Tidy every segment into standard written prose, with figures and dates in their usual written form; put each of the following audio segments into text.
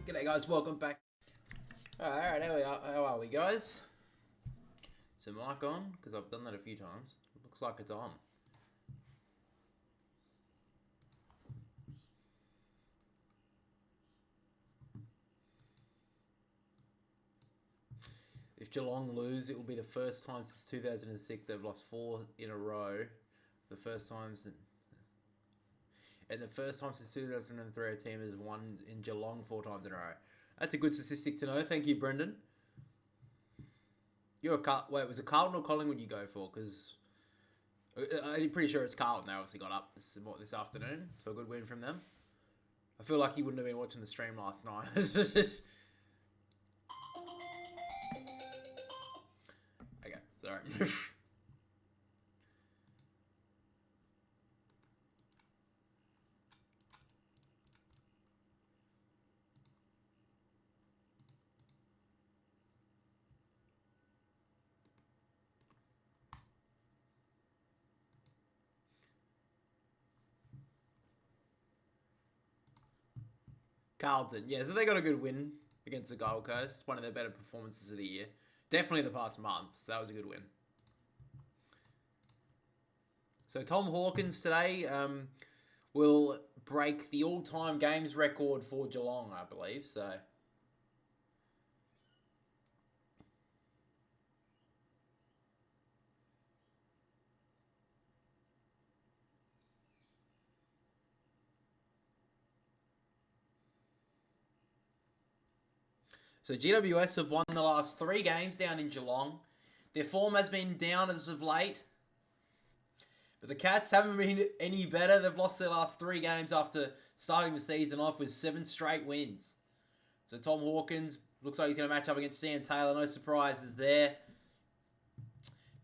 G'day guys, welcome back. Alright, how are we guys? Is the mic on? Because I've done that a few times. It looks like it's on. If Geelong lose, it will be the first time since 2006 they've lost 4 in a row. The first time since... And the first time since 2003 a team has won in Geelong 4 times in a row. That's a good statistic to know. Thank you, Brendan. You're a wait, was it Carlton or Collingwood you go for? Because I'm pretty sure it's Carlton. They obviously got up this afternoon, so a good win from them. I feel like you wouldn't have been watching the stream last night. Okay, sorry. Carlton, yeah, so they got a good win against the Gold Coast. One of their better performances of the year. Definitely the past month, so that was a good win. So Tom Hawkins today will break the all-time games record for Geelong, I believe, so... So GWS have won the last 3 games down in Geelong. Their form has been down as of late. But the Cats haven't been any better. They've lost their last 3 games after starting the season off with 7 straight wins. So Tom Hawkins looks like he's going to match up against Sam Taylor. No surprises there.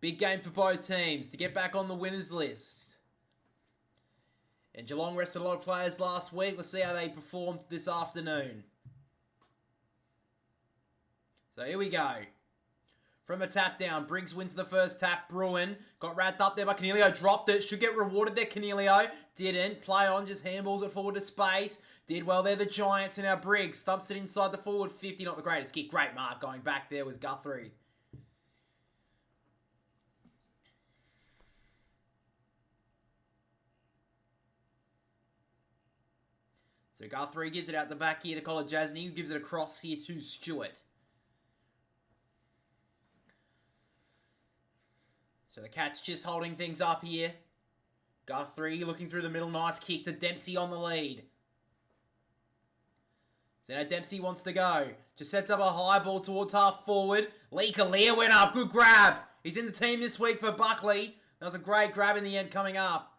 Big game for both teams to get back on the winners list. And Geelong rested a lot of players last week. Let's see how they performed this afternoon. So here we go. From a tap down, Briggs wins the first tap. Bruin got wrapped up there by Cornelio. Dropped it. Should get rewarded there, Cornelio. Didn't. Play on, just handballs it forward to space. Did well there, the Giants. And now Briggs thumps it inside the forward 50. Not the greatest kick. Great mark going back there was Guthrie. So Guthrie gives it out the back here to Colin Jasny. Who gives it across here to Stewart. So the Cats just holding things up here. Guthrie looking through the middle. Nice kick to Dempsey on the lead. So now Dempsey wants to go. Just sets up a high ball towards half forward. Lee Kalia went up. Good grab. He's in the team this week for Buckley. That was a great grab in the end coming up.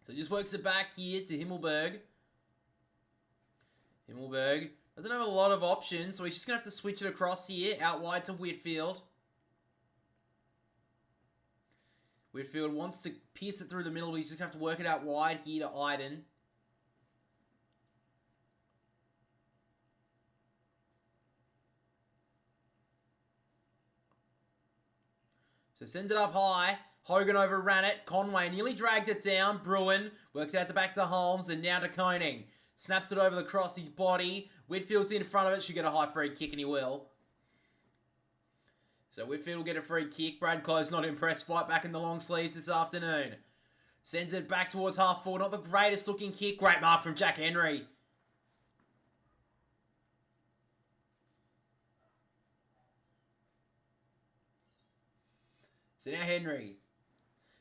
So just works it back here to Himmelberg. Himmelberg doesn't have a lot of options, so he's just going to have to switch it across here. Out wide to Whitfield. Whitfield wants to pierce it through the middle, but he's just going to have to work it out wide here to Iden. So sends it up high. Hogan overran it. Conway nearly dragged it down. Bruin works out the back to Holmes and now to Koning. Snaps it over the cross his body. Whitfield's in front of it. Should get a high free kick and he will. So Whitfield will get a free kick. Brad Close not impressed by it back in the long sleeves this afternoon. Sends it back towards half forward. Not the greatest looking kick. Great mark from Jack Henry. So now Henry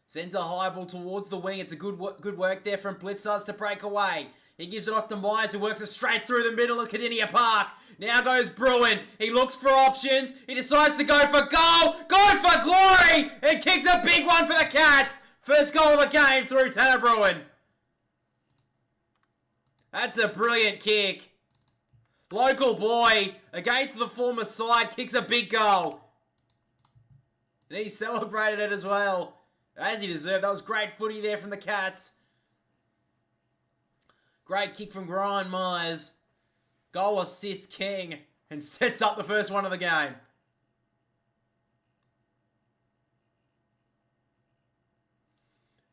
sends a high ball towards the wing. It's a good work there from Blitzers to break away. He gives it off to Myers, who works it straight through the middle of Cardinia Park. Now goes Bruin. He looks for options. He decides to go for goal. Go for glory! And kicks a big one for the Cats. First goal of the game through Tanner Bruin. That's a brilliant kick. Local boy against the former side kicks a big goal. And he celebrated it as well, as he deserved. That was great footy there from the Cats. Great kick from Brian Myers. Goal assist king. And sets up the first one of the game.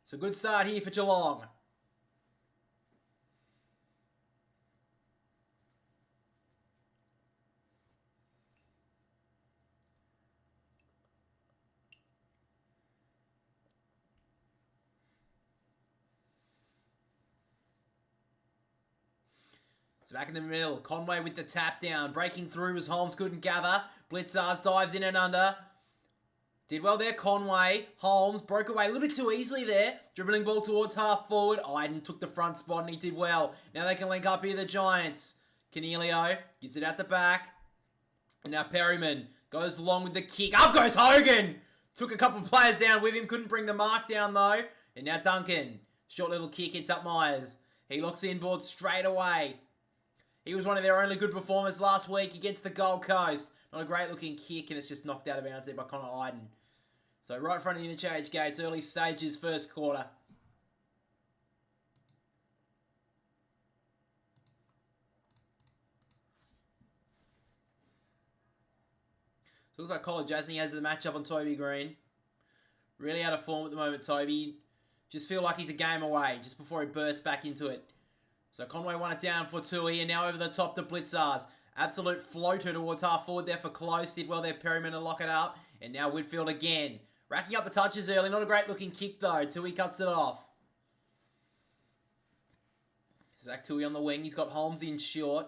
It's a good start here for Geelong. So back in the middle, Conway with the tap down. Breaking through as Holmes couldn't gather. Blitzars dives in and under. Did well there, Conway. Holmes broke away a little bit too easily there. Dribbling ball towards half forward. Iden took the front spot and he did well. Now they can link up here, the Giants. Cornelio gives it out the back. And now Perryman goes along with the kick. Up goes Hogan. Took a couple of players down with him. Couldn't bring the mark down though. And now Duncan. Short little kick hits up Myers. He looks inboard straight away. He was one of their only good performers last week against the Gold Coast. Not a great looking kick, and it's just knocked out of bounds there by Connor Iden. So right in front of the interchange gates, early stages, first quarter. So it looks like Colin Jasny has the matchup on Toby Green. Really out of form at the moment, Toby. Just feel like he's a game away, just before he bursts back into it. So Conway won it down for Tui, and now over the top to Blitzars. Absolute floater towards half forward there for Close. Did well there, Perryman, to lock it up. And now Whitfield again. Racking up the touches early. Not a great looking kick though. Tui cuts it off. Zach Tui on the wing. He's got Holmes in short.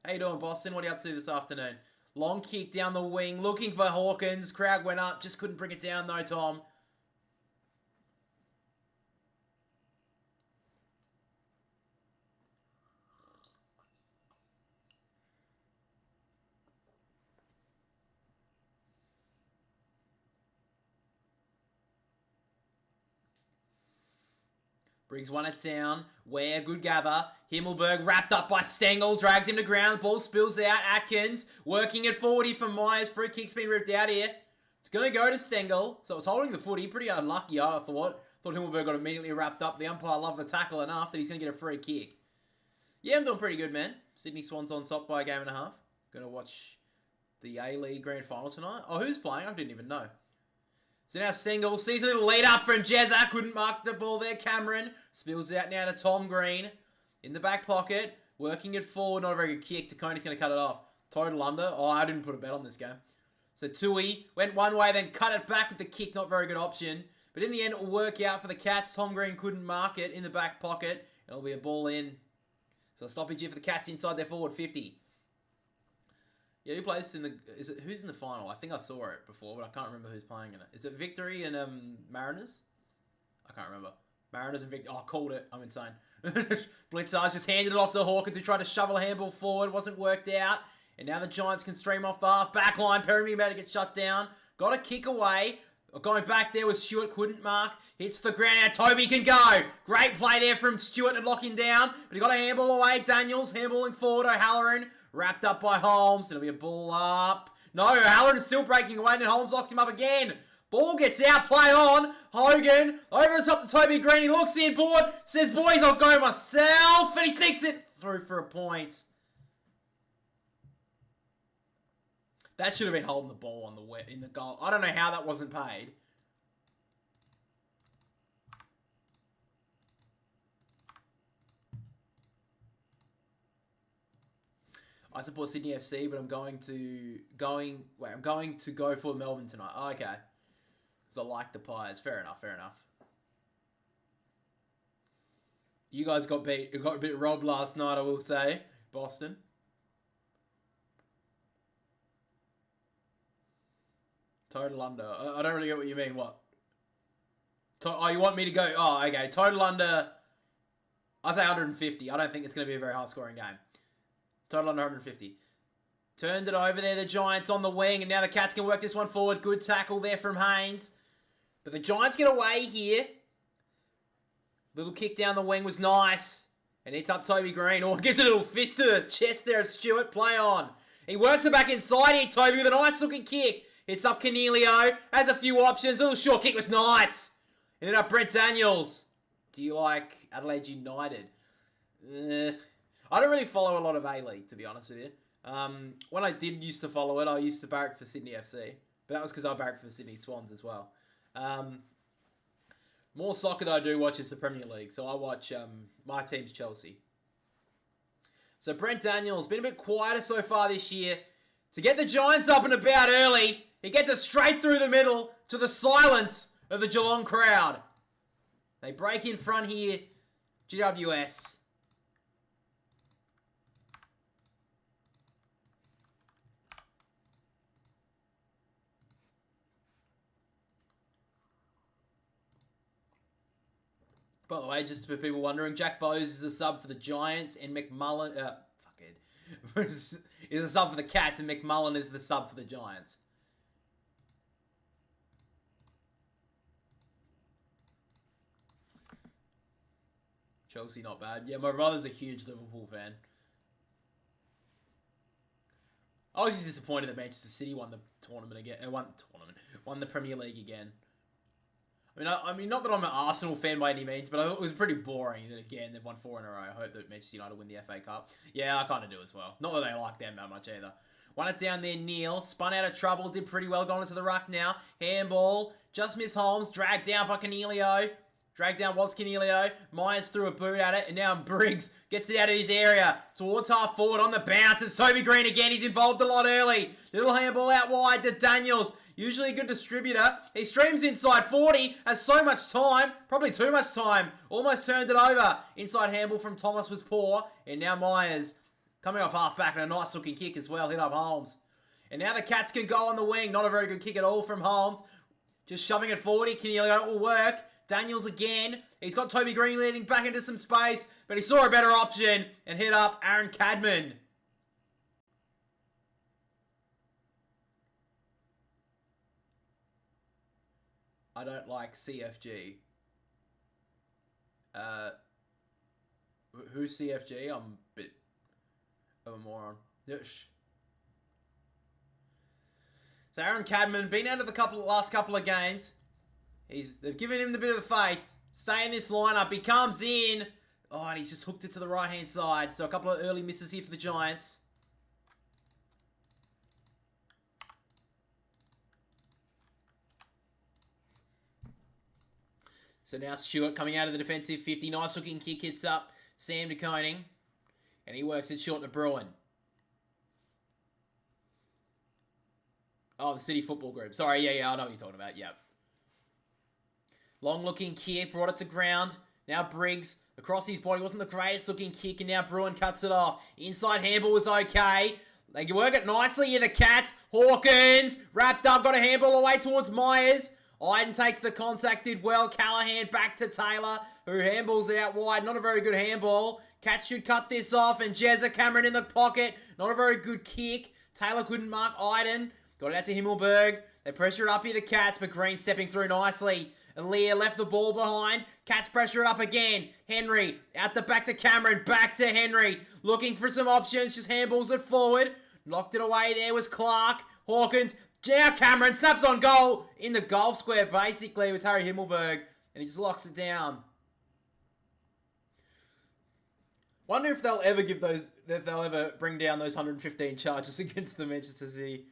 How you doing, Boston? What are you up to this afternoon? Long kick down the wing. Looking for Hawkins. Crowd went up. Just couldn't bring it down though, Tom. Briggs won it down. Ware, good gather. Himmelberg wrapped up by Stengel. Drags him to ground. Ball spills out. Atkins working at 40 for Myers. Free kick's been ripped out here. It's going to go to Stengel. So it was holding the footy. Pretty unlucky, I thought. Thought Himmelberg got immediately wrapped up. The umpire loved the tackle enough that he's going to get a free kick. Yeah, I'm doing pretty good, man. Sydney Swans on top by a game and a half. Going to watch the A-League Grand Final tonight. Oh, who's playing? I didn't even know. So now Stengel sees a little lead up from Jezza. Couldn't mark the ball there. Cameron spills out now to Tom Green. In the back pocket. Working it forward. Not a very good kick. Tacone's going to cut it off. Total under. Oh, I didn't put a bet on this game. So Tui went one way, then cut it back with the kick. Not very good option. But in the end, it will work out for the Cats. Tom Green couldn't mark it in the back pocket. It'll be a ball in. So a stoppage here for the Cats inside their forward 50. Yeah, who plays in the... who's in the final? I think I saw it before, but I can't remember who's playing in it. Is it Victory and Mariners? I can't remember. Mariners and Victory. Oh, I called it. I'm insane. Blitzars just handed it off to Hawkins who tried to shovel a handball forward. Wasn't worked out. And now the Giants can stream off the half back line. Perryman about to get shut down. Got a kick away. Going back there with Stewart. Couldn't mark. Hits the ground. Now Toby can go. Great play there from Stewart to lock him down. But he got a handball away. Daniels handballing forward. O'Halloran wrapped up by Holmes. It'll be a ball up. No, O'Halloran is still breaking away. And Holmes locks him up again. Ball gets out. Play on. Hogan over the top to Toby Green. He looks inboard. Says, boys, I'll go myself. And he sneaks it through for a point. That should have been holding the ball on in the goal. I don't know how that wasn't paid. I support Sydney FC, but I'm going to go for Melbourne tonight. Oh, okay. Because I like the Pies. Fair enough, fair enough. You guys got a bit robbed last night, I will say. Boston. Total under. I don't really get what you mean. What? Oh, you want me to go? Oh, okay. Total under. I say 150. I don't think it's going to be a very high-scoring game. Total under 150. Turned it over there. The Giants on the wing. And now the Cats can work this one forward. Good tackle there from Haynes. But the Giants get away here. Little kick down the wing was nice. And it's up Toby Green. Oh, gives a little fist to the chest there of Stewart. Play on. He works it back inside here, Toby, with a nice-looking kick. It's up Cornelio. Has a few options. A little short kick was nice. Ended up Brent Daniels. Do you like Adelaide United? I don't really follow a lot of A-League, to be honest with you. When I did used to follow it, I used to barrack for Sydney FC. But that was because I barracked for the Sydney Swans as well. More soccer that I do watch is the Premier League. So I watch my team's Chelsea. So Brent Daniels, been a bit quieter so far this year. To get the Giants up and about early, he gets it straight through the middle to the silence of the Geelong crowd. They break in front here, GWS. By the way, just for people wondering, Jack Bowes is a sub for the Giants, and McMullen... is a sub for the Cats, and McMullen is the sub for the Giants. Chelsea, not bad. Yeah, my brother's a huge Liverpool fan. I was just disappointed that Manchester City won the tournament again. Won the Premier League again. I mean, not that I'm an Arsenal fan by any means, but it was pretty boring that again they've won 4 in a row. I hope that Manchester United win the FA Cup. Yeah, I kind of do as well. Not that I like them that much either. Won it down there, Neil. Spun out of trouble, did pretty well, going into the ruck now. Handball, just miss Holmes, dragged down by Canelio. Dragged down was Canelio. Myers threw a boot at it, and now Briggs gets it out of his area. Towards half forward on the bounce. It's Toby Green again. He's involved a lot early. Little handball out wide to Daniels. Usually a good distributor. He streams inside 40. Has so much time. Probably too much time. Almost turned it over. Inside handball from Thomas was poor. And now Myers coming off half back and a nice looking kick as well. Hit up Holmes. And now the Cats can go on the wing. Not a very good kick at all from Holmes. Just shoving it 40. Canelio will work. Daniels again. He's got Toby Green leading back into some space, but he saw a better option and hit up Aaron Cadman. I don't like CFG. Who's CFG? I'm a bit of a moron. So Aaron Cadman, been out of the last couple of games. They've given him the bit of the faith. Stay in this lineup. He comes in. Oh, and he's just hooked it to the right-hand side. So a couple of early misses here for the Giants. So now Stewart coming out of the defensive 50. Nice looking kick, hits up Sam de Koning. And he works it short to Bruin. Oh, the City Football Group. Sorry, yeah, I know what you're talking about. Yep. Long looking kick, brought it to ground. Now Briggs, across his body, wasn't the greatest looking kick, and now Bruin cuts it off. Inside handball was okay. They can work it nicely here, the Cats. Hawkins, wrapped up, got a handball away towards Myers. Iden takes the contact, did well. Callahan back to Taylor, who handballs it out wide. Not a very good handball. Cats should cut this off, and Jezza Cameron in the pocket. Not a very good kick. Taylor couldn't mark Iden. Got it out to Himmelberg. They pressure it up here, the Cats, but Green stepping through nicely. Lear left the ball behind. Cats pressure it up again. Henry out the back to Cameron. Back to Henry. Looking for some options. Just handballs it forward. Knocked it away. There was Clark. Hawkins. Now Cameron snaps on goal. In the goal square, basically, it was Harry Himmelberg. And he just locks it down. Wonder if they'll ever bring down those 115 charges against the Manchester City.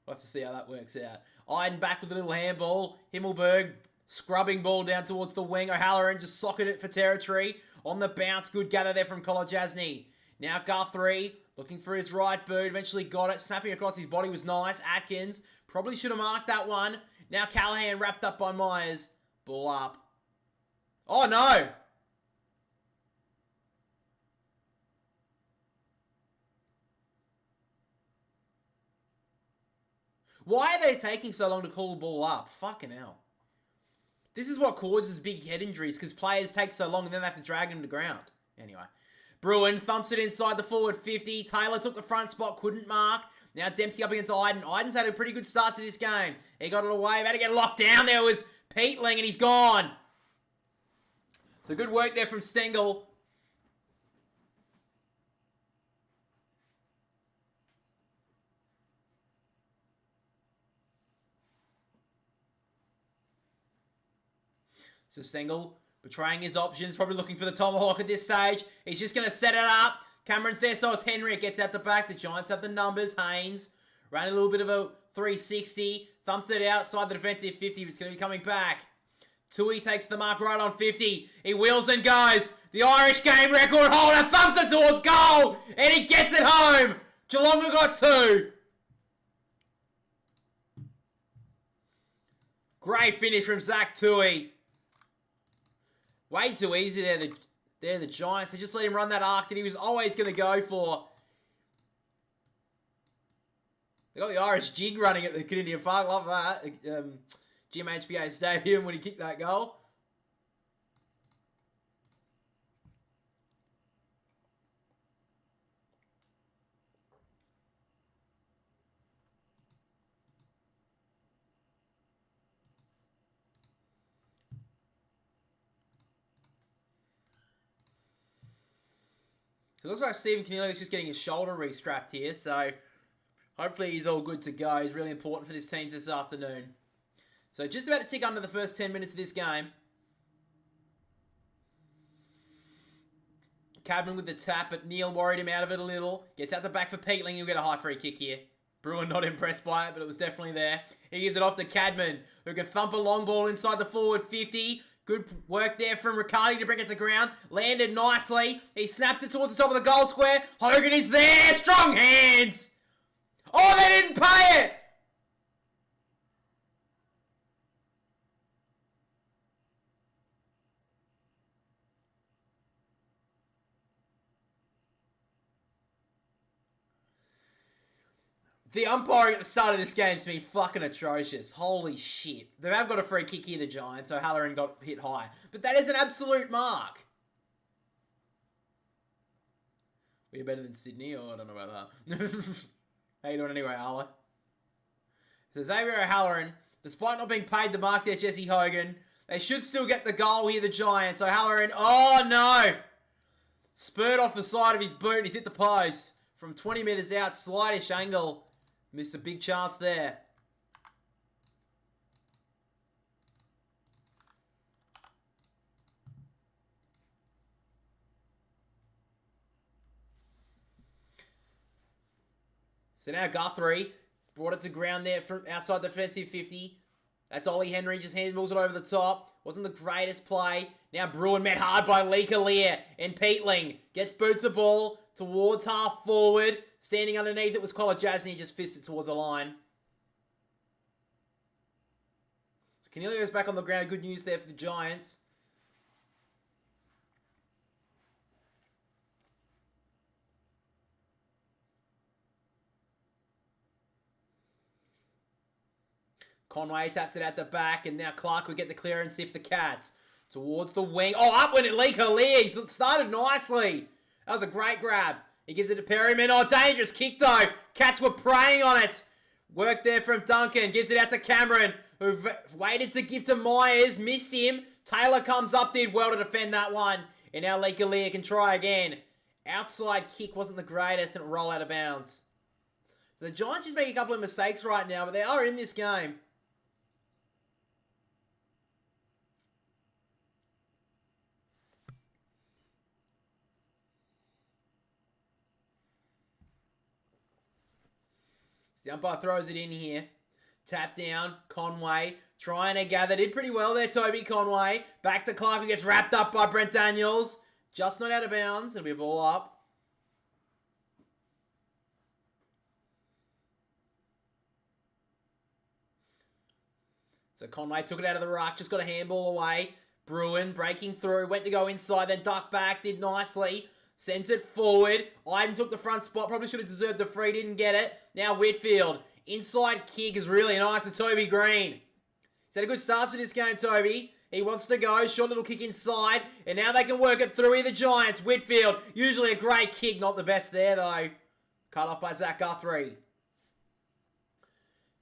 We'll have to see how that works out. Iden back with a little handball. Himmelberg scrubbing ball down towards the wing. O'Halloran just socketed it for territory. On the bounce, good gather there from Kolajasny. Now Guthrie looking for his right boot. Eventually got it. Snapping across his body was nice. Atkins probably should have marked that one. Now Callahan wrapped up by Myers. Ball up. Oh no! Why are they taking so long to call the ball up? Fucking hell. This is what causes big head injuries, because players take so long and then they have to drag them to ground. Anyway. Bruin thumps it inside the forward 50. Taylor took the front spot, couldn't mark. Now Dempsey up against Iden. Iden's had a pretty good start to this game. He got it away. About to get locked down. There was Peatling and he's gone. So good work there from Stengel. So Stengel betraying his options, probably looking for the tomahawk at this stage. He's just going to set it up. Cameron's there, so is Henry. It gets out the back. The Giants have the numbers. Haynes ran a little bit of a 360. Thumps it outside the defensive 50, but it's going to be coming back. Tui takes the mark right on 50. He wheels and goes. The Irish game record holder thumps it towards goal, and he gets it home. Geelong have got 2. Great finish from Zach Tui. Way too easy there. They're the Giants. They just let him run that arc that he was always going to go for. They got the Irish jig running at the Canadian Park. Love that. GMHBA Stadium when he kicked that goal. So it looks like Stephen Cornelius is just getting his shoulder re-strapped here, so hopefully he's all good to go. He's really important for this team this afternoon. So just about to tick under the first 10 minutes of this game. Cadman with the tap, but Neil worried him out of it a little. Gets out the back for Peatling. He'll get a high free kick here. Bruin not impressed by it, but it was definitely there. He gives it off to Cadman, who can thump a long ball inside the forward 50. Good work there from Riccardi to bring it to ground. Landed nicely. He snaps it towards the top of the goal square. Hogan is there. Strong hands. Oh, they didn't pay it. The umpiring at the start of this game's been fucking atrocious. Holy shit. They have got a free kick here, the Giants, so Halloran got hit high. But that is an absolute mark. We're better than Sydney, or I don't know about that. How you doing anyway, Arlo? So Xavier O'Halloran, despite not being paid the mark there, Jesse Hogan, they should still get the goal here, the Giants. O'Halloran, oh no! Spurred off the side of his boot and he's hit the post. From 20 metres out, slightish angle. Missed a big chance there. So now Guthrie brought it to ground there from outside the defensive 50. That's Ollie Henry, just handballs it over the top. Wasn't the greatest play. Now Bruin met hard by Lee Collier. And Peatling gets boots the ball towards half forward. Standing underneath it was Collar Jasny, just fisted towards the line. So Cornelio's back on the ground. Good news there for the Giants. Conway taps it at the back, and now Clark will get the clearance if the Cats. Towards the wing. Oh, up went it, Lee Collier. He started nicely. That was a great grab. He gives it to Perryman. Oh, dangerous kick, though. Cats were preying on it. Work there from Duncan. Gives it out to Cameron, who waited to give to Myers. Missed him. Taylor comes up, did well to defend that one. And now Lee Collier can try again. Outside kick wasn't the greatest, and it rolled out of bounds. So the Giants just making a couple of mistakes right now, but they are in this game. The umpire throws it in here. Tap down. Conway trying to gather. Did pretty well there, Toby Conway. Back to Clark, who gets wrapped up by Brent Daniels. Just not out of bounds. It'll be a ball up. So Conway took it out of the ruck. Just got a handball away. Bruin breaking through. Went to go inside. Then ducked back. Did nicely. Sends it forward. Iden took the front spot. Probably should have deserved the free. Didn't get it. Now Whitfield. Inside kick is really nice to Toby Green. He's had a good start to this game, Toby. He wants to go. Short little kick inside. And now they can work it through here, the Giants. Whitfield. Usually a great kick. Not the best there, though. Cut off by Zach Guthrie.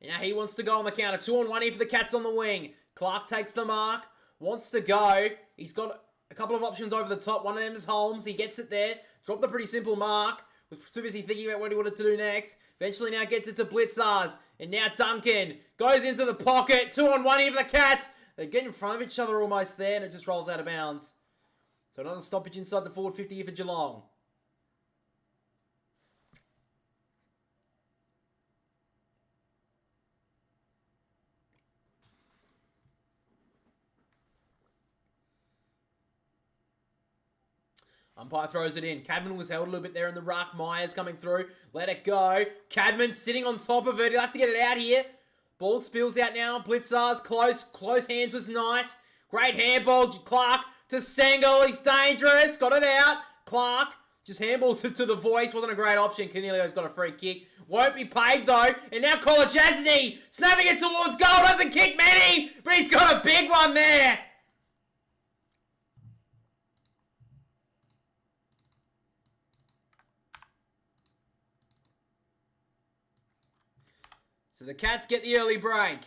And now he wants to go on the counter. 2-on-1 here for the Cats on the wing. Clark takes the mark. Wants to go. He's got a couple of options over the top. One of them is Holmes. He gets it there. Dropped a pretty simple mark. Was too busy thinking about what he wanted to do next. Eventually now gets it to Blitzars. And now Duncan goes into the pocket. 2-on-1 here for the Cats. They get in front of each other almost there, and it just rolls out of bounds. So another stoppage inside the forward 50 here for Geelong. Umpire throws it in. Cadman was held a little bit there in the ruck. Myers coming through. Let it go. Cadman sitting on top of it. He'll have to get it out here. Ball spills out now. Blitzars close hands was nice. Great handball. Clark to Stengel. He's dangerous. Got it out. Clark just handballs it to the voice. Wasn't a great option. Cornelio's got a free kick. Won't be paid though. And now Collar Jasny snapping it towards goal. Doesn't kick many, but he's got a big one there. So the Cats get the early break.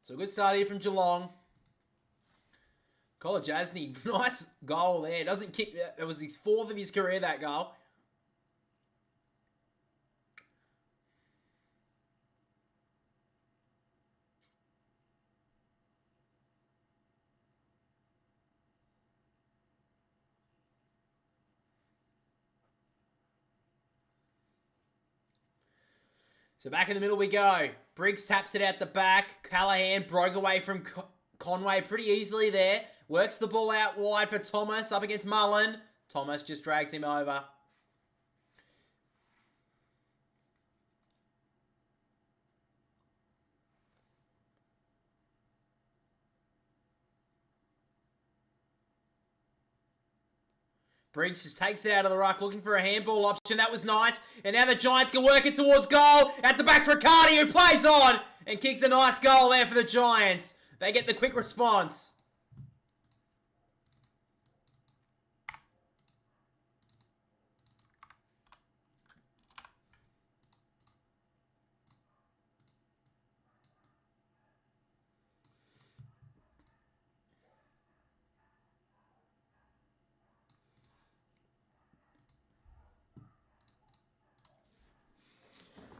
So good start here from Geelong. Colin Jasny, nice goal there. Doesn't kick. It was his 4th of his career, that goal. So back in the middle we go. Briggs taps it out the back. Callahan broke away from Conway pretty easily there. Works the ball out wide for Thomas up against Mullen. Thomas just drags him over. Briggs just takes it out of the ruck, looking for a handball option. That was nice. And now the Giants can work it towards goal. At the back for Riccardi, who plays on and kicks a nice goal there for the Giants. They get the quick response.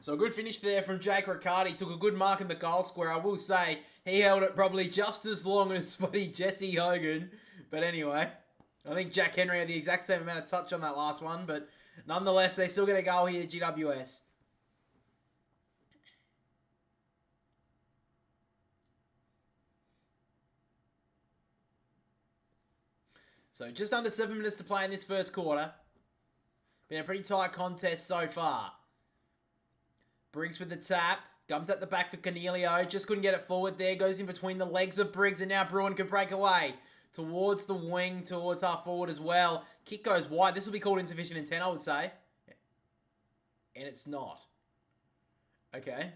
So a good finish there from Jake Riccardi. Took a good mark in the goal square. I will say he held it probably just as long as bloody Jesse Hogan. But anyway, I think Jack Henry had the exact same amount of touch on that last one. But nonetheless, they still get a goal here, GWS. So just under 7 minutes to play in this first quarter. Been a pretty tight contest so far. Briggs with the tap. Comes at the back for Cornelio. Just couldn't get it forward there. Goes in between the legs of Briggs. And now Bruin can break away. Towards the wing. Towards half forward as well. Kick goes wide. This will be called insufficient intent, I would say. And it's not. Okay.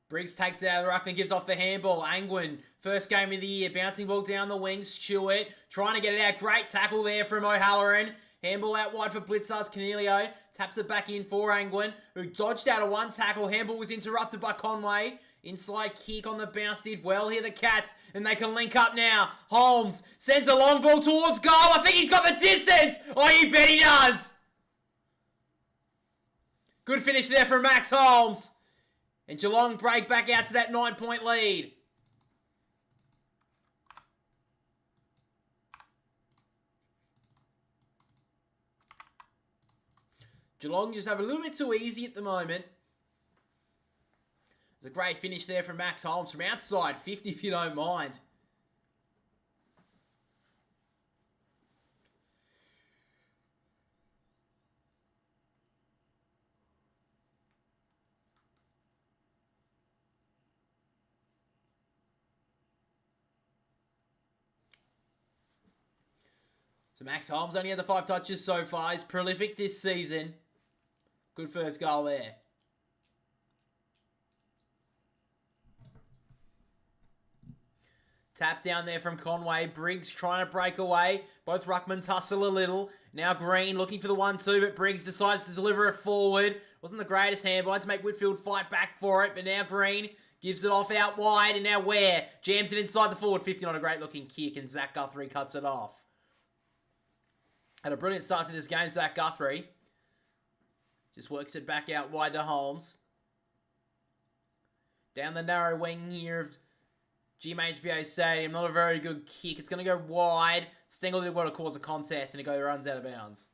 Briggs takes it out of the ruck and gives off the handball. Angwin, first game of the year. Bouncing ball down the wing. Stewart trying to get it out. Great tackle there from O'Halloran. Handball out wide for Blitzers. Cornelio taps it back in for Angwin, who dodged out of one tackle. Handball was interrupted by Conway. Inside kick on the bounce did well here, the Cats, and they can link up now. Holmes sends a long ball towards goal. I think he's got the distance. Oh, you bet he does. Good finish there from Max Holmes. And Geelong break back out to that 9-point lead. Geelong just have a little bit too easy at the moment. It's a great finish there from Max Holmes from outside 50 if you don't mind. So Max Holmes only had the 5 touches so far. He's prolific this season. Good first goal there. Tap down there from Conway. Briggs trying to break away. Both ruckmen tussle a little. Now Green looking for the 1-2, but Briggs decides to deliver it forward. Wasn't the greatest handball. Had to make Whitfield fight back for it, but now Green gives it off out wide, and now Ware jams it inside the forward 50 on a great looking kick, and Zach Guthrie cuts it off. Had a brilliant start to this game, Zach Guthrie. Just works it back out wide to Holmes. Down the narrow wing here of GMHBA Stadium. Not a very good kick. It's going to go wide. Stengel did what to cause a contest, and it runs out of bounds.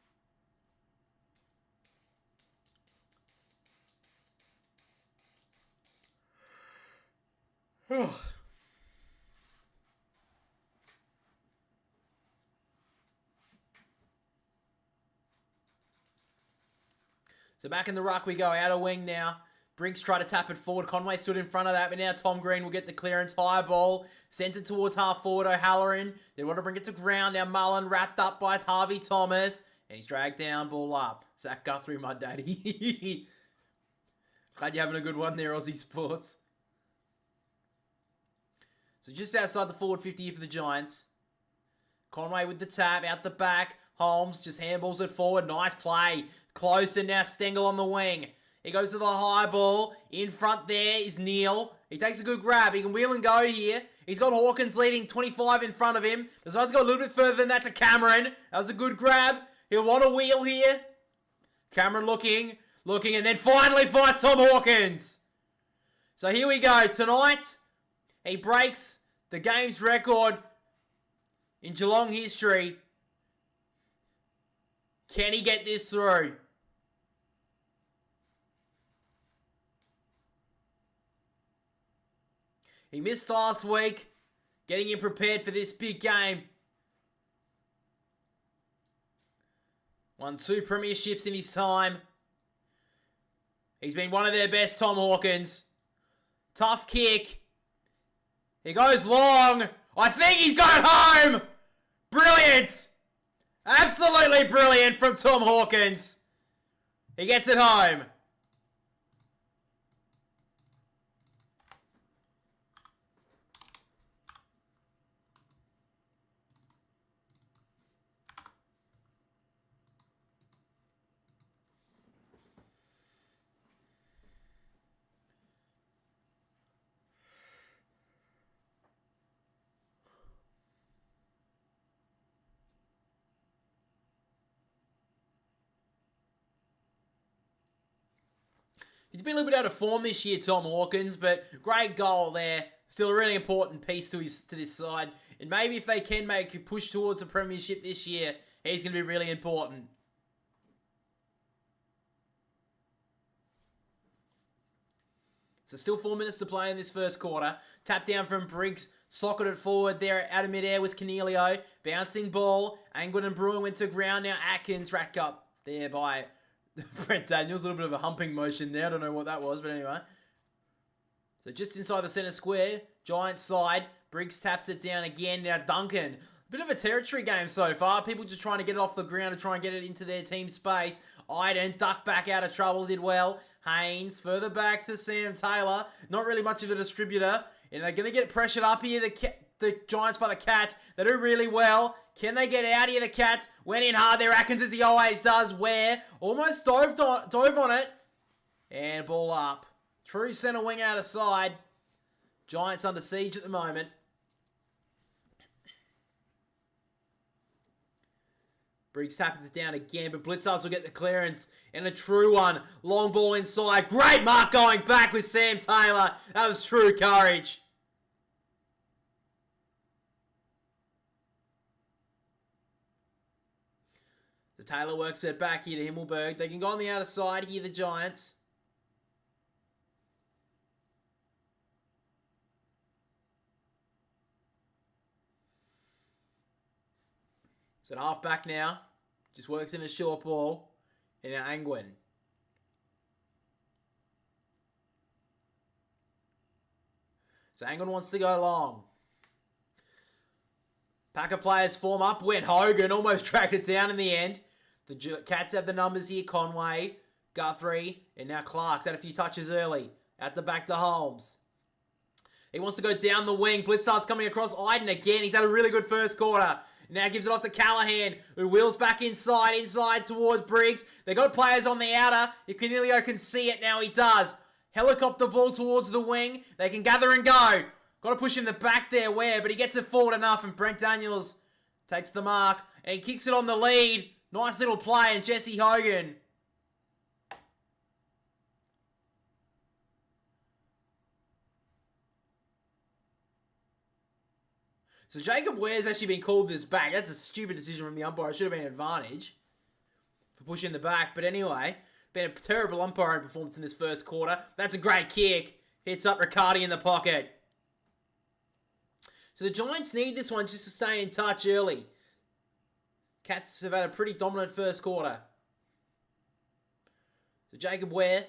So back in the ruck we go, out of wing now. Briggs tried to tap it forward. Conway stood in front of that, but now Tom Green will get the clearance. High ball, sent it towards half forward. O'Halloran, they want to bring it to ground. Now Mullen wrapped up by Harvey Thomas, and he's dragged down, ball up. Zach Guthrie, my daddy. Glad you're having a good one there, Aussie Sports. So just outside the forward 50 here for the Giants. Conway with the tap, out the back. Holmes just handballs it forward. Nice play. Close, and now Stengel on the wing. He goes to the high ball. In front there is Neal. He takes a good grab. He can wheel and go here. He's got Hawkins leading 25 in front of him. Decides to go a little bit further than that to Cameron. That was a good grab. He'll want a wheel here. Cameron looking, and then finally finds Tom Hawkins. So here we go. Tonight, he breaks the game's record in Geelong history. Can he get this through? He missed last week, getting him prepared for this big game. Won 2 premierships in his time. He's been one of their best, Tom Hawkins. Tough kick. He goes long. I think he's going home. Brilliant. Absolutely brilliant from Tom Hawkins. He gets it home. He's been a little bit out of form this year, Tom Hawkins, but great goal there. Still a really important piece to this side. And maybe if they can make a push towards a premiership this year, he's going to be really important. So still 4 minutes to play in this first quarter. Tap down from Briggs. Socketed forward there out of midair was Cornelio. Bouncing ball. Angwin and Bruin went to ground. Now Atkins racked up there by Brent Daniels. A little bit of a humping motion there. I don't know what that was, but anyway. So just inside the centre square. Giants side. Briggs taps it down again. Now Duncan. A bit of a territory game so far. People just trying to get it off the ground and try and get it into their team space. Iden ducked back out of trouble. Did well. Haynes further back to Sam Taylor. Not really much of a distributor. And they're going to get pressured up here. The Giants by the Cats. They do really well. Can they get out here, the Cats? Went in hard there. Atkins, as he always does. Ware almost dove on it. And ball up. True centre wing out of side. Giants under siege at the moment. Briggs taps it down again, but Blitzers will get the clearance. And a true one. Long ball inside. Great mark going back with Sam Taylor. That was true courage. So Taylor works it back here to Himmelberg. They can go on the outer side here, the Giants. So half back now. Just works in a short ball. And now Angwin. So Angwin wants to go long. Packer players form up. Went Hogan. Almost tracked it down in the end. The Cats have the numbers here. Conway, Guthrie, and now Clark's had a few touches early. At the back to Holmes. He wants to go down the wing. Blitzar's coming across. Iden again. He's had a really good first quarter. Now gives it off to Callahan, who wheels back inside towards Briggs. They got players on the outer. If Cornelio can see it, now he does. Helicopter ball towards the wing. They can gather and go. Got to push in the back there, Ware, but he gets it forward enough, and Brent Daniels takes the mark, and he kicks it on the lead. Nice little play, and Jesse Hogan. So Jacob Ware's actually been called this back. That's a stupid decision from the umpire. It should have been an advantage for pushing the back. But anyway, been a terrible umpiring performance in this first quarter. That's a great kick. Hits up Riccardi in the pocket. So the Giants need this one just to stay in touch early. Cats have had a pretty dominant first quarter. So Jacob Ware.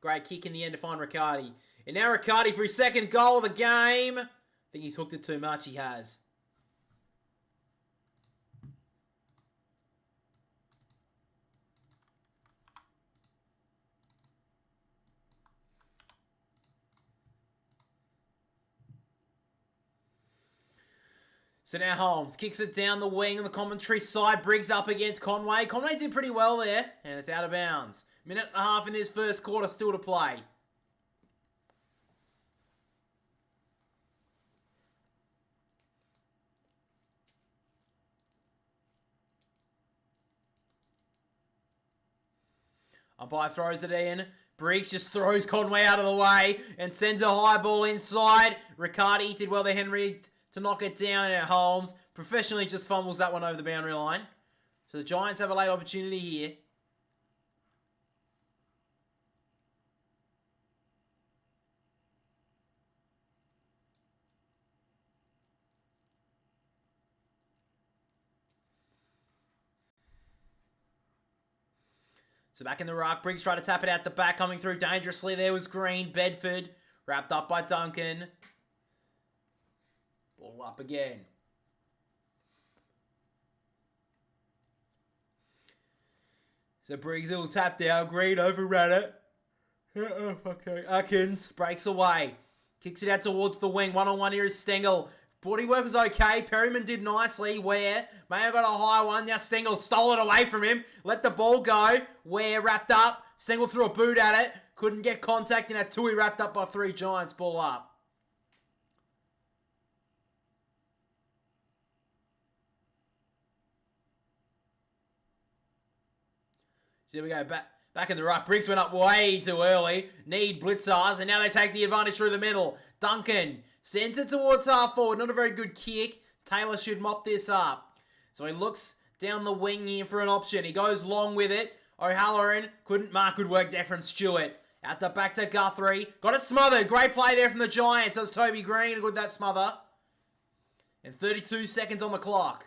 Great kick in the end to find Riccardi. And now Riccardi for his second goal of the game. I think he's hooked it too much, he has. So now Holmes kicks it down the wing on the commentary side. Briggs up against Conway. Conway did pretty well there, and it's out of bounds. Minute and a half in this first quarter still to play. Umpire throws it in. Briggs just throws Conway out of the way and sends a high ball inside. Riccardi did well there, Henry, to knock it down, and Holmes professionally just fumbles that one over the boundary line. So the Giants have a late opportunity here. So back in the ruck, Briggs tried to tap it out the back, coming through dangerously. There was Green, Bedford, wrapped up by Duncan. Ball up again. So Briggs, little tap down, Green overran it. Okay. Atkins breaks away. Kicks it out towards the wing. One-on-one here is Stengel. Bodywork was okay. Perryman did nicely. Ware may have got a high one. Now Stengel stole it away from him. Let the ball go. Ware wrapped up. Stengel threw a boot at it. Couldn't get contact. And Tui wrapped up by 3 Giants. Ball up. So here we go. Back in the ruck. Briggs went up way too early. Need blitzers. And now they take the advantage through the middle. Duncan sends it towards half forward. Not a very good kick. Taylor should mop this up. So he looks down the wing here for an option. He goes long with it. O'Halloran couldn't mark. Good work there from Stewart. Out the back to Guthrie. Got it smothered. Great play there from the Giants. That was Toby Green. Good that smother. And 32 seconds on the clock.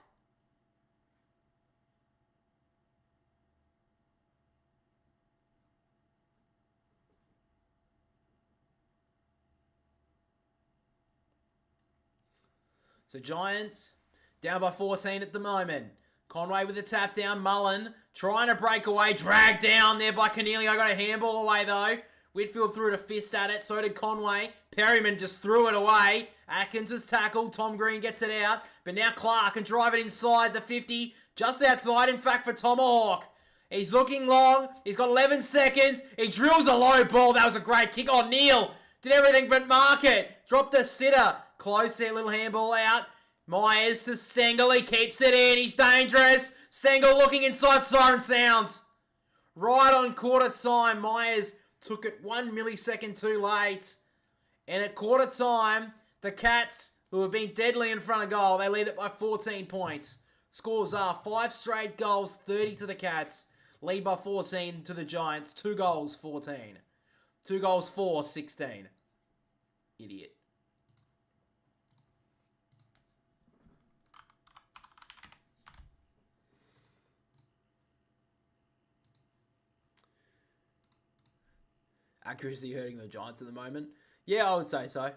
So Giants down by 14 at the moment. Conway with the tap down. Mullen trying to break away. Dragged down there by Cornelio. Got a handball away though. Whitfield threw a fist at it. So did Conway. Perryman just threw it away. Atkins was tackled. Tom Green gets it out. But now Clark can drive it inside the 50. Just outside, in fact, for Tomahawk. He's looking long. He's got 11 seconds. He drills a low ball. That was a great kick. Oh, Neal did everything but mark it. Dropped a sitter. Close there, little handball out. Myers to Stengel. He keeps it in. He's dangerous. Stengel looking inside. Siren sounds. Right on quarter time. Myers took it 1 millisecond too late. And at quarter time, the Cats, who have been deadly in front of goal, they lead it by 14 points. Scores are 5 straight goals, 30 to the Cats. Lead by 14 to the Giants. 2 goals, 14. 2 goals, 4, 16. Idiot. Accuracy hurting the Giants at the moment. Yeah, I would say so.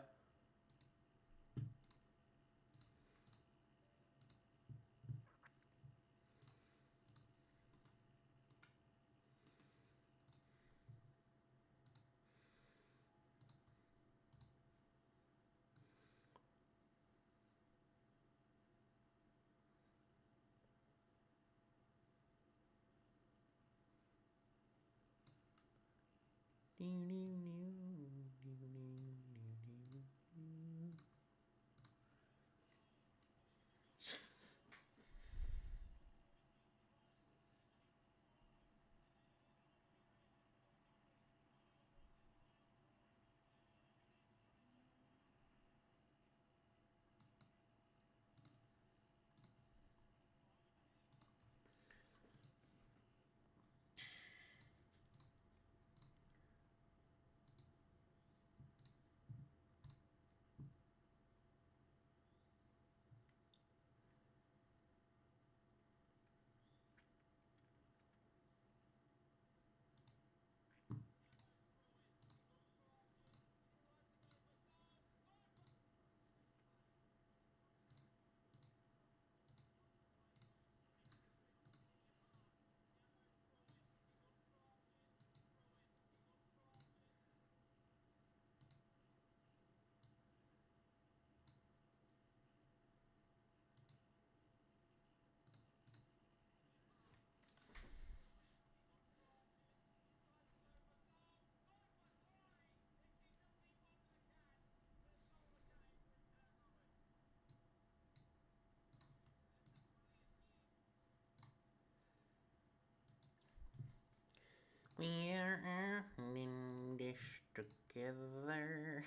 together.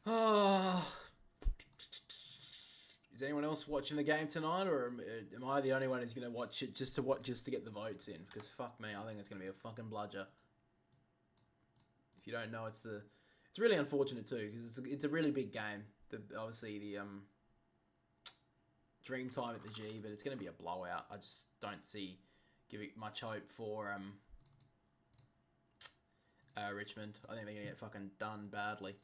Oh. Is anyone else watching the game tonight, or am I the only one who's going to watch it just to get the votes in? Because fuck me, I think it's going to be a fucking bludger. If you don't know, it's really unfortunate too, because it's a really big game. Obviously the dream time at the G, but it's going to be a blowout. I just don't give it much hope for Richmond. I think they're going to get fucking done badly.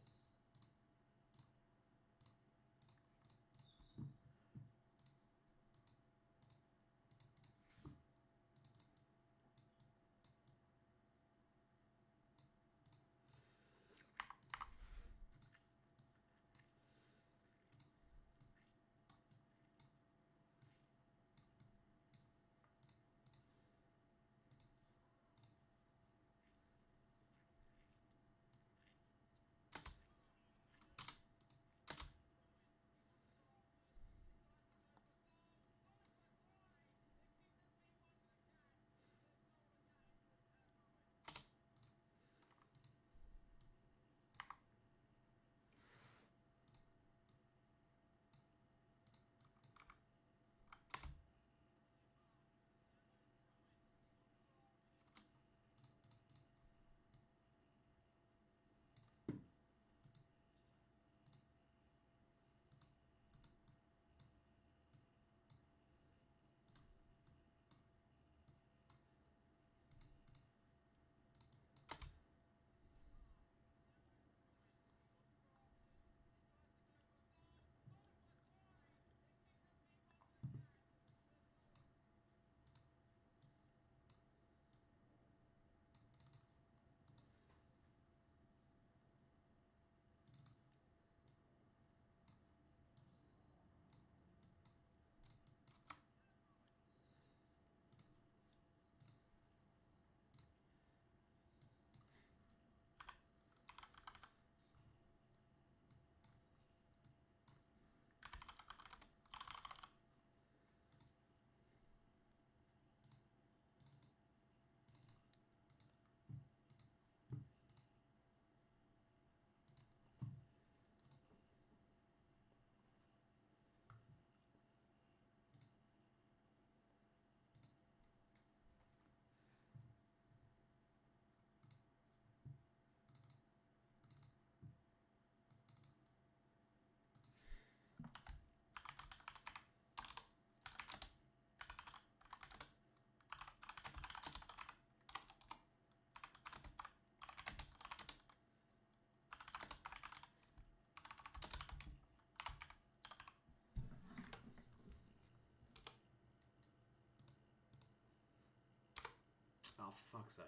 Oh, for fuck's sake.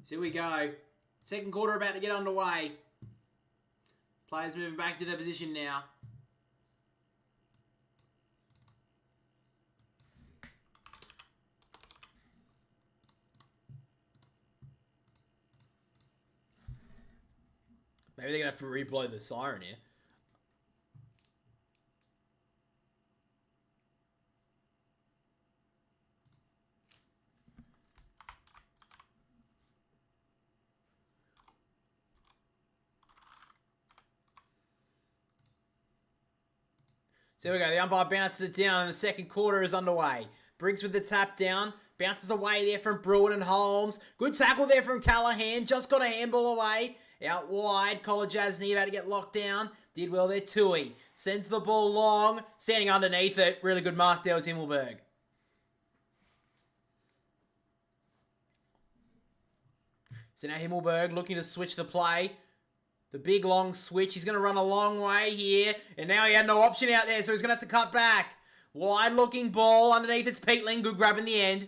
So here we go. Second quarter about to get underway. Players moving back to their position now. Maybe they're going to have to replay the siren here. So here we go. The umpire bounces it down and the second quarter is underway. Briggs with the tap down. Bounces away there from Bruin and Holmes. Good tackle there from Callahan. Just got a handball away. Out wide. Kolajasny about to get locked down. Did well there. Tui sends the ball long. Standing underneath it. Really good mark there was Himmelberg. So now Himmelberg looking to switch the play. The big long switch. He's going to run a long way here. And now he had no option out there, so he's going to have to cut back. Wide looking ball. Underneath it's Peatling. Good grab in the end.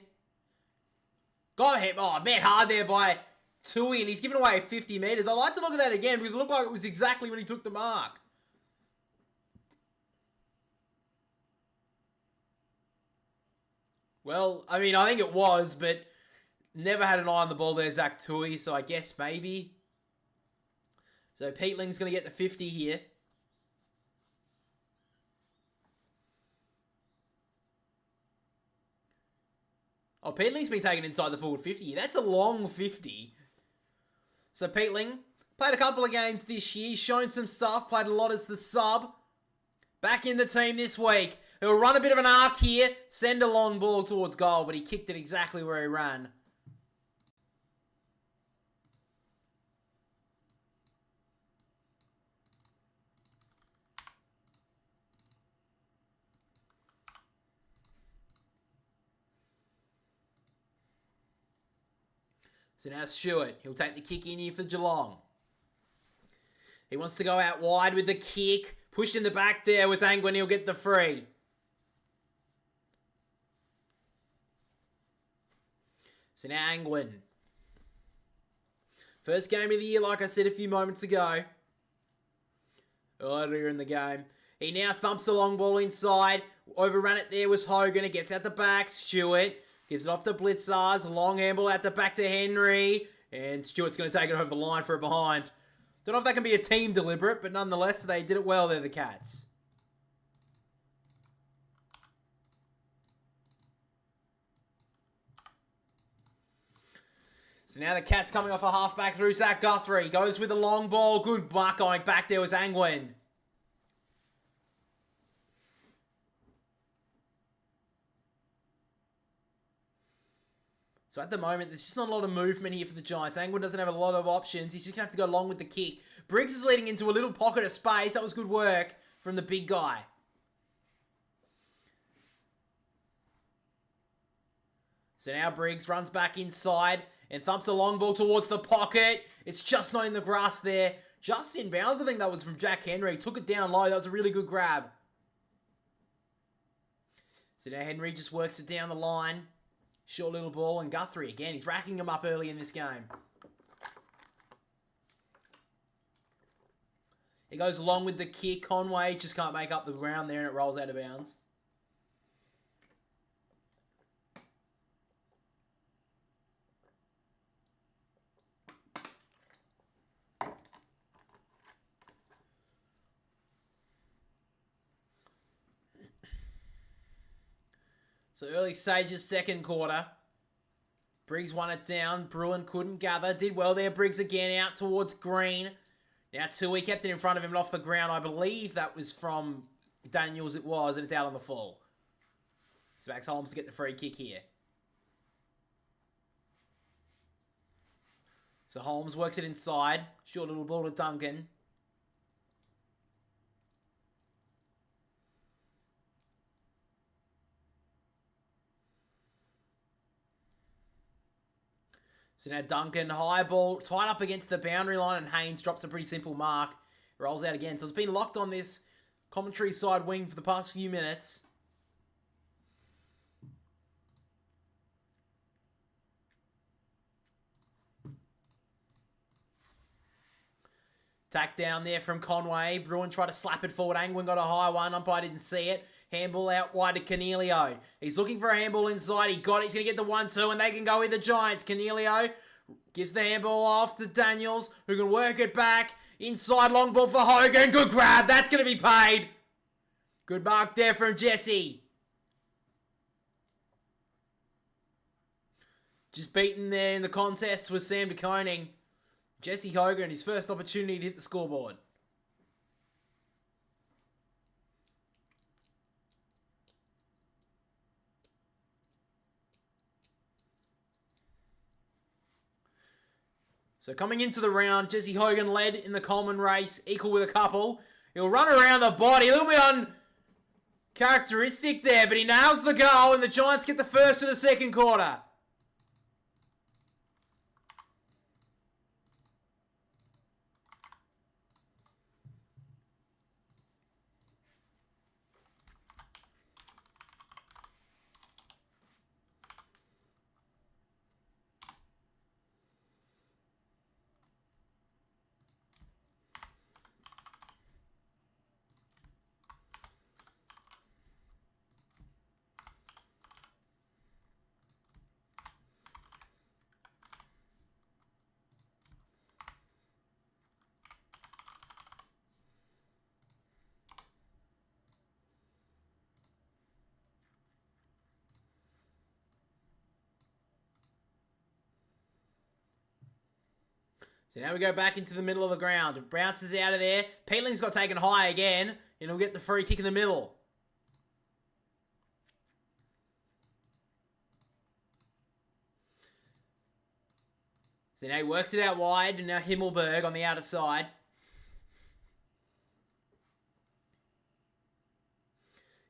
Got him. Oh, met hard there by Tui, and he's given away 50 metres. I'd like to look at that again because it looked like it was exactly when he took the mark. Well, I mean, I think it was, but never had an eye on the ball there, Zach Tui, so I guess maybe. So Peatling's going to get the 50 here. Oh, Peatling's been taken inside the forward 50. That's a long 50. So Peatling played a couple of games this year, shown some stuff, played a lot as the sub. Back in the team this week. He'll run a bit of an arc here, send a long ball towards goal, but he kicked it exactly where he ran. So now Stewart, he'll take the kick in here for Geelong. He wants to go out wide with the kick. Pushed in the back there was Angwin, he'll get the free. So now Angwin. First game of the year, like I said a few moments ago. Earlier in the game. He now thumps the long ball inside. Overrun it there was Hogan. It gets out the back. Stewart gives it off to Blitzars. Long handball out the back to Henry. And Stewart's going to take it over the line for a behind. Don't know if that can be a team deliberate, but nonetheless, they did it well there, the Cats. So now the Cats coming off a halfback through Zach Guthrie. Goes with a long ball. Good mark going back there was Angwin. So at the moment, there's just not a lot of movement here for the Giants. Angwin doesn't have a lot of options. He's just going to have to go long with the kick. Briggs is leading into a little pocket of space. That was good work from the big guy. So now Briggs runs back inside and thumps a long ball towards the pocket. It's just not in the grass there. Just inbounds. I think that was from Jack Henry. Took it down low. That was a really good grab. So now Henry just works it down the line. Short little ball, and Guthrie again. He's racking him up early in this game. He goes along with the kick. Conway just can't make up the ground there, and it rolls out of bounds. So early stages, second quarter. Briggs won it down. Bruin couldn't gather. Did well there. Briggs again out towards Green. Now Tui kept it in front of him and off the ground. I believe that was from Daniels it was, and it's out on the full. So Max Holmes to get the free kick here. So Holmes works it inside. Short little ball to Duncan. So now Duncan, high ball, tied up against the boundary line, and Haynes drops a pretty simple mark. Rolls out again. So it's been locked on this commentary side wing for the past few minutes. Tack down there from Conway. Bruin tried to slap it forward. Angwin got a high one. Umpire didn't see it. Handball out wide to Cornelio. He's looking for a handball inside. He got it. He's going to get the 1-2, and they can go with the Giants. Cornelio gives the handball off to Daniels, who can work it back. Inside long ball for Hogan. Good grab. That's going to be paid. Good mark there from Jesse. Just beaten there in the contest with Sam de Koning. Jesse Hogan, his first opportunity to hit the scoreboard. So coming into the round, Jesse Hogan led in the Coleman race, equal with a couple. He'll run around the body, a little bit uncharacteristic there, but he nails the goal, and the Giants get the first of the second quarter. So now we go back into the middle of the ground. It bounces out of there. Peeling's got taken high again. And he'll get the free kick in the middle. So now he works it out wide. And now Himmelberg on the outer side.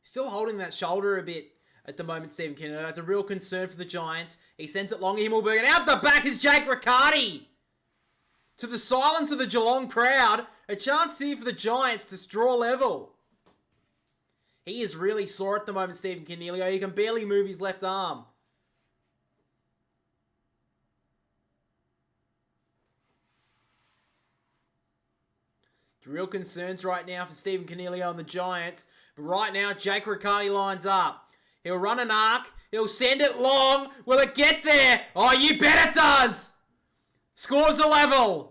Still holding that shoulder a bit at the moment, Stephen Kennedy. That's a real concern for the Giants. He sent it long, Himmelberg. And out the back is Jake Riccardi. To the silence of the Geelong crowd, a chance here for the Giants to draw level. He is really sore at the moment, Stephen Cornelio. He can barely move his left arm. Real concerns right now for Stephen Cornelio and the Giants. But right now, Jake Riccardi lines up. He'll run an arc. He'll send it long. Will it get there? Oh, you bet it does. Scores a level.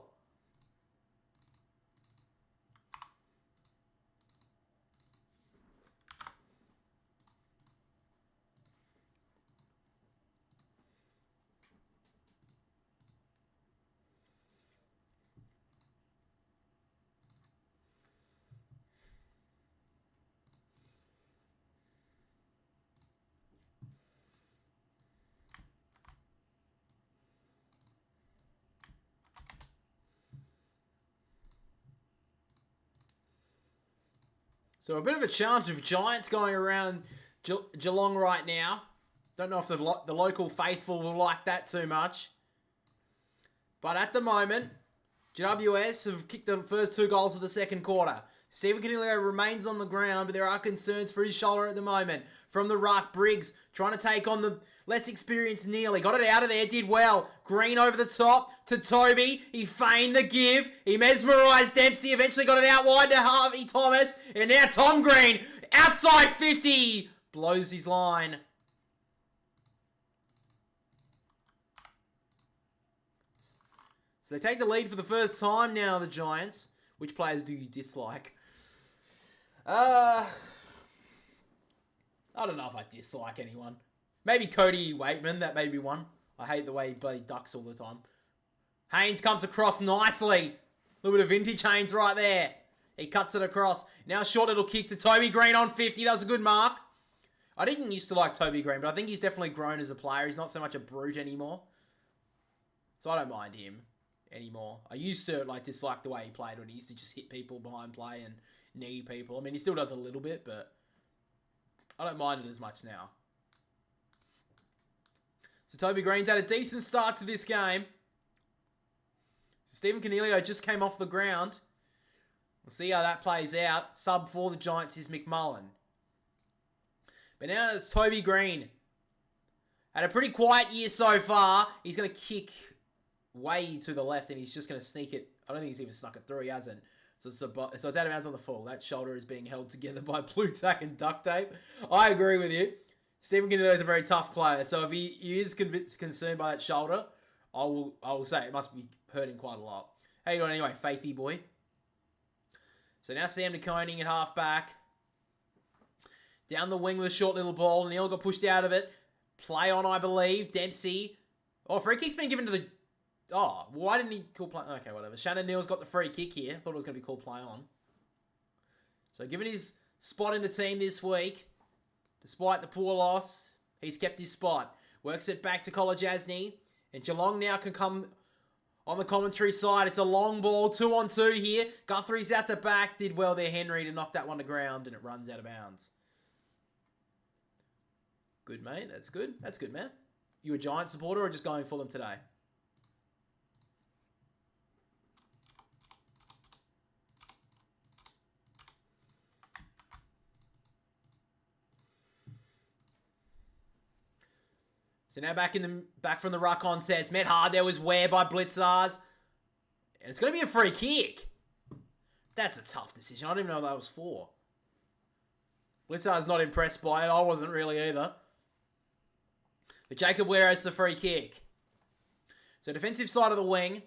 So a bit of a challenge of Giants going around Geelong right now. Don't know if the local faithful will like that too much. But at the moment, GWS have kicked the first 2 goals of the second quarter. Stephen Cornelio remains on the ground, but there are concerns for his shoulder at the moment. From the ruck, Briggs trying to take on the less experienced Neil. He got it out of there, did well. Green over the top to Toby. He feigned the give. He mesmerised Dempsey. Eventually got it out wide to Harvey Thomas. And now Tom Green, outside 50. Blows his line. So they take the lead for the first time now, the Giants. Which players do you dislike? I don't know if I dislike anyone. Maybe Cody Waitman, that may be one. I hate the way he bloody ducks all the time. Haynes comes across nicely. A little bit of vintage Haynes right there. He cuts it across. Now short little kick to Toby Green on 50. That was a good mark. I didn't used to like Toby Green, but I think he's definitely grown as a player. He's not so much a brute anymore. So I don't mind him anymore. I used to dislike the way he played when he used to just hit people behind play and knee people. I mean, he still does a little bit, but I don't mind it as much now. So Toby Green's had a decent start to this game. So Stephen Cornelio just came off the ground. We'll see how that plays out. Sub for the Giants is McMullen. But now it's Toby Green. Had a pretty quiet year so far. He's going to kick way to the left and he's just going to sneak it. I don't think he's even snuck it through. He hasn't. So it's out of bounds on the full. That shoulder is being held together by blue tack and duct tape. I agree with you. Stephen Cornelio is a very tough player. So if he is concerned by that shoulder, I will say it must be hurting quite a lot. How you doing anyway, Faithy boy? So now Sam DeConing at half back. Down the wing with a short little ball. Neil got pushed out of it. Play on, I believe. Dempsey. Oh, free kick's been given to the... Oh, why didn't he call play... Okay, whatever. Shannon Neal's got the free kick here. Thought it was going to be called play on. So given his spot in the team this week, despite the poor loss, he's kept his spot. Works it back to College Asney. And Geelong now can come on the commentary side. It's a long ball, 2-on-2 here. Guthrie's out the back. Did well there, Henry, to knock that one to ground, and it runs out of bounds. Good, mate. That's good. That's good, man. You a Giants supporter or just going for them today? So now back from the ruck on says, met hard, there was Ware by Blitzars. And it's going to be a free kick. That's a tough decision. I don't even know what that was for. Blitzars not impressed by it. I wasn't really either. But Jacob Ware has the free kick. So defensive side of the wing.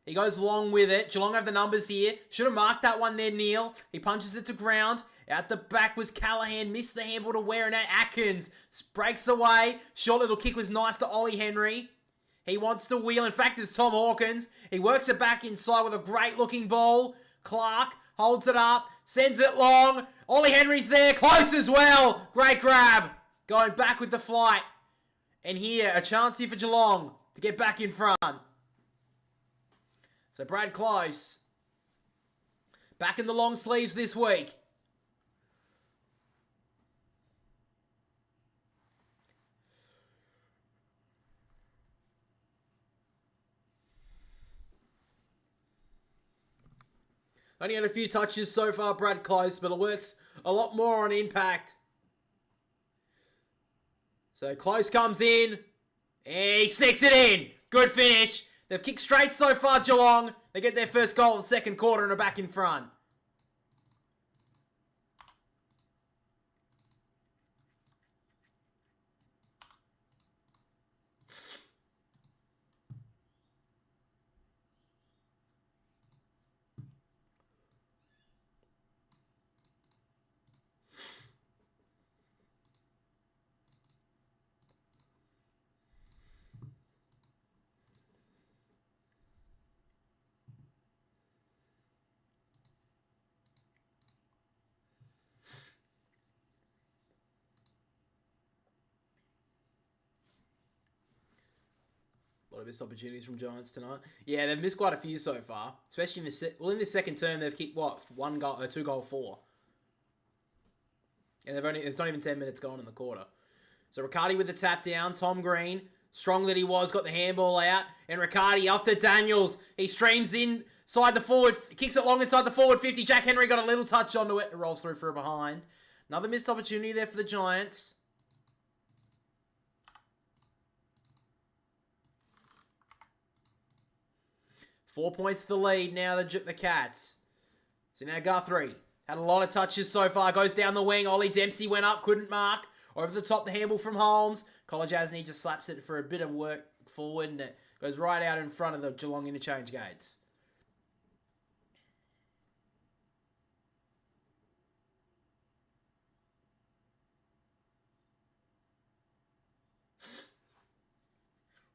He goes long with it. Geelong have the numbers here. Should have marked that one there, Neil. He punches it to ground. Out the back was Callahan. Missed the handball to Ware. And now Atkins breaks away. Short little kick was nice to Ollie Henry. He wants to wheel. In fact, it's Tom Hawkins. He works it back inside with a great-looking ball. Clark holds it up, sends it long. Ollie Henry's there, close as well. Great grab. Going back with the flight. And here, a chance here for Geelong to get back in front. So Brad Close, back in the long sleeves this week. Only had a few touches so far, Brad Close, but it works a lot more on impact. So Close comes in, and he sneaks it in. Good finish. They've kicked straight so far, Geelong. They get their first goal in the second quarter and are back in front. A lot of missed opportunities from Giants tonight. Yeah, they've missed quite a few so far. Especially in the second term, they've kicked, what, 2-goal-4. And it's not even 10 minutes gone in the quarter. So Riccardi with the tap down. Tom Green, strong that he was, got the handball out. And Riccardi after Daniels. He streams inside the forward, kicks it long inside the forward 50. Jack Henry got a little touch onto it. It rolls through for a behind. Another missed opportunity there for the Giants. Four points to the lead now, the Cats. So now Guthrie. Had a lot of touches so far. Goes down the wing. Ollie Dempsey went up. Couldn't mark. Over the top, the handball from Holmes. Kolajasny just slaps it for a bit of work forward. And it goes right out in front of the Geelong interchange gates.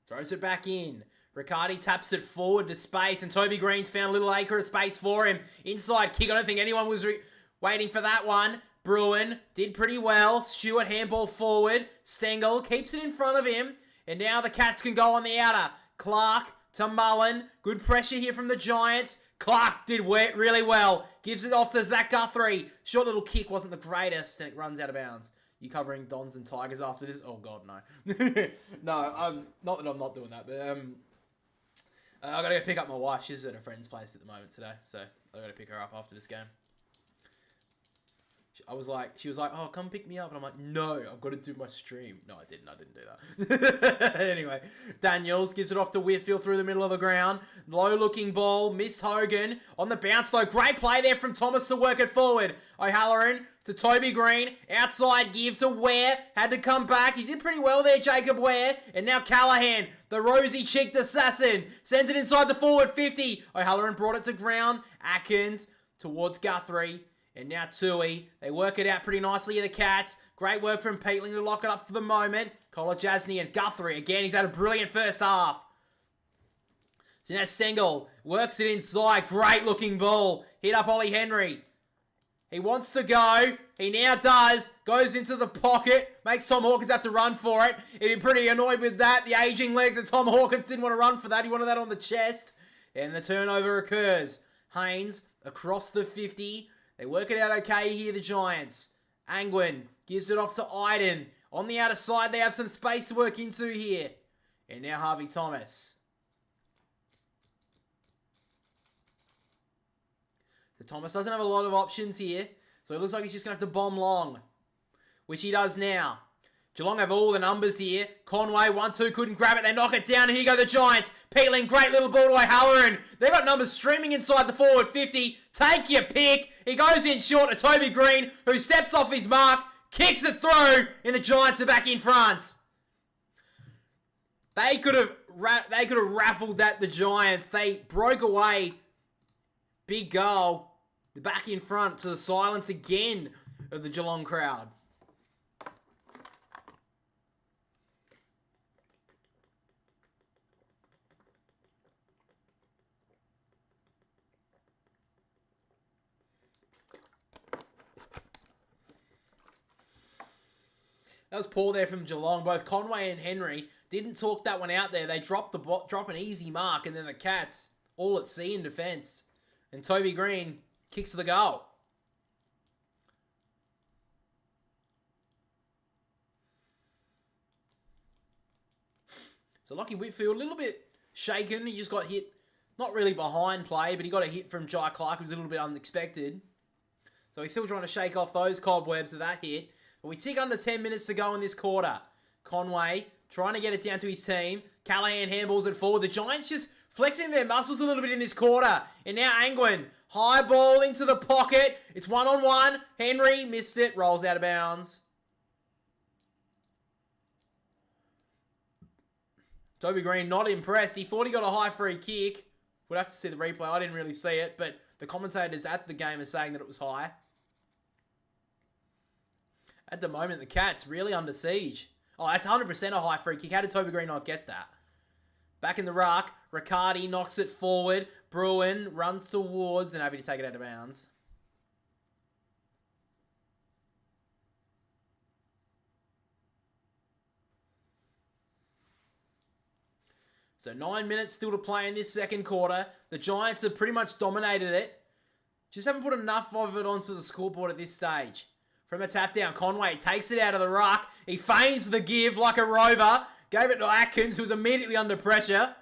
Throws it back in. Riccardi taps it forward to space, and Toby Green's found a little acre of space for him. Inside kick. I don't think anyone was waiting for that one. Bruin did pretty well. Stewart handball forward. Stengel keeps it in front of him. And now the Cats can go on the outer. Clark to Mullen. Good pressure here from the Giants. Clark did really well. Gives it off to Zach Guthrie. Short little kick wasn't the greatest, and it runs out of bounds. You covering Dons and Tigers after this? Oh, God, no. No, not that I'm not doing that, but I gotta go pick up my wife. She's at a friend's place at the moment today, so I gotta pick her up after this game. She was like, oh, come pick me up. And I'm like, no, I've got to do my stream. No, I didn't do that. Anyway, Daniels gives it off to Whitfield through the middle of the ground. Low-looking ball. Missed Hogan. On the bounce, though. Great play there from Thomas to work it forward. O'Halloran to Toby Green. Outside give to Ware. Had to come back. He did pretty well there, Jacob Ware. And now Callahan, the rosy-cheeked assassin, sends it inside the forward 50. O'Halloran brought it to ground. Atkins towards Guthrie. And now Tui. They work it out pretty nicely here, the Cats. Great work from Peatling to lock it up for the moment. Kolajasny and Guthrie. Again, he's had a brilliant first half. So now Stengel works it inside. Great looking ball. Hit up Ollie Henry. He wants to go. He now does. Goes into the pocket. Makes Tom Hawkins have to run for it. He'd be pretty annoyed with that. The aging legs of Tom Hawkins didn't want to run for that. He wanted that on the chest. And the turnover occurs. Haynes across the 50. They work it out okay here, the Giants. Angwin gives it off to Iden. On the outer side, they have some space to work into here. And now Harvey Thomas. So Thomas doesn't have a lot of options here. So it looks like he's just going to have to bomb long. Which he does now. Geelong have all the numbers here. Conway, 1-2, couldn't grab it. They knock it down, and here go the Giants. Peatling, great little ball to O'Halloran. They've got numbers streaming inside the forward 50. Take your pick. He goes in short to Toby Green, who steps off his mark, kicks it through, and the Giants are back in front. They could have raffled at the Giants. They broke away. Big goal. They're back in front to the silence again of the Geelong crowd. That was poor there from Geelong. Both Conway and Henry didn't talk that one out there. They drop an easy mark, and then the Cats all at sea in defence. And Toby Green kicks the goal. So Lockie Whitfield, a little bit shaken. He just got hit, not really behind play, but he got a hit from Jai Clark, who was a little bit unexpected. So he's still trying to shake off those cobwebs of that hit. But we tick under 10 minutes to go in this quarter. Conway trying to get it down to his team. Callahan handballs it forward. The Giants just flexing their muscles a little bit in this quarter. And now Angwin, high ball into the pocket. It's 1-on-1. Henry missed it. Rolls out of bounds. Toby Green not impressed. He thought he got a high free kick. We'll have to see the replay. I didn't really see it. But the commentators at the game are saying that it was high. At the moment, the Cats really under siege. Oh, that's 100% a high free kick. How did Toby Green not get that? Back in the ruck, Riccardi knocks it forward. Bruin runs towards and happy to take it out of bounds. So 9 minutes still to play in this second quarter. The Giants have pretty much dominated it. Just haven't put enough of it onto the scoreboard at this stage. From a tap down, Conway takes it out of the ruck. He feigns the give like a rover. Gave it to Atkins, who was immediately under pressure.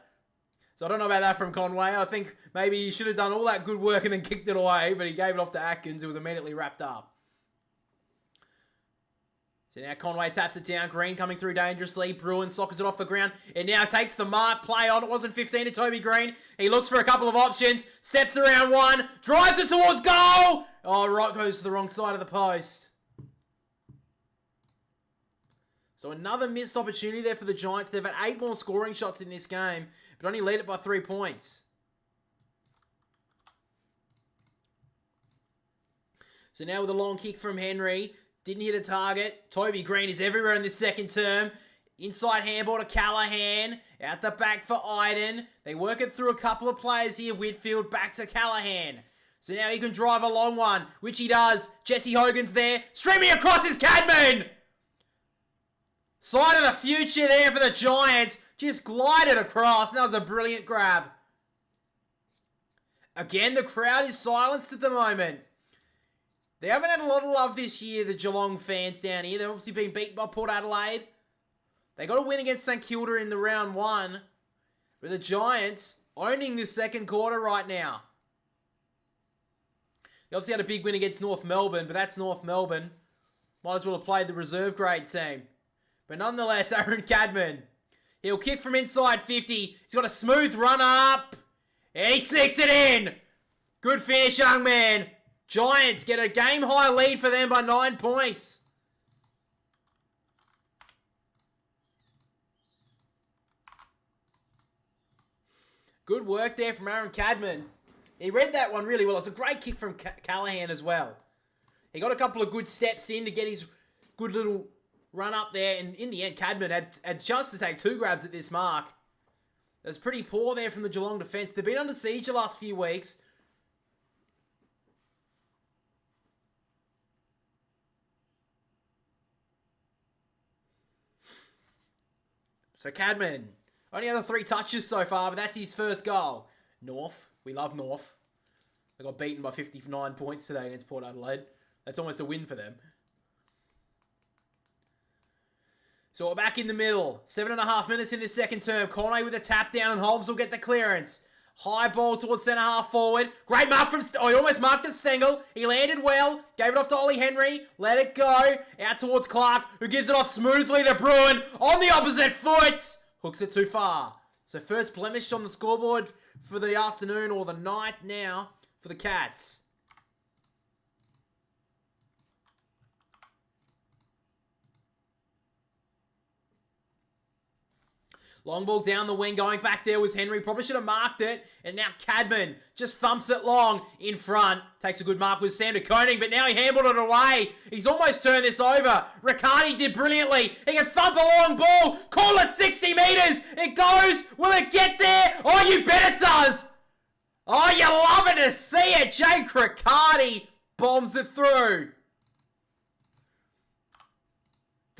So I don't know about that from Conway. I think maybe he should have done all that good work and then kicked it away, but he gave it off to Atkins, who was immediately wrapped up. So now Conway taps it down. Green coming through dangerously. Bruin sockers it off the ground. It now takes the mark. Play on. It wasn't 15 to Toby Green. He looks for a couple of options. Steps around one. Drives it towards goal. Oh, right goes to the wrong side of the post. So another missed opportunity there for the Giants. They've had 8 more scoring shots in this game, but only lead it by 3 points. So now with a long kick from Henry. Didn't hit a target. Toby Green is everywhere in this second term. Inside handball to Callahan. Out the back for Iden. They work it through a couple of players here. Whitfield back to Callahan. So now he can drive a long one, which he does. Jesse Hogan's there. Streaming across is Cadman. Side of the future there for the Giants. Just glided across. That was a brilliant grab. Again, the crowd is silenced at the moment. They haven't had a lot of love this year, the Geelong fans down here. They've obviously been beaten by Port Adelaide. They got a win against St Kilda in the round 1. But the Giants owning this second quarter right now. They obviously had a big win against North Melbourne, but that's North Melbourne. Might as well have played the reserve grade team. But nonetheless, Aaron Cadman. He'll kick from inside 50. He's got a smooth run up. And he sneaks it in. Good finish, young man. Giants get a game-high lead for them by 9 points. Good work there from Aaron Cadman. He read that one really well. It's a great kick from Callahan as well. He got a couple of good steps in to get his good little run up there. And in the end, Cadman had a chance to take 2 grabs at this mark. It was pretty poor there from the Geelong defence. They've been under siege the last few weeks. So Cadman, only other 3 touches so far, but that's his first goal. North, we love North. They got beaten by 59 points today against Port Adelaide. That's almost a win for them. So we're back in the middle. 7.5 minutes in this second term. Conway with a tap down and Holmes will get the clearance. High ball towards centre half forward. Great mark from... he almost marked at Stengel. He landed well. Gave it off to Ollie Henry. Let it go. Out towards Clark, who gives it off smoothly to Bruin. On the opposite foot. Hooks it too far. So first blemish on the scoreboard for the afternoon or the night now for the Cats. Long ball down the wing, going back there was Henry. Probably should have marked it. And now Cadman just thumps it long in front. Takes a good mark with Sam de Koning, but now he handled it away. He's almost turned this over. Riccardi did brilliantly. He can thump a long ball. Call it 60 metres. It goes. Will it get there? Oh, you bet it does. Oh, you're loving to see it. Jake Riccardi bombs it through.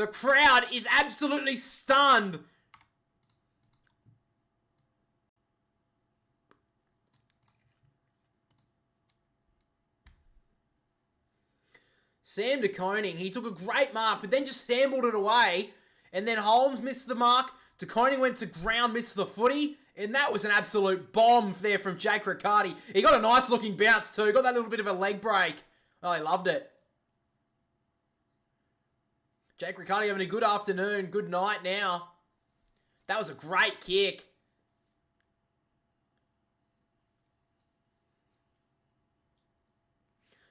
The crowd is absolutely stunned. Sam de Koning, he took a great mark, but then just handballed it away. And then Holmes missed the mark. De Koning went to ground, missed the footy. And that was an absolute bomb there from Jake Riccardi. He got a nice looking bounce too. Got that little bit of a leg break. Oh, he loved it. Jake Riccardi having a good afternoon. Good night now. That was a great kick.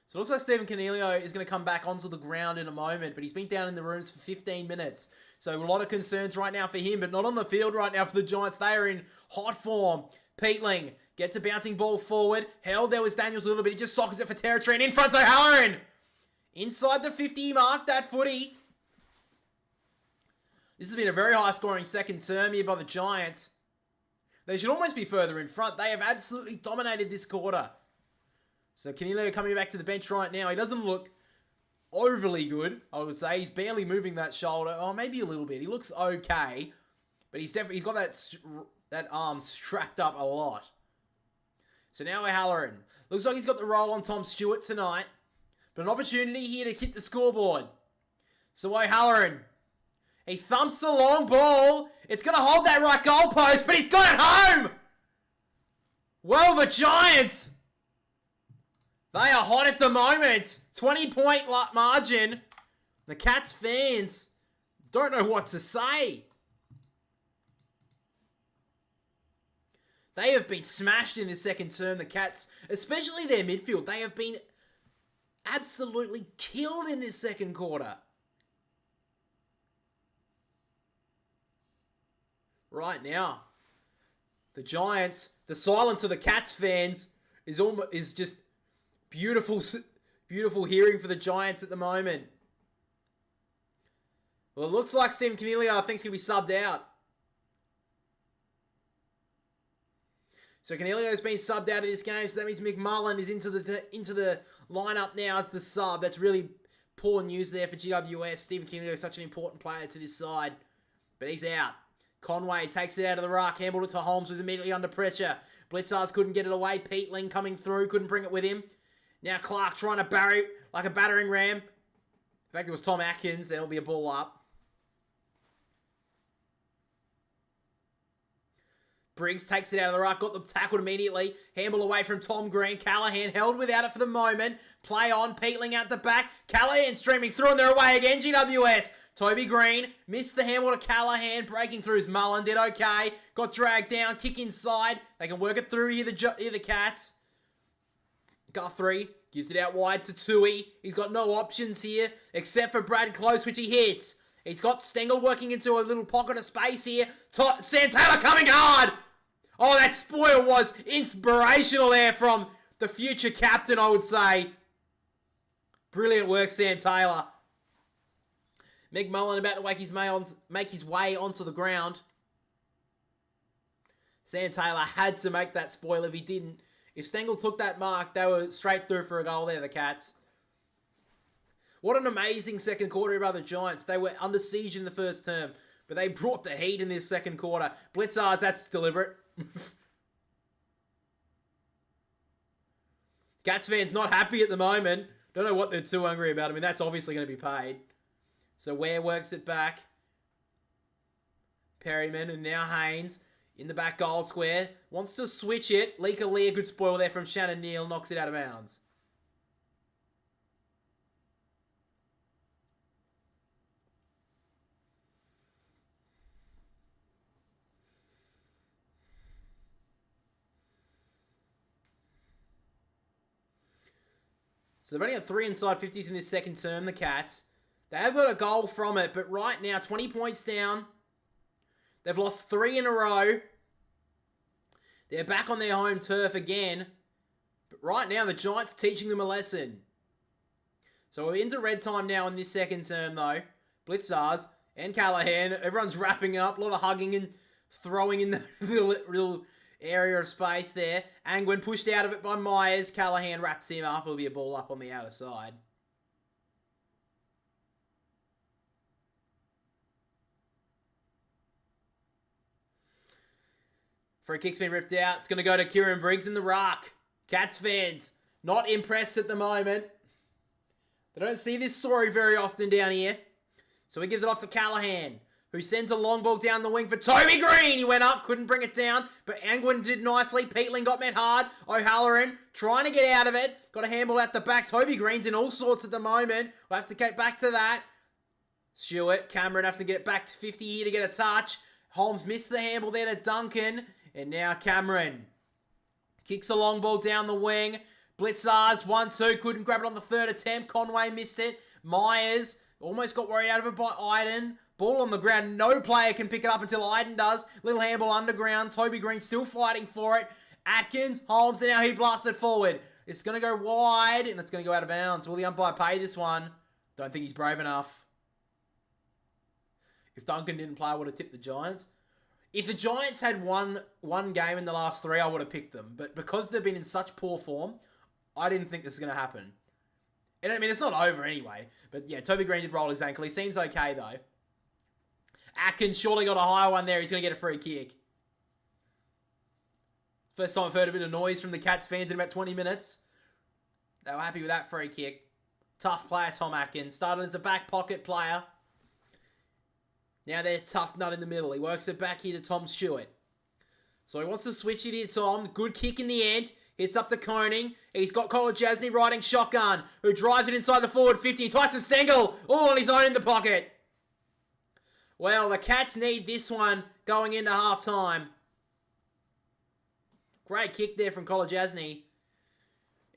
So it looks like Stephen Coniglio is going to come back onto the ground in a moment, but he's been down in the rooms for 15 minutes. So a lot of concerns right now for him, but not on the field right now for the Giants. They are in hot form. Peatling gets a bouncing ball forward. Held there was Daniels a little bit. He just sockers it for territory, and in front O'Halloran. Inside the 50 mark, that footy. This has been a very high-scoring second term here by the Giants. They should almost be further in front. They have absolutely dominated this quarter. So Coniglio coming back to the bench right now. He doesn't look overly good, I would say. He's barely moving that shoulder. Oh, maybe a little bit. He looks okay. But he's got that arm strapped up a lot. So now O'Halloran. Looks like he's got the roll on Tom Stewart tonight. But an opportunity here to hit the scoreboard. So O'Halloran. He thumps the long ball. It's going to hold that right goalpost, but he's got it home! Well, the Giants... They are hot at the moment. 20-point margin. The Cats fans don't know what to say. They have been smashed in this second term, the Cats, especially their midfield. They have been absolutely killed in this second quarter. Right now, the Giants, the silence of the Cats fans is just beautiful hearing for the Giants at the moment. Well, it looks like Stephen Coniglio, I think, is going to be subbed out. So Coniglio has been subbed out of this game, so that means McMullen is into the lineup now as the sub. That's really poor news there for GWS. Stephen Coniglio is such an important player to this side, but he's out. Conway takes it out of the ruck, handballed it to Holmes, was immediately under pressure. Blitzars couldn't get it away. Peatling coming through, couldn't bring it with him. Now Clark trying to bury like a battering ram. In fact, it was Tom Atkins, and it'll be a ball up. Briggs takes it out of the ruck, got them tackled immediately. Handball away from Tom Green. Callaghan held without it for the moment. Play on, Peatling out the back. Callaghan streaming through, and they're away again, GWS. Toby Green missed the handball to Callaghan, breaking through his Mullen, did okay. Got dragged down, kick inside. They can work it through here, the Cats. Guthrie gives it out wide to Tui. He's got no options here, except for Brad Close, which he hits. He's got Stengel working into a little pocket of space here. Sam Taylor coming hard. Oh, that spoil was inspirational there from the future captain, I would say. Brilliant work, Sam Taylor. McMullen about to make his way onto the ground. Sam Taylor had to make that spoil. If he didn't, if Stengel took that mark, they were straight through for a goal there, the Cats. What an amazing second quarter by the Giants. They were under siege in the first term, but they brought the heat in this second quarter. Blitzars, that's deliberate. Cats fans not happy at the moment. Don't know what they're too hungry about. I mean, that's obviously going to be paid. So Ware works it back. Perryman and now Haynes in the back goal square. Wants to switch it. Leaka Lear, good spoil there from Shannon Neal. Knocks it out of bounds. So they've only got 3 inside 50s in this second term, the Cats. They have got a goal from it, but right now, 20 points down. They've lost 3 in a row. They're back on their home turf again. But right now, the Giants are teaching them a lesson. So we're into red time now in this second term, though. Blitzars and Callaghan. Everyone's wrapping up. A lot of hugging and throwing in the little area of space there. Angwin pushed out of it by Myers. Callaghan wraps him up. It'll be a ball up on the outer side. Free kick's been ripped out. It's going to go to Kieran Briggs in the ruck. Cats fans, not impressed at the moment. They don't see this story very often down here. So he gives it off to Callahan, who sends a long ball down the wing for Toby Green. He went up, couldn't bring it down, but Angwin did nicely. Peatling got met hard. O'Halloran trying to get out of it. Got a handball out the back. Toby Green's in all sorts at the moment. We'll have to get back to that. Stewart, Cameron have to get back to 50 here to get a touch. Holmes missed the handball there to Duncan. And now Cameron kicks a long ball down the wing. Blitzars, 1-2, couldn't grab it on the third attempt. Conway missed it. Myers almost got worried out of it by Iden. Ball on the ground. No player can pick it up until Iden does. Little handball underground. Toby Green still fighting for it. Atkins, Holmes, and now he blasted forward. It's going to go wide, and it's going to go out of bounds. Will the umpire pay this one? Don't think he's brave enough. If Duncan didn't play, I would have tipped the Giants. If the Giants had won one game in the last three, I would have picked them. But because they've been in such poor form, I didn't think this was going to happen. And I mean, it's not over anyway. But yeah, Toby Green did roll his ankle. He seems okay, though. Atkins surely got a higher one there. He's going to get a free kick. First time I've heard a bit of noise from the Cats fans in about 20 minutes. They were happy with that free kick. Tough player, Tom Atkins. Started as a back pocket player. Now they're tough nut in the middle. He works it back here to Tom Stewart. So he wants to switch it here, Tom. Good kick in the end. Hits up to Koning. He's got Kolajasny riding shotgun, who drives it inside the forward 50. Tyson Stengel all on his own in the pocket. Well, the Cats need this one going into half-time. Great kick there from Kolajasny.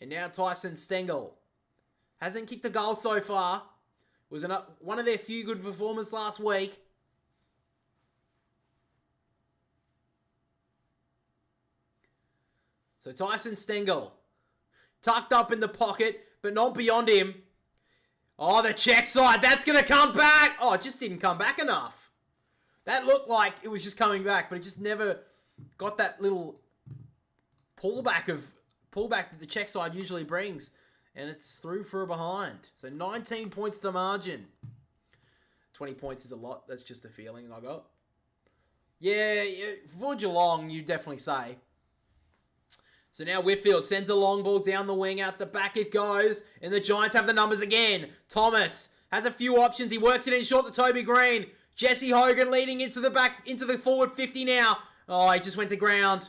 And now Tyson Stengel. Hasn't kicked a goal so far. Was one of their few good performances last week. So Tyson Stengel, tucked up in the pocket, but not beyond him. Oh, the check side, that's going to come back. Oh, it just didn't come back enough. That looked like it was just coming back, but it just never got that little pullback that the check side usually brings. And it's through for a behind. So 19 points the margin. 20 points is a lot. That's just a feeling I got. Yeah, for Geelong, you definitely say. So now Whitfield sends a long ball down the wing. Out the back it goes. And the Giants have the numbers again. Thomas has a few options. He works it in short to Toby Green. Jesse Hogan leading into the forward 50 now. Oh, he just went to ground.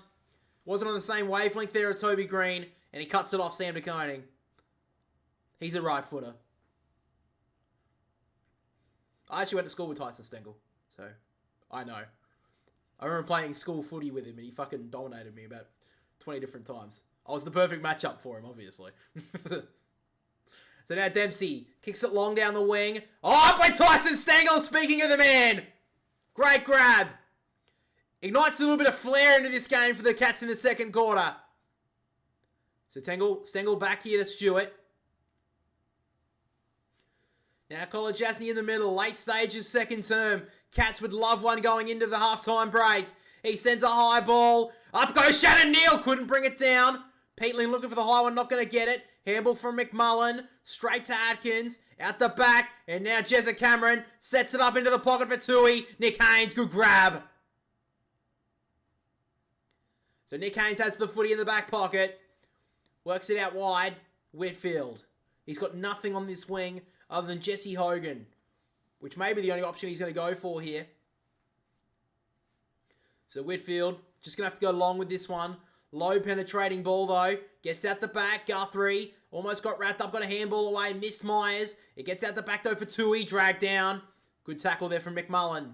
Wasn't on the same wavelength there as Toby Green. And he cuts it off Sam de Koning. He's a right footer. I actually went to school with Tyson Stengel. So, I know. I remember playing school footy with him and he fucking dominated me about 20 different times. I was the perfect matchup for him, obviously. So now Dempsey kicks it long down the wing. Oh, up by Tyson Stengel, speaking of the man. Great grab. Ignites a little bit of flair into this game for the Cats in the second quarter. So Stengel back here to Stewart. Now Kolajasny in the middle. Late stages, second term. Cats would love one going into the halftime break. He sends a high ball. Up goes Shannon Neal. Couldn't bring it down. Peatling looking for the high one. Not going to get it. Handball from McMullen. Straight to Atkins. Out the back. And now Jezza Cameron sets it up into the pocket for Tui. Nick Haynes. Good grab. So Nick Haynes has the footy in the back pocket. Works it out wide. Whitfield. He's got nothing on this wing other than Jesse Hogan, which may be the only option he's going to go for here. So Whitfield, just going to have to go long with this one. Low penetrating ball though. Gets out the back. Guthrie almost got wrapped up. Got a handball away. Missed Myers. It gets out the back though for Tui. Dragged down. Good tackle there from McMullen.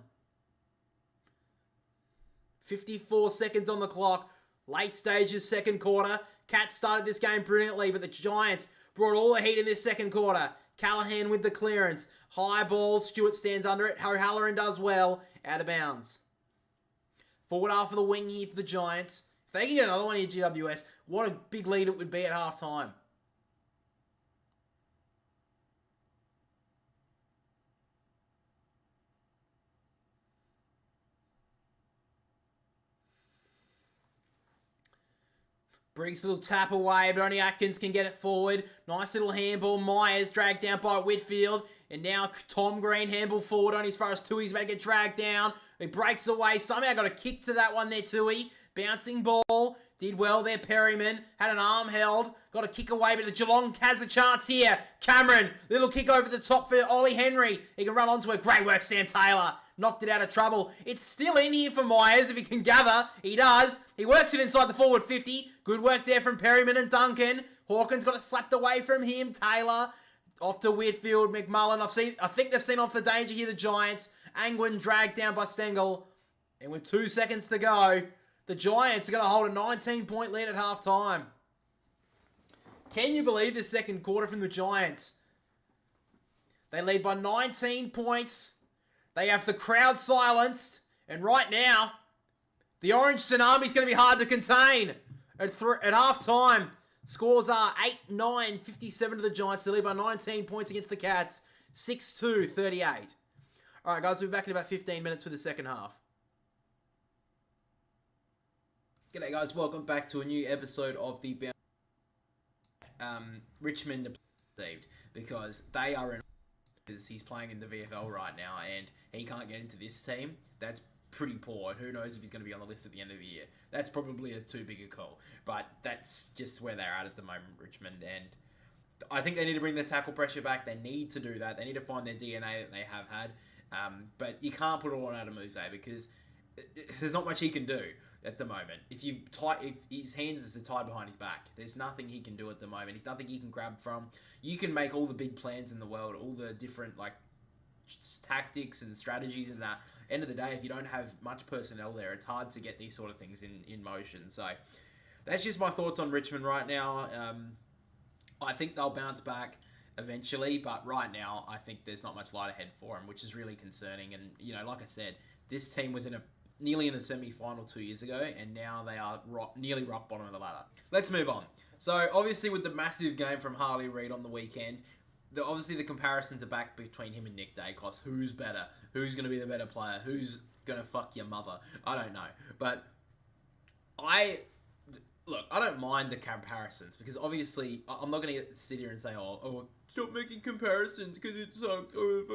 54 seconds on the clock. Late stages, second quarter. Cats started this game brilliantly, but the Giants brought all the heat in this second quarter. Callahan with the clearance. High ball. Stewart stands under it. O'Halloran does well. Out of bounds. Forward half of the wing here for the Giants. If they can get another one here, GWS, what a big lead it would be at halftime. Briggs a little tap away, but only Atkins can get it forward. Nice little handball. Myers dragged down by Whitfield. And now Tom Green handball forward only as far as Tui's about to get dragged down. He breaks away. Somehow got a kick to that one there, Tui. Bouncing ball. Did well there, Perryman. Had an arm held. Got a kick away, but the Geelong has a chance here. Cameron, little kick over the top for Ollie Henry. He can run onto it. Great work, Sam Taylor. Knocked it out of trouble. It's still in here for Myers, if he can gather. He does. He works it inside the forward 50. Good work there from Perryman and Duncan. Hawkins got it slapped away from him. Taylor off to Whitfield. McMullen. I think they've seen off the danger here, the Giants. Angwin dragged down by Stengel. And with 2 seconds to go, the Giants are going to hold a 19-point lead at halftime. Can you believe this second quarter from the Giants? They lead by 19 points. They have the crowd silenced. And right now, the Orange Tsunami is going to be hard to contain. At halftime, scores are 8-9, 57 to the Giants. They lead by 19 points against the Cats. 6-2, 38. All right, guys, we'll be back in about 15 minutes for the second half. G'day, guys. Welcome back to a new episode of the Richmond received, because they are in, because he's playing in the VFL right now and he can't get into this team. That's pretty poor. Who knows if he's going to be on the list at the end of the year. That's probably a too big a call, but that's just where they're at the moment, Richmond. And I think they need to bring the tackle pressure back. They need to do that. They need to find their DNA that they have had. But you can't put it all on Adamuse because there's not much he can do at the moment. If his hands are tied behind his back, there's nothing he can do at the moment. There's nothing he can grab from. You can make all the big plans in the world, all the different tactics and strategies, and that. End of the day, if you don't have much personnel there, it's hard to get these sort of things in motion. So that's just my thoughts on Richmond right now. I think they'll bounce back eventually, but right now I think there's not much light ahead for them, which is really concerning. And like I said, this team was nearly in a semi-final 2 years ago, and now they are nearly rock bottom of the ladder. Let's move on. So, obviously, with the massive game from Harley Reid on the weekend, obviously the comparisons are back between him and Nick Dacos. Who's better? Who's going to be the better player? Who's going to fuck your mother? I don't know. But I don't mind the comparisons, because obviously, I'm not going to sit here and say, oh, stop making comparisons because it sucked. I'm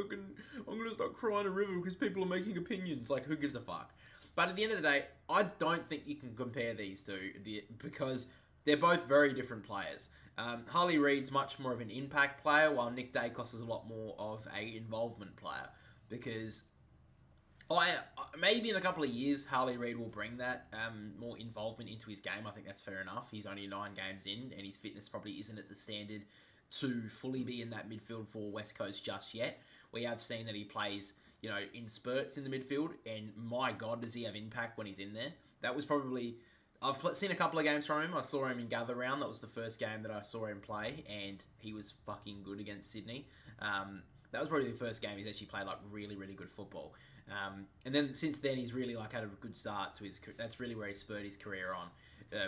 going to start crying a river because people are making opinions. Like, who gives a fuck? But at the end of the day, I don't think you can compare these two because they're both very different players. Harley Reid's much more of an impact player, while Nick Dacos is a lot more of an involvement player. Because maybe in a couple of years, Harley Reid will bring that more involvement into his game. I think that's fair enough. He's only 9 games in, and his fitness probably isn't at the standard to fully be in that midfield for West Coast just yet. We have seen that he plays, in spurts in the midfield, and my God, does he have impact when he's in there. That was probably... I've seen a couple of games from him. I saw him in Gather Round. That was the first game that I saw him play, and he was fucking good against Sydney. That was probably the first game he's actually played really, really good football. And then since then, he's really had a good start to his career. That's really where he spurred his career on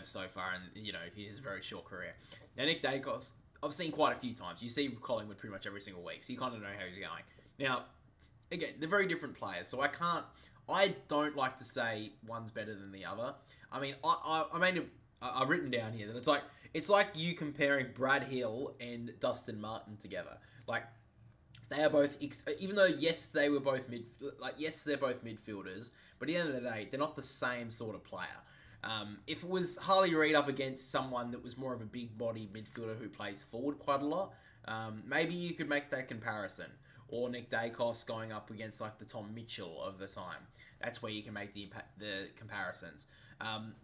so far, and he has a very short career. Now, Nick Dacos, I've seen quite a few times. You see Collingwood pretty much every single week, so you kind of know how he's going. Now, again, they're very different players, so I don't like to say one's better than the other. I mean, I've written down here that it's like you comparing Brad Hill and Dustin Martin together. Like, they are both, even though yes, they're both midfielders, but at the end of the day, they're not the same sort of player. If it was Harley Reid up against someone that was more of a big body midfielder who plays forward quite a lot, maybe you could make that comparison. Or Nick Dacos going up against the Tom Mitchell of the time. That's where you can make the comparisons.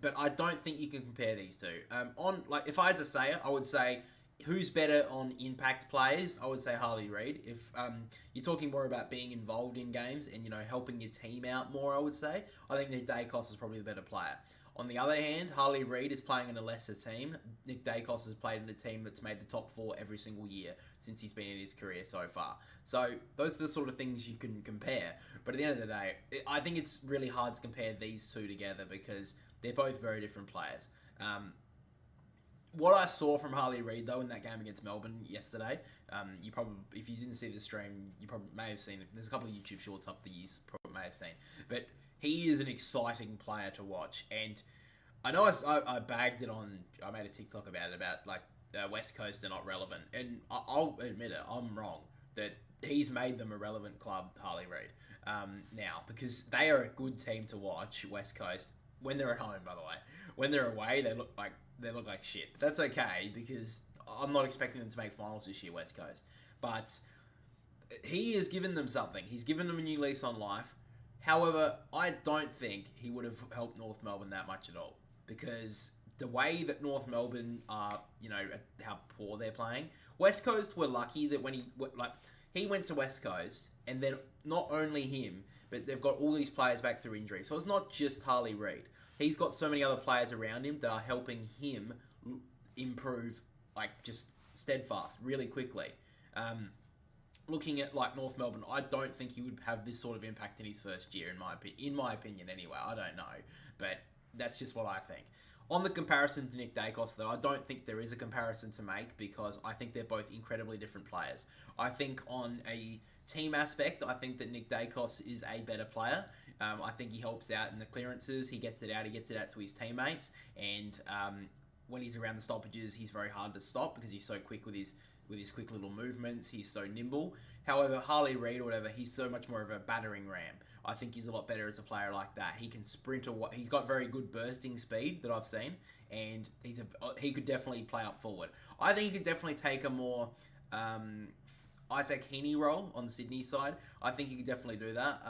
But I don't think you can compare these two. If I had to say it, I would say who's better on impact players. I would say Harley Reid. If you're talking more about being involved in games and helping your team out more, I would say I think Nick Dacos is probably the better player. On the other hand, Harley Reid is playing in a lesser team. Nick Dacos has played in a team that's made the top 4 every single year since he's been in his career so far. So those are the sort of things you can compare. But at the end of the day, I think it's really hard to compare these two together because they're both very different players. What I saw from Harley Reid, though, in that game against Melbourne yesterday, you probably, if you didn't see the stream, you probably may have seen it. There's a couple of YouTube shorts up that you probably may have seen. But he is an exciting player to watch. And I know I bagged it on, I made a TikTok about it, about West Coast are not relevant. And I'll admit it, I'm wrong. That he's made them a relevant club, Harley Reid. now, because they are a good team to watch, West Coast, when they're at home, by the way. When they're away, they look like shit. But that's okay, because I'm not expecting them to make finals this year, West Coast. But he has given them something. He's given them a new lease on life. However, I don't think he would have helped North Melbourne that much at all, because the way that North Melbourne are, how poor they're playing. West Coast were lucky that when he went to West Coast, and then not only him, but they've got all these players back through injury. So it's not just Harley Reid. He's got so many other players around him that are helping him improve, just steadfast, really quickly. Looking at North Melbourne, I don't think he would have this sort of impact in his first year, in my opinion anyway. I don't know, but that's just what I think. On the comparison to Nick Dacos, though, I don't think there is a comparison to make, because I think they're both incredibly different players. I think on a team aspect, I think that Nick Dacos is a better player. I think he helps out in the clearances. He gets it out to his teammates, and when he's around the stoppages, he's very hard to stop because he's so quick with his quick little movements. He's so nimble. However, Harley Reid or whatever, he's so much more of a battering ram. I think he's a lot better as a player like that. He can sprint he's got very good bursting speed that I've seen, and he could definitely play up forward. I think he could definitely take a more Isaac Heaney role on the Sydney side. I think he could definitely do that,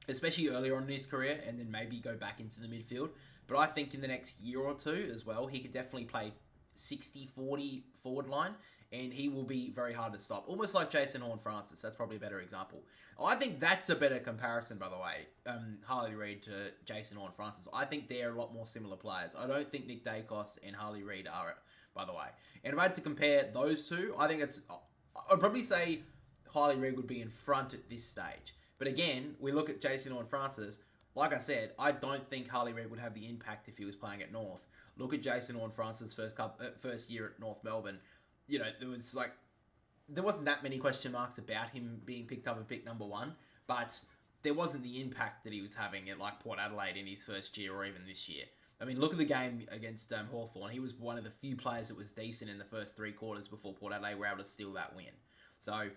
especially earlier on in his career, and then maybe go back into the midfield. But I think in the next year or two as well, he could definitely play 60-40 forward line, and he will be very hard to stop. Almost like Jason Horne-Francis. That's probably a better example. I think that's a better comparison, by the way, Harley Reid to Jason Horne-Francis. I think they're a lot more similar players. I don't think Nick Dacos and Harley Reid are, by the way. And if I had to compare those two, I'd probably say Harley Reid would be in front at this stage. But again, we look at Jason Horne-Francis. Like I said, I don't think Harley Reid would have the impact if he was playing at North. Look at Jason Horne-Francis' first year at North Melbourne. There wasn't that many question marks about him being picked up at pick number 1, but there wasn't the impact that he was having at Port Adelaide in his first year or even this year. I mean, look at the game against Hawthorn. He was one of the few players that was decent in the first 3 quarters before Port Adelaide were able to steal that win. So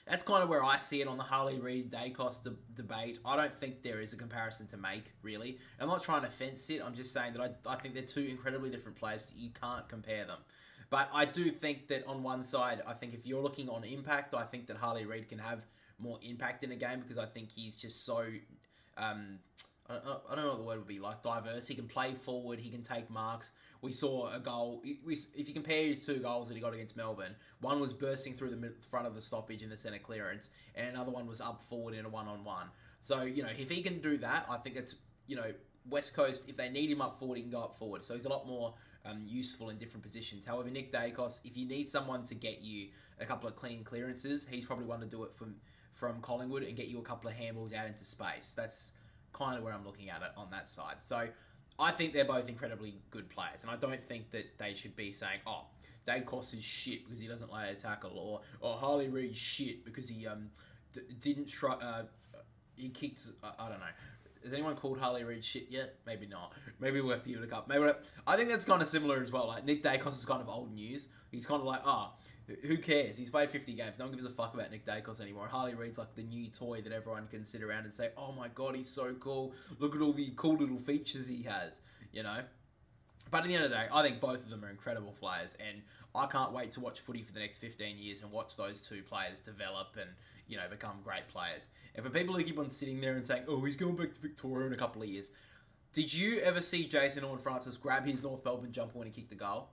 that's kind of where I see it on the Harley Reid Dacos debate. I don't think there is a comparison to make, really. I'm not trying to fence it. I'm just saying that I think they're two incredibly different players. You can't compare them. But I do think that on one side, I think if you're looking on impact, I think that Harley Reid can have more impact in a game, because I think he's just so, I don't know what the word would be, diverse. He can play forward, he can take marks. We saw a goal, if you compare his 2 goals that he got against Melbourne, one was bursting through the front of the stoppage in the centre clearance, and another one was up forward in a one-on-one. So, if he can do that, I think it's, West Coast, if they need him up forward, he can go up forward. So he's a lot more useful in different positions. However, Nick Dacos, if you need someone to get you a couple of clean clearances, he's probably one to do it from Collingwood and get you a couple of handballs out into space. That's kind of where I'm looking at it on that side. So I think they're both incredibly good players, and I don't think that they should be saying, oh, Dacos is shit because he doesn't lay a tackle, or Harley Reid's shit because he didn't he kicked, I don't know. Has anyone called Harley Reid shit yet? Maybe not. Maybe we'll have to give it a couple. I think that's kind of similar as well. Nick Dacos is kind of old news. He's kind of who cares? He's played 50 games. No one gives a fuck about Nick Dacos anymore. Harley Reid's the new toy that everyone can sit around and say, oh my god, he's so cool. Look at all the cool little features he has, But at the end of the day, I think both of them are incredible players, and I can't wait to watch footy for the next 15 years and watch those two players develop and, become great players. And for people who keep on sitting there and saying, oh, he's going back to Victoria in a couple of years, did you ever see Jason Horne-Francis grab his North Melbourne jumper when he kicked the goal?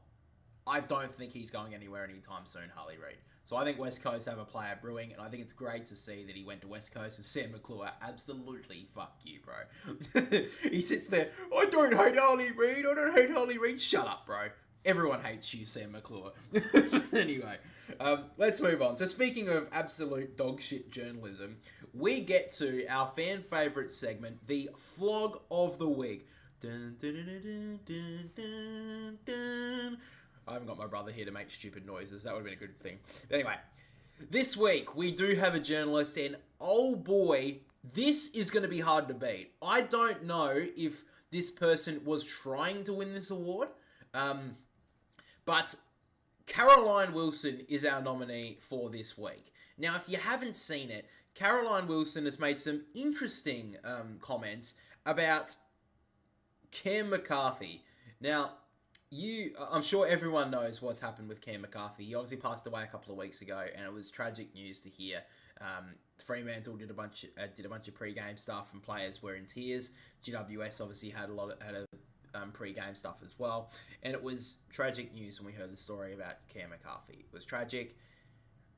I don't think he's going anywhere anytime soon, Harley Reid. So I think West Coast have a player brewing, and I think it's great to see that he went to West Coast, and Sam McClure, absolutely fuck you, bro. He sits there, I don't hate Harley Reid. Shut up, bro. Everyone hates you, Sam McClure. Anyway, let's move on. So speaking of absolute dogshit journalism, we get to our fan favourite segment, the Flog of the Week. Dun, dun, dun, dun, dun, dun, dun. I haven't got my brother here to make stupid noises. That would have been a good thing. Anyway, this week we do have a journalist, and oh boy, this is going to be hard to beat. I don't know if this person was trying to win this award, but Caroline Wilson is our nominee for this week. Now, if you haven't seen it, Caroline Wilson has made some interesting comments about Cam McCarthy. Now, I'm sure everyone knows what's happened with Cam McCarthy. He obviously passed away a couple of weeks ago, and it was tragic news to hear. Fremantle did a bunch of pre-game stuff, and players were in tears. GWS obviously had a pre-game stuff as well, and it was tragic news when we heard the story about Cam McCarthy. It was tragic.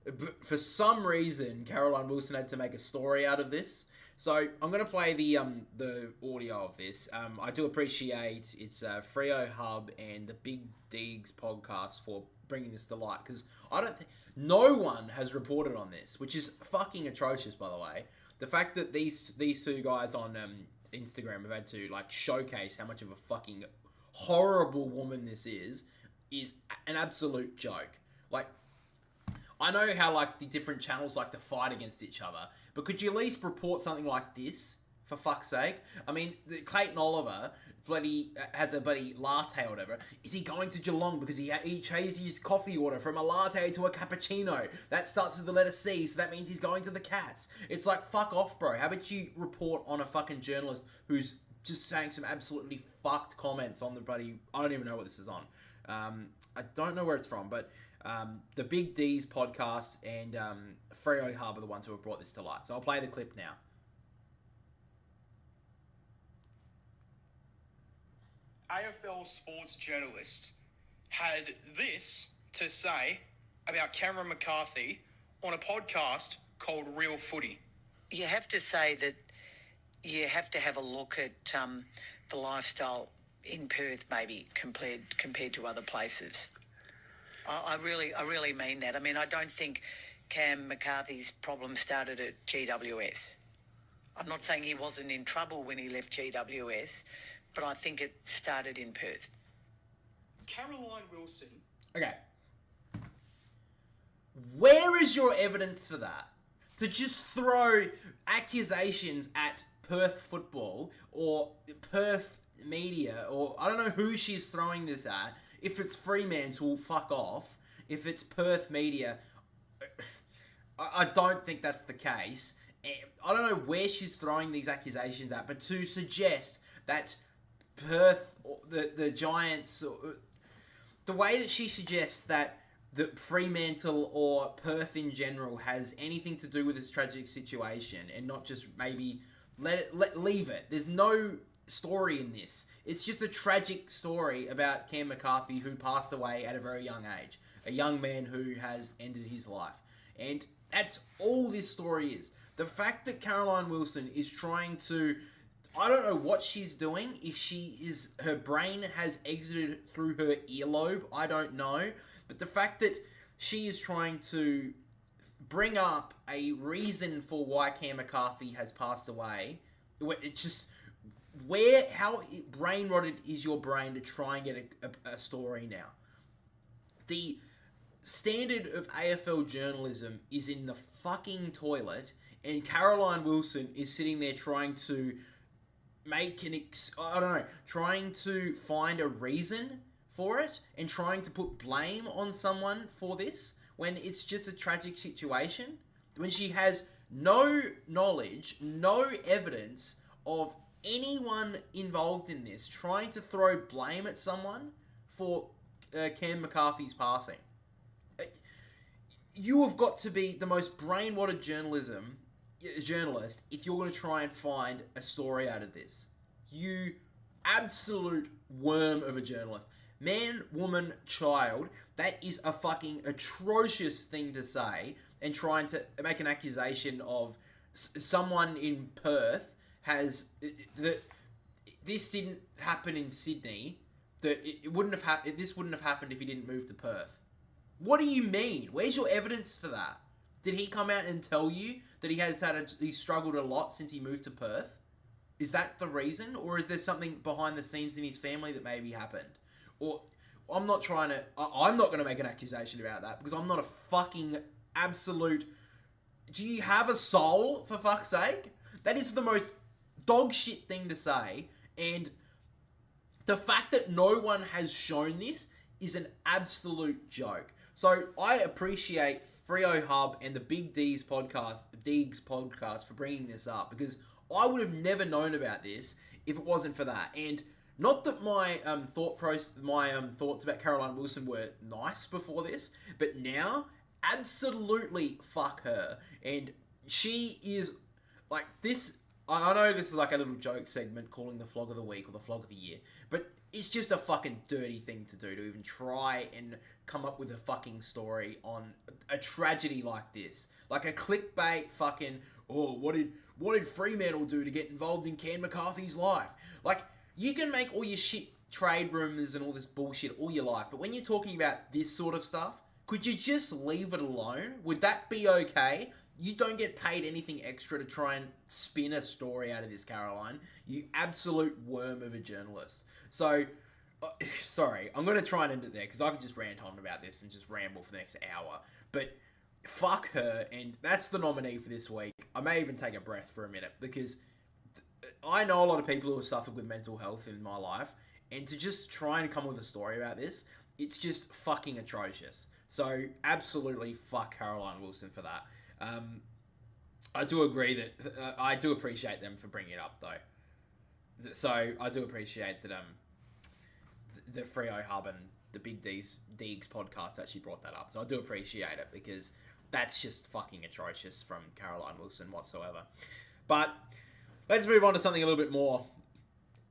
But for some reason, Caroline Wilson had to make a story out of this. So I'm going to play the audio of this. I do appreciate it's Freo Hub and the Big Deegs podcast for bringing this to light, because I don't think no one has reported on this, which is fucking atrocious, by the way. The fact that these two guys on Instagram have had to like showcase how much of a fucking horrible woman this is an absolute joke. Like, I know how like the different channels like to fight against each other, but could you at least report something like this, for fuck's sake? I mean, Clayton Oliver has a bloody latte or whatever. Is he going to Geelong because he changed his coffee order from a latte to a cappuccino? That starts with the letter C, so that means he's going to the Cats. It's like, fuck off, bro. How about you report on a fucking journalist who's just saying some absolutely fucked comments on the bloody... I don't even know what this is on. I don't know where it's from, but... the Big D's podcast and Freo Hub are the ones who have brought this to light. So I'll play the clip now. AFL sports journalist had this to say about Cameron McCarthy on a podcast called Real Footy. You have to say that you have to have a look at the lifestyle in Perth, maybe compared to other places. I really mean that. I mean, I don't think Cam McCarthy's problem started at GWS. I'm not saying he wasn't in trouble when he left GWS, but I think it started in Perth. Caroline Wilson. Okay. Where is your evidence for that? To just throw accusations at Perth football or Perth media, or I don't know who she's throwing this at. If it's Fremantle, fuck off. If it's Perth media, I don't think that's the case. I don't know where she's throwing these accusations at, but to suggest that Perth, the Giants, the way that she suggests that the Fremantle or Perth in general has anything to do with this tragic situation, and not just maybe leave it. There's no story in this. It's just a tragic story about Cam McCarthy, who passed away at a very young age. A young man who has ended his life. And that's all this story is. The fact that Caroline Wilson is trying to... I don't know what she's doing. If her brain has exited through her earlobe, I don't know. But the fact that she is trying to bring up a reason for why Cam McCarthy has passed away, it's just... how brain rotted is your brain to try and get a story now? The standard of AFL journalism is in the fucking toilet, and Caroline Wilson is sitting there trying to trying to find a reason for it, and trying to put blame on someone for this, when it's just a tragic situation, when she has no knowledge, no evidence of anyone involved in this, trying to throw blame at someone for Cam McCarthy's passing. You have got to be the most brain-rotted journalist if you're going to try and find a story out of this. You absolute worm of a journalist. Man, woman, child, that is a fucking atrocious thing to say, and trying to make an accusation of someone in Perth has... that this didn't happen in Sydney, that this wouldn't have happened if he didn't move to Perth. What do you mean? Where's your evidence for that? Did he come out and tell you that he's struggled a lot since he moved to Perth? Is that the reason? Or is there something behind the scenes in his family that maybe happened? Or, I'm not going to make an accusation about that, because I'm not a fucking absolute... Do you have a soul, for fuck's sake? That is the most dog shit thing to say, and the fact that no one has shown this is an absolute joke. So I appreciate Freo Hub and the Big Deegs podcast for bringing this up, because I would have never known about this if it wasn't for that. And not that my thoughts about Caroline Wilson were nice before this, but now, absolutely fuck her. And she is like this. I know this is like a little joke segment calling the Flog of the Week or the Flog of the Year, but it's just a fucking dirty thing to do, to even try and come up with a fucking story on a tragedy like this. Like a clickbait fucking, oh, what did Fremantle do to get involved in Cam McCarthy's life? Like, you can make all your shit trade rumours and all this bullshit all your life, but when you're talking about this sort of stuff, could you just leave it alone? Would that be okay? You don't get paid anything extra to try and spin a story out of this, Caroline. You absolute worm of a journalist. So, sorry, I'm going to try and end it there, because I could just rant on about this and just ramble for the next hour. But fuck her, and that's the nominee for this week. I may even take a breath for a minute, because I know a lot of people who have suffered with mental health in my life, and to just try and come up with a story about this, it's just fucking atrocious. So, absolutely fuck Caroline Wilson for that. I do agree that I do appreciate them for bringing it up, though. So I do appreciate that the Freo Hub and the Big Deegs podcast actually brought that up. So I do appreciate it, because that's just fucking atrocious from Caroline Wilson whatsoever. But let's move on to something a little bit more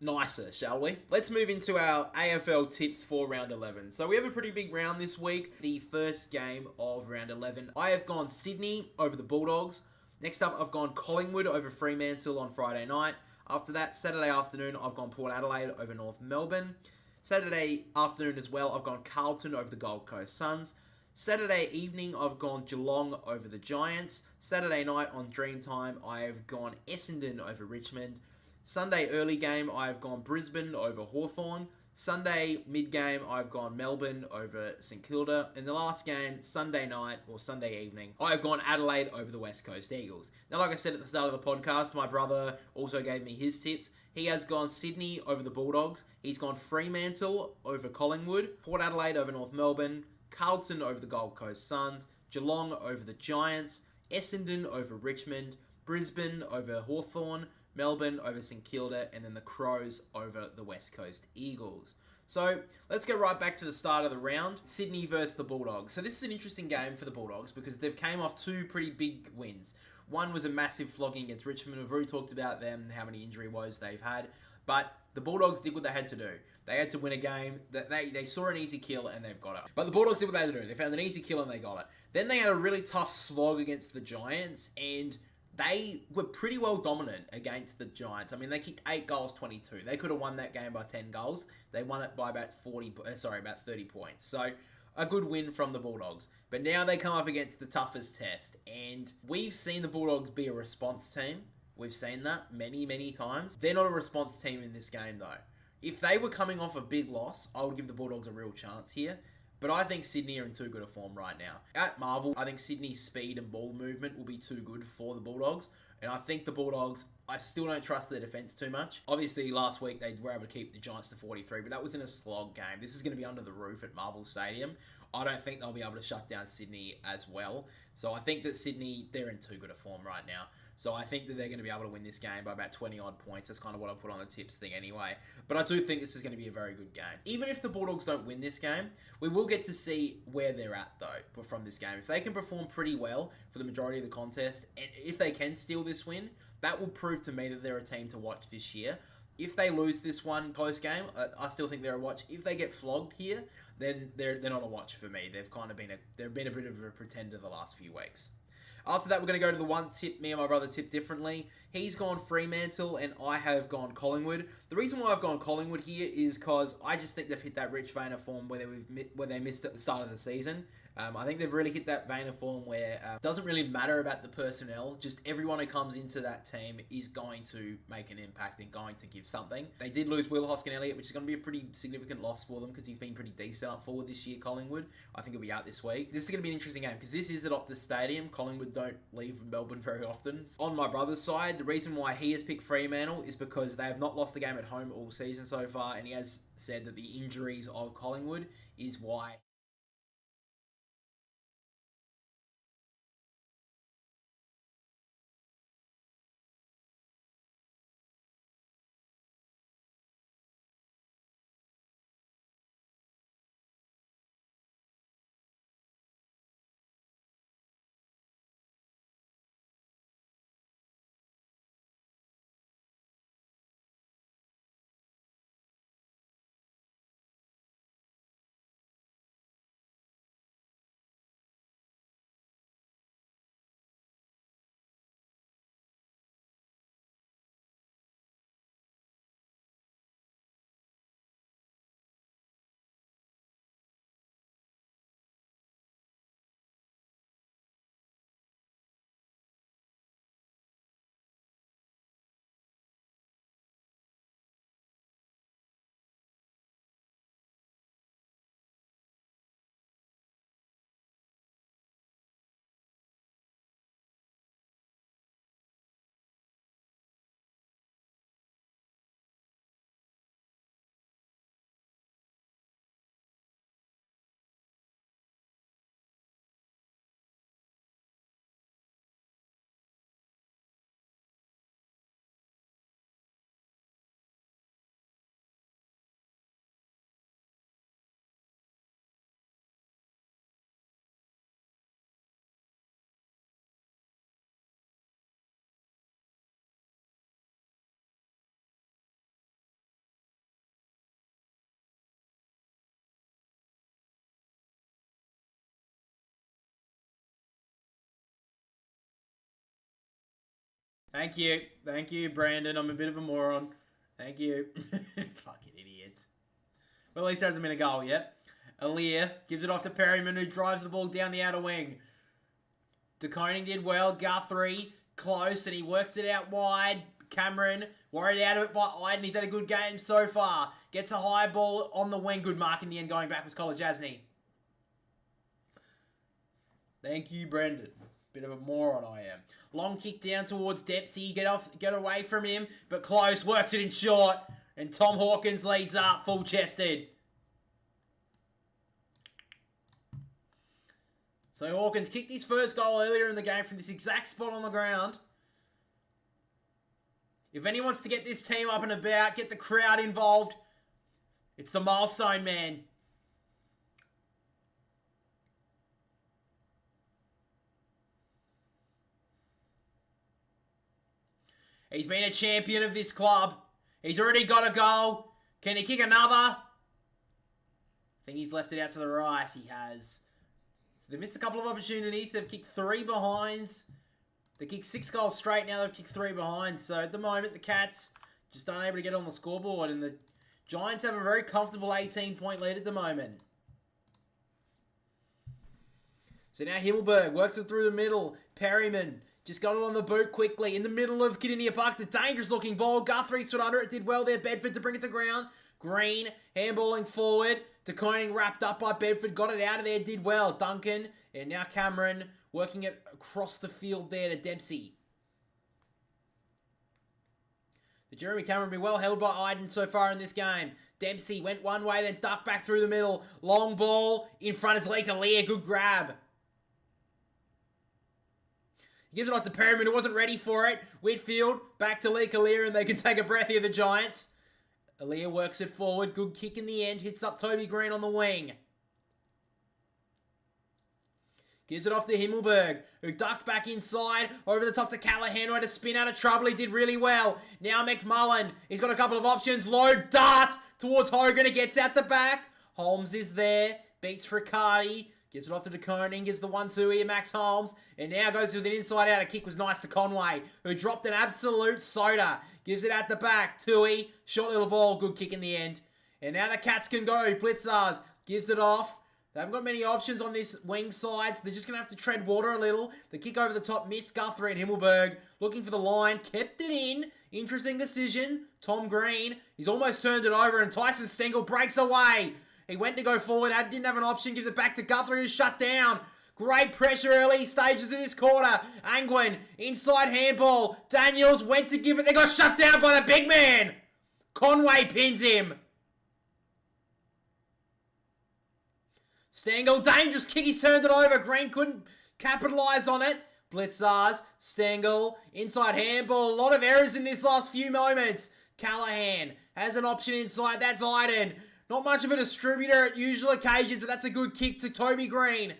nicer, shall we? Let's move into our AFL tips for round 11. So we have a pretty big round this week. The first game of round 11. I have gone Sydney over the Bulldogs. Next up, I've gone Collingwood over Fremantle on Friday night. After that, Saturday afternoon, I've gone Port Adelaide over North Melbourne. Saturday afternoon as well, I've gone Carlton over the Gold Coast Suns. Saturday evening, I've gone Geelong over the Giants. Saturday night on Dreamtime, I have gone Essendon over Richmond. Sunday early game, I've gone Brisbane over Hawthorn. Sunday mid-game, I've gone Melbourne over St Kilda. In the last game, Sunday night, or Sunday evening, I've gone Adelaide over the West Coast Eagles. Now, like I said at the start of the podcast, my brother also gave me his tips. He has gone Sydney over the Bulldogs. He's gone Fremantle over Collingwood. Port Adelaide over North Melbourne. Carlton over the Gold Coast Suns. Geelong over the Giants. Essendon over Richmond. Brisbane over Hawthorn. Melbourne over St Kilda, and then the Crows over the West Coast Eagles. So let's go right back to the start of the round. Sydney versus the Bulldogs. So this is an interesting game for the Bulldogs, because they've came off two pretty big wins. One was a massive flogging against Richmond. We've already talked about them, how many injury woes they've had. But the Bulldogs did what they had to do. They had to win a game. They saw an easy kill and they've got it. But the Bulldogs did what they had to do. They found an easy kill and they got it. Then they had a really tough slog against the Giants, and they were pretty well dominant against the Giants. I mean, they kicked 8 goals, 22. They could have won that game by 10 goals. They won it by about 30 points. So, a good win from the Bulldogs. But now they come up against the toughest test. And we've seen the Bulldogs be a response team. We've seen that many, many times. They're not a response team in this game, though. If they were coming off a big loss, I would give the Bulldogs a real chance here. But I think Sydney are in too good a form right now. At Marvel, I think Sydney's speed and ball movement will be too good for the Bulldogs. And I think the Bulldogs, I still don't trust their defence too much. Obviously, last week they were able to keep the Giants to 43, but that was in a slog game. This is going to be under the roof at Marvel Stadium. I don't think they'll be able to shut down Sydney as well. So I think that Sydney, they're in too good a form right now. So I think that they're going to be able to win this game by about 20-odd points. That's kind of what I put on the tips thing anyway. But I do think this is going to be a very good game. Even if the Bulldogs don't win this game, we will get to see where they're at, though, from this game. If they can perform pretty well for the majority of the contest, and if they can steal this win, that will prove to me that they're a team to watch this year. If they lose this one close game, I still think they're a watch. If they get flogged here, then they're not a watch for me. They've been a bit of a pretender the last few weeks. After that, we're going to go to the one tip me and my brother tipped differently. He's gone Fremantle and I have gone Collingwood. The reason why I've gone Collingwood here is because I just think they've hit that rich vein of form where they missed at the start of the season. I think they've really hit that vein of form where it doesn't really matter about the personnel. Just everyone who comes into that team is going to make an impact and going to give something. They did lose Will Hoskin-Elliott, which is going to be a pretty significant loss for them because he's been pretty decent up forward this year, Collingwood. I think he'll be out this week. This is going to be an interesting game because this is at Optus Stadium. Collingwood don't leave Melbourne very often. On my brother's side, the reason why he has picked Fremantle is because they have not lost a game at home all season so far, and he has said that the injuries of Collingwood is why Thank you. Thank you, Brandon. I'm a bit of a moron. Thank you. Fucking idiot. Well, at least there hasn't been a goal yet. Aaliyah gives it off to Perryman, who drives the ball down the outer wing. De Koning did well. Guthrie, close, and he works it out wide. Cameron, worried out of it by Iden. He's had a good game so far. Gets a high ball on the wing. Good mark in the end. Going back was Colin Jasny. Thank you, Brendan. Bit of a moron I am. Long kick down towards Dempsey. Get away from him. But close. Works it in short. And Tom Hawkins leads up. Full-chested. So Hawkins kicked his first goal earlier in the game from this exact spot on the ground. If anyone wants to get this team up and about, get the crowd involved, it's the milestone man. He's been a champion of this club. He's already got a goal. Can he kick another? I think he's left it out to the right. He has. So they've missed a couple of opportunities. They've kicked 3 behinds. They kicked 6 goals straight. Now they've kicked 3 behind. So at the moment, the Cats just unable to get on the scoreboard. And the Giants have a very comfortable 18-point lead at the moment. So now Himmelberg works it through the middle. Perryman just got it on the boot quickly. In the middle of Kidinia Park, the dangerous-looking ball. Guthrie stood under it. Did well there. Bedford to bring it to ground. Green handballing forward. De Koning wrapped up by Bedford. Got it out of there. Did well. Duncan. And now Cameron working it across the field there to Dempsey. The Jeremy Cameron been well held by Iden so far in this game. Dempsey went one way, then ducked back through the middle. Long ball. In front is Lee Kalia. Good grab. He gives it off to Perryman, who wasn't ready for it. Whitfield back to Lee Kalia, and they can take a breath here, the Giants. Aaliyah works it forward. Good kick in the end. Hits up Toby Green on the wing. Gives it off to Himmelberg, who ducked back inside. Over the top to Callahan, who had to spin out of trouble. He did really well. Now McMullen. He's got a couple of options. Low dart towards Hogan. It gets out the back. Holmes is there. Beats Riccardi. Gives it off to De Koning. Gives the 1-2 here, Max Holmes. And now goes with an inside out. A kick was nice to Conway, who dropped an absolute soda. Gives it at the back. Tui. Short little ball. Good kick in the end. And now the Cats can go. Blitzers. Gives it off. They haven't got many options on this wing side, so they're just going to have to tread water a little. The kick over the top missed. Guthrie and Himmelberg looking for the line. Kept it in. Interesting decision. Tom Green. He's almost turned it over, and Tyson Stengel breaks away. He went to go forward. Didn't have an option. Gives it back to Guthrie, who's shut down. Great pressure early stages of this quarter. Angwin. Inside handball. Daniels went to give it. They got shut down by the big man. Conway pins him. Stengel, dangerous kick, he's turned it over. Green couldn't capitalise on it. Blitzars, Stengel, inside handball. A lot of errors in this last few moments. Callahan has an option inside. That's Iden. Not much of a distributor at usual occasions, but that's a good kick to Toby Green.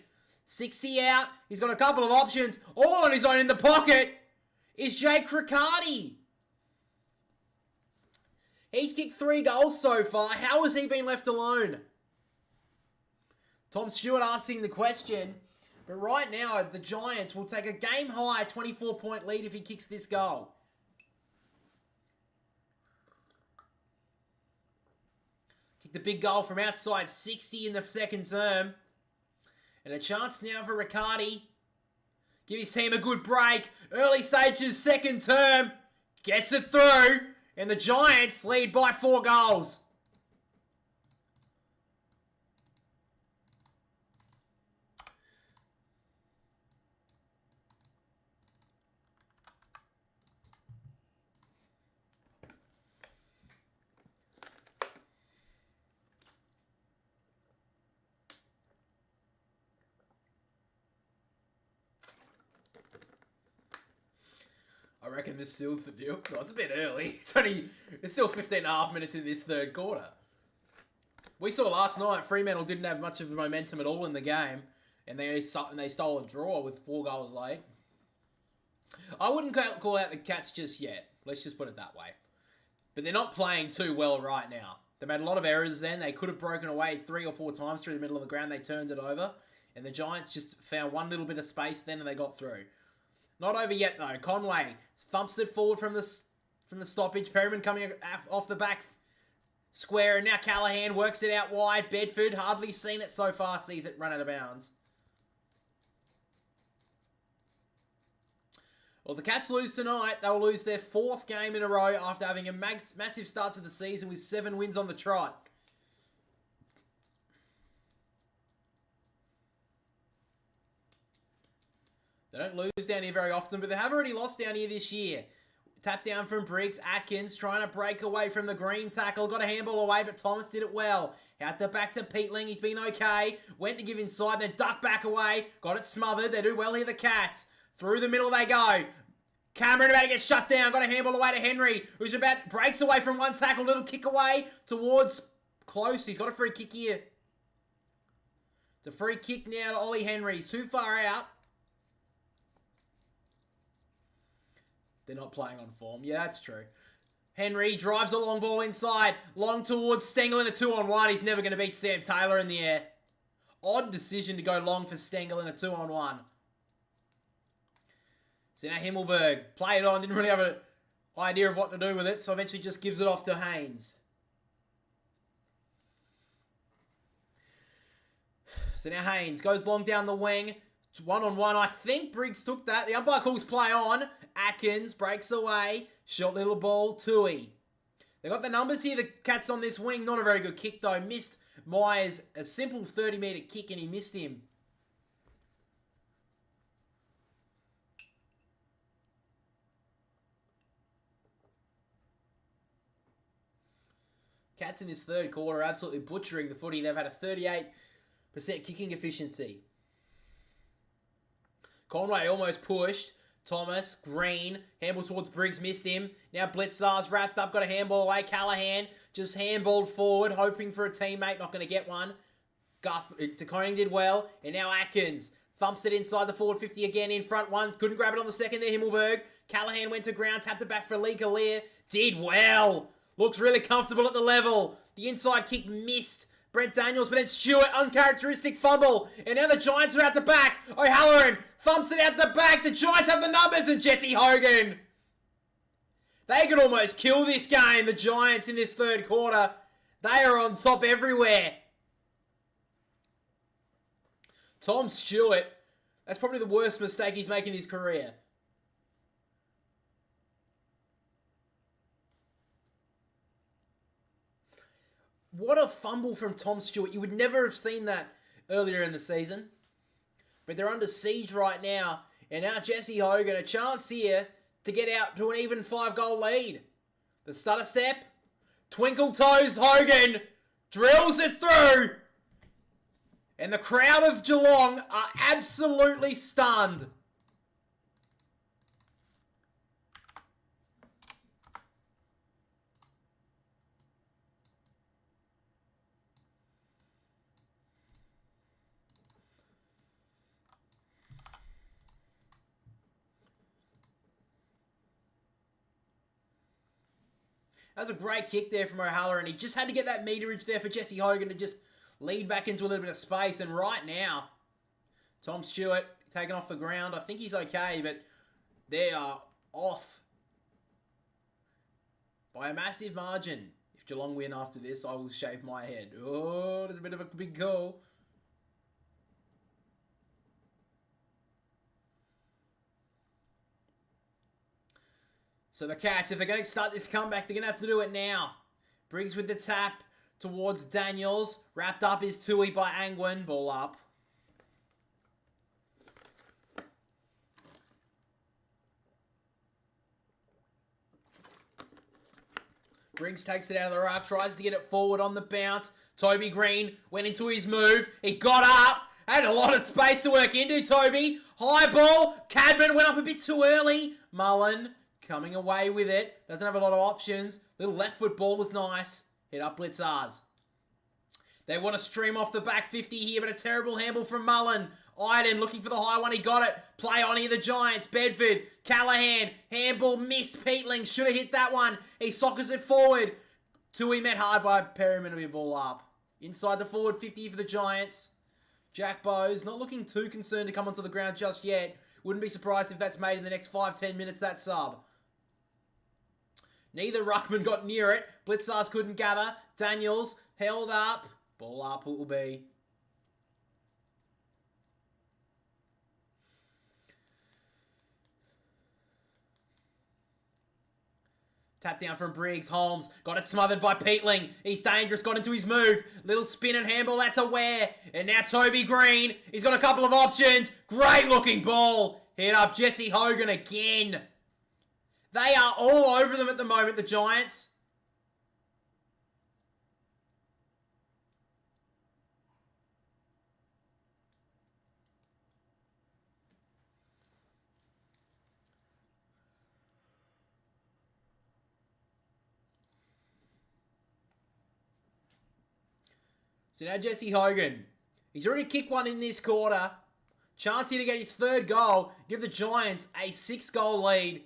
60 out. He's got a couple of options. All on his own in the pocket is Jake Riccardi. He's kicked 3 goals so far. How has he been left alone? Tom Stewart asking the question, but right now the Giants will take a game-high 24-point lead if he kicks this goal. Kicked a big goal from outside 60 in the second term. And a chance now for Riccardi. Give his team a good break. Early stages, second term. Gets it through. And the Giants lead by 4 goals. I reckon this seals the deal. No, it's a bit early. It's still 15 and a half minutes in this third quarter. We saw last night Fremantle didn't have much of the momentum at all in the game, and they stole a draw with 4 goals late. I wouldn't call out the Cats just yet. Let's just put it that way. But they're not playing too well right now. They made a lot of errors then. They could have broken away 3 or 4 times through the middle of the ground. They turned it over, and the Giants just found one little bit of space then, and they got through. Not over yet, though. Conway thumps it forward from the stoppage. Perryman coming off the back square, and now Callahan works it out wide. Bedford, hardly seen it so far, sees it run out of bounds. Well, the Cats lose tonight. They'll lose their 4th game in a row after having a massive start to the season with 7 wins on the trot. They don't lose down here very often, but they have already lost down here this year. Tap down from Briggs. Atkins trying to break away from the green tackle. Got a handball away, but Thomas did it well. Out the back to Peatling. He's been okay. Went to give inside, then ducked back away. Got it smothered. They do well here, the Cats. Through the middle they go. Cameron about to get shut down. Got a handball away to Henry, who's breaks away from one tackle. Little kick away towards close. He's got a free kick here. It's a free kick now to Ollie Henry. He's too far out. They're not playing on form. Yeah, that's true. Henry drives the long ball inside. Long towards Stengel in a 2-on-1. He's never going to beat Sam Taylor in the air. Odd decision to go long for Stengel in a 2-on-1. So now Himmelberg, play it on, didn't really have an idea of what to do with it, so eventually just gives it off to Haynes. So now Haynes goes long down the wing. It's 1-on-1. I think Briggs took that. The umpire calls play on. Atkins breaks away. Short little ball. Tui. They got the numbers here. The Cats on this wing. Not a very good kick though. Missed Myers a simple 30-metre kick and he missed him. Cats in this third quarter are absolutely butchering the footy. They've had a 38% kicking efficiency. Conway almost pushed. Thomas, Green, handball towards Briggs, missed him. Now Blitzar's wrapped up, got a handball away. Callahan just handballed forward, hoping for a teammate, not going to get one. Taconing did well. And now Atkins thumps it inside the forward 50 again in front one. Couldn't grab it on the second there, Himmelberg. Callahan went to ground, tapped it back for Lee Galea. Did well. Looks really comfortable at the level. The inside kick missed Brent Daniels, but then Stewart, uncharacteristic fumble. And now the Giants are out the back. O'Halloran thumps it out the back. The Giants have the numbers, and Jesse Hogan. They could almost kill this game, the Giants, in this third quarter. They are on top everywhere. Tom Stewart, that's probably the worst mistake he's making in his career. What a fumble from Tom Stewart. You would never have seen that earlier in the season. But they're under siege right now. And now Jesse Hogan, a chance here to get out to an even 5-goal lead. The stutter step. Twinkle toes Hogan drills it through. And the crowd of Geelong are absolutely stunned. That was a great kick there from O'Halloran. He just had to get that meterage there for Jesse Hogan to just lead back into a little bit of space. And right now, Tom Stewart taken off the ground. I think he's okay, but they are off by a massive margin. If Geelong win after this, I will shave my head. Oh, there's a bit of a big goal. So the Cats, if they're going to start this comeback, they're going to have to do it now. Briggs with the tap towards Daniels. Wrapped up is Tui by Angwin. Ball up. Briggs takes it out of the ruck, tries to get it forward on the bounce. Toby Green went into his move. He got up. Had a lot of space to work into, Toby. High ball. Cadman went up a bit too early. Mullen coming away with it. Doesn't have a lot of options. Little left foot ball was nice. Hit up Blitzars. They want to stream off the back 50 here, but a terrible handball from Mullen. Iden looking for the high one. He got it. Play on here, the Giants. Bedford. Callahan. Handball missed. Peatling should have hit that one. He sockers it forward. Tui met hard by Perryman to be a ball up. Inside the forward 50 for the Giants. Jack Bowes not looking too concerned to come onto the ground just yet. Wouldn't be surprised if that's made in the next 5-10 minutes, that sub. Neither ruckman got near it. Blitzars couldn't gather. Daniels held up. Ball up it will be. Tap down from Briggs. Holmes got it smothered by Peatling. He's dangerous. Got into his move. Little spin and handball out to Ware. And now Toby Green. He's got a couple of options. Great looking ball. Hit up Jesse Hogan again. They are all over them at the moment, the Giants. So now Jesse Hogan. He's already kicked one in this quarter. Chance here to get his third goal. Give the Giants a 6-goal lead.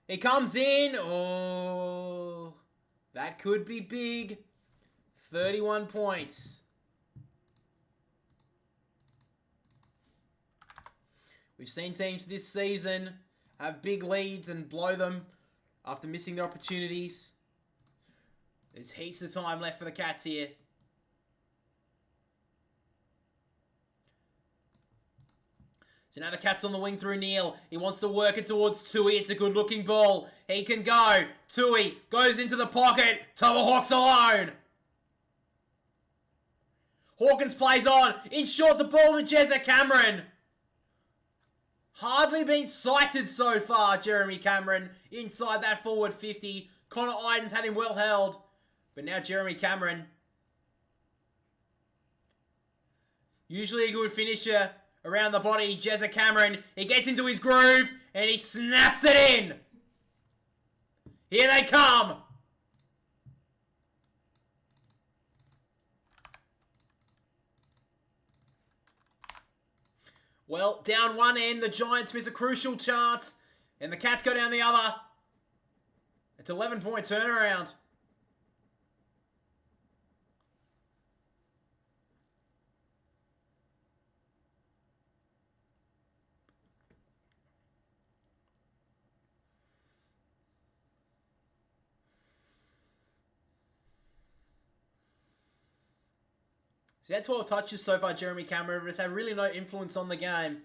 He comes in. Oh, that could be big. 31 points. We've seen teams this season have big leads and blow them after missing their opportunities. There's heaps of time left for the Cats here. So now the Cats on the wing through Neal. He wants to work it towards Tui. It's a good looking ball. He can go. Tui goes into the pocket. Tomahawks alone. Hawkins plays on. In short, the ball to Jezza Cameron. Hardly been sighted so far, Jeremy Cameron. Inside that forward 50. Connor Idens had him well held. But now Jeremy Cameron. Usually a good finisher. Around the body, Jezza Cameron. He gets into his groove and he snaps it in. Here they come. Well, down one end, the Giants miss a crucial chance and the Cats go down the other. It's 11-point turnaround. He had 12 touches so far, Jeremy Cameron, but has had really no influence on the game.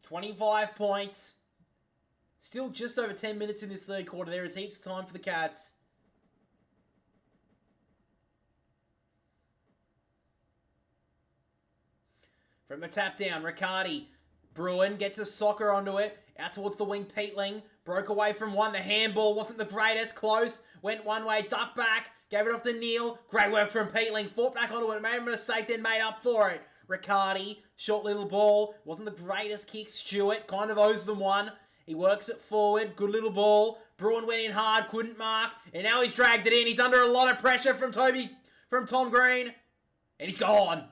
25 points. Still just over 10 minutes in this third quarter. There is heaps of time for the Cats. From the tap down, Riccardi. Bruin gets a soccer onto it. Out towards the wing, Peatling. Broke away from one. The handball wasn't the greatest. Close. Went one way. Duck back. Gave it off to Neal. Great work from Peatling. Fought back onto it. Made a mistake, then made up for it. Riccardi. Short little ball. Wasn't the greatest kick. Stewart kind of owes them one. He works it forward. Good little ball. Bruin went in hard. Couldn't mark. And now he's dragged it in. He's under a lot of pressure from Tom Green. And he's gone.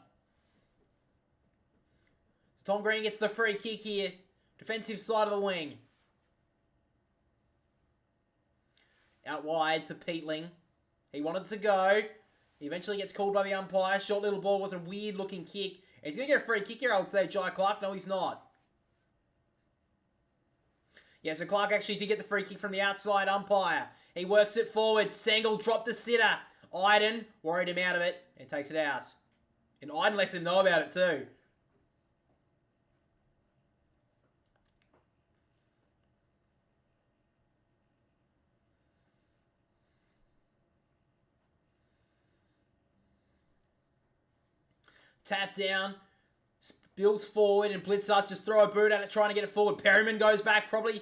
So Tom Green gets the free kick here. Defensive side of the wing. Out wide to Peatling. He wanted to go. He eventually gets called by the umpire. Short little ball was a weird looking kick. And he's going to get a free kick here, I would say, Jai Clark. No, he's not. Yeah, so Clark actually did get the free kick from the outside umpire. He works it forward. Sengel dropped the sitter. Iden worried him out of it and takes it out. And Iden let them know about it too. Tap down, spills forward, and Blitzards just throw a boot at it, trying to get it forward. Perryman goes back, probably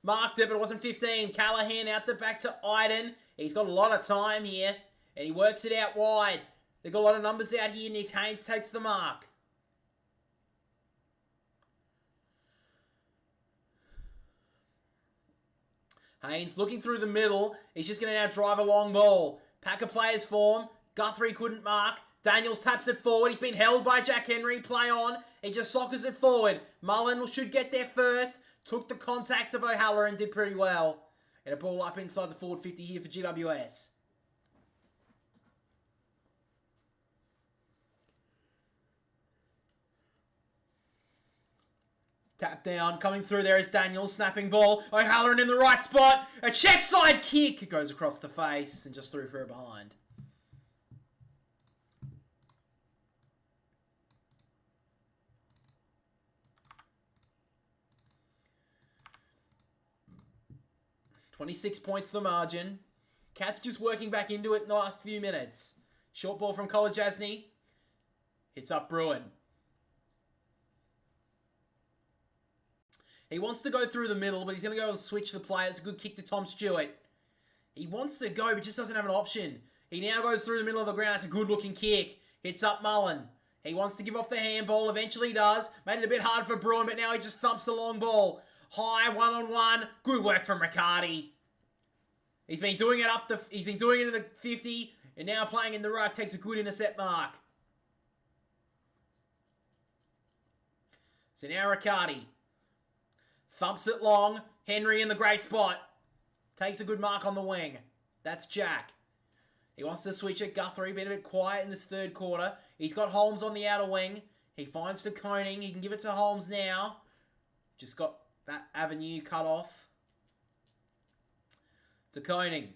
marked it, but it wasn't 15. Callahan out the back to Iden. He's got a lot of time here, and he works it out wide. They've got a lot of numbers out here. Nick Haynes takes the mark. Haynes looking through the middle. He's just going to now drive a long ball. Packer players form. Guthrie couldn't mark. Daniels taps it forward. He's been held by Jack Henry. Play on. He just soccers it forward. Mullen should get there first. Took the contact of O'Halloran and did pretty well. And a ball up inside the forward 50 here for GWS. Tap down, coming through there is Daniel, snapping ball. O'Halloran in the right spot. A check side kick. It goes across the face and just through for a behind. $26 points the margin. Cats just working back into it in the last few minutes. Short ball from Kolajasny. Hits up Bruin. He wants to go through the middle, but he's going to go and switch the play. It's a good kick to Tom Stewart. He wants to go, but just doesn't have an option. He now goes through the middle of the ground. It's a good-looking kick. Hits up Mullen. He wants to give off the handball. Eventually does. Made it a bit hard for Bruin, but now he just thumps the long ball. High, one-on-one. Good work from Riccardi. He's been doing it he's been doing it in the 50, and now playing in the ruck. Takes a good intercept mark. So now Riccardi. Thumps it long. Henry in the great spot. Takes a good mark on the wing. That's Jack. He wants to switch it. Guthrie, been a bit quiet in this third quarter. He's got Holmes on the outer wing. He finds to Koning. He can give it to Holmes now. Just got that avenue cut off. To Koning.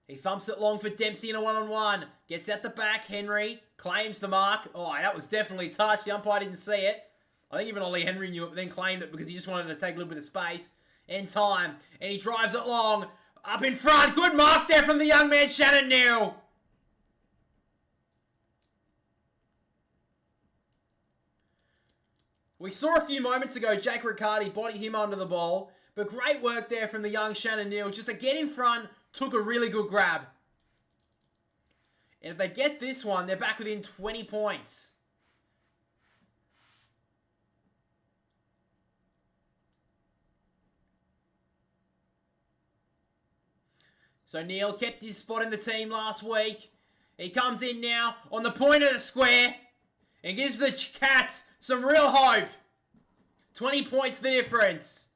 He thumps it long for Dempsey in a one-on-one. Gets at the back. Henry claims the mark. Oh, that was definitely touched. The umpire didn't see it. I think even Ollie Henry knew it, but then claimed it because he just wanted to take a little bit of space and time. And he drives it long. Up in front. Good mark there from the young man, Shannon Neal. We saw a few moments ago Jake Riccardi body him under the ball. But great work there from the young Shannon Neal. Just to get in front, took a really good grab. And if they get this one, they're back within 20 points. So Neal kept his spot in the team last week. He comes in now on the point of the square and gives the Cats some real hope. 20 points the difference.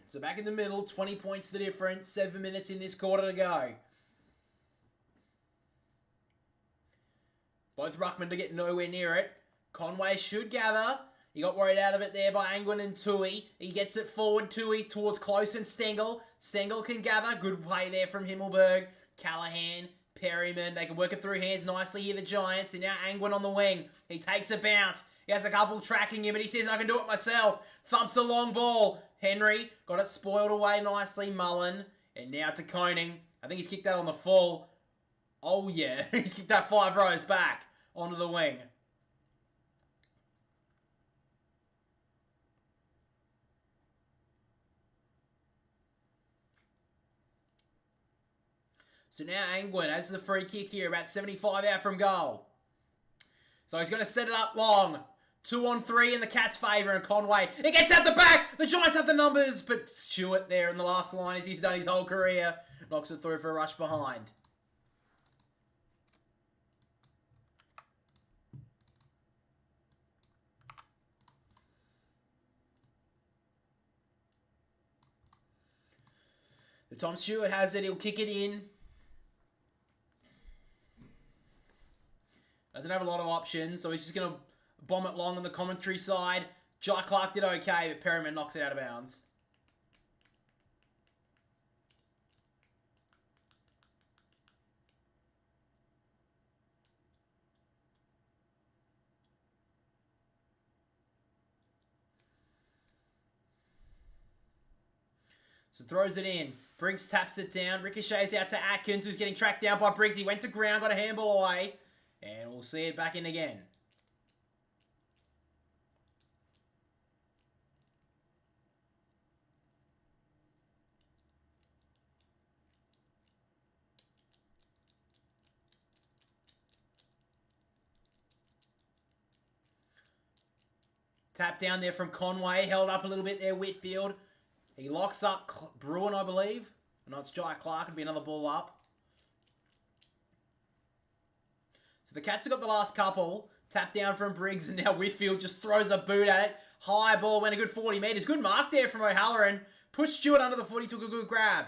So back in the middle, 20 points the difference, 7 minutes in this quarter to go. Both ruckmen to get nowhere near it. Conway should gather. He got worried out of it there by Angwin and Tui. He gets it forward, Tui towards Close and Stengel. Stengel can gather. Good play there from Himmelberg. Callahan, Perryman. They can work it through hands nicely here, the Giants. And now Angwin on the wing. He takes a bounce. He has a couple tracking him, but he says, I can do it myself. Thumps the long ball. Henry got it spoiled away nicely. Mullen. And now to Koning. I think he's kicked that on the full. Oh, yeah. He's kicked that 5 rows back onto the wing. So now Angwin has the free kick here. About 75 out from goal. So he's going to set it up long. 2 on 3 in the Cats' favour, and Conway. It gets out the back! The Giants have the numbers, but Stewart there in the last line, as he's done his whole career, knocks it through for a rush behind. The Tom Stewart has it, he'll kick it in. Doesn't have a lot of options, so he's just going to bomb it long on the commentary side. Jai Clark did okay, but Perryman knocks it out of bounds. So throws it in. Briggs taps it down. Ricochets out to Atkins, who's getting tracked down by Briggs. He went to ground, got a handball away. And we'll see it back in again. Tap down there from Conway. Held up a little bit there, Whitfield. He locks up Bruin, I believe. No, it's Jai Clark. It'd be another ball up. So the Cats have got the last couple. Tap down from Briggs, and now Whitfield just throws a boot at it. High ball, went a good 40 metres. Good mark there from O'Halloran. Pushed Stewart under the foot. He took a good grab.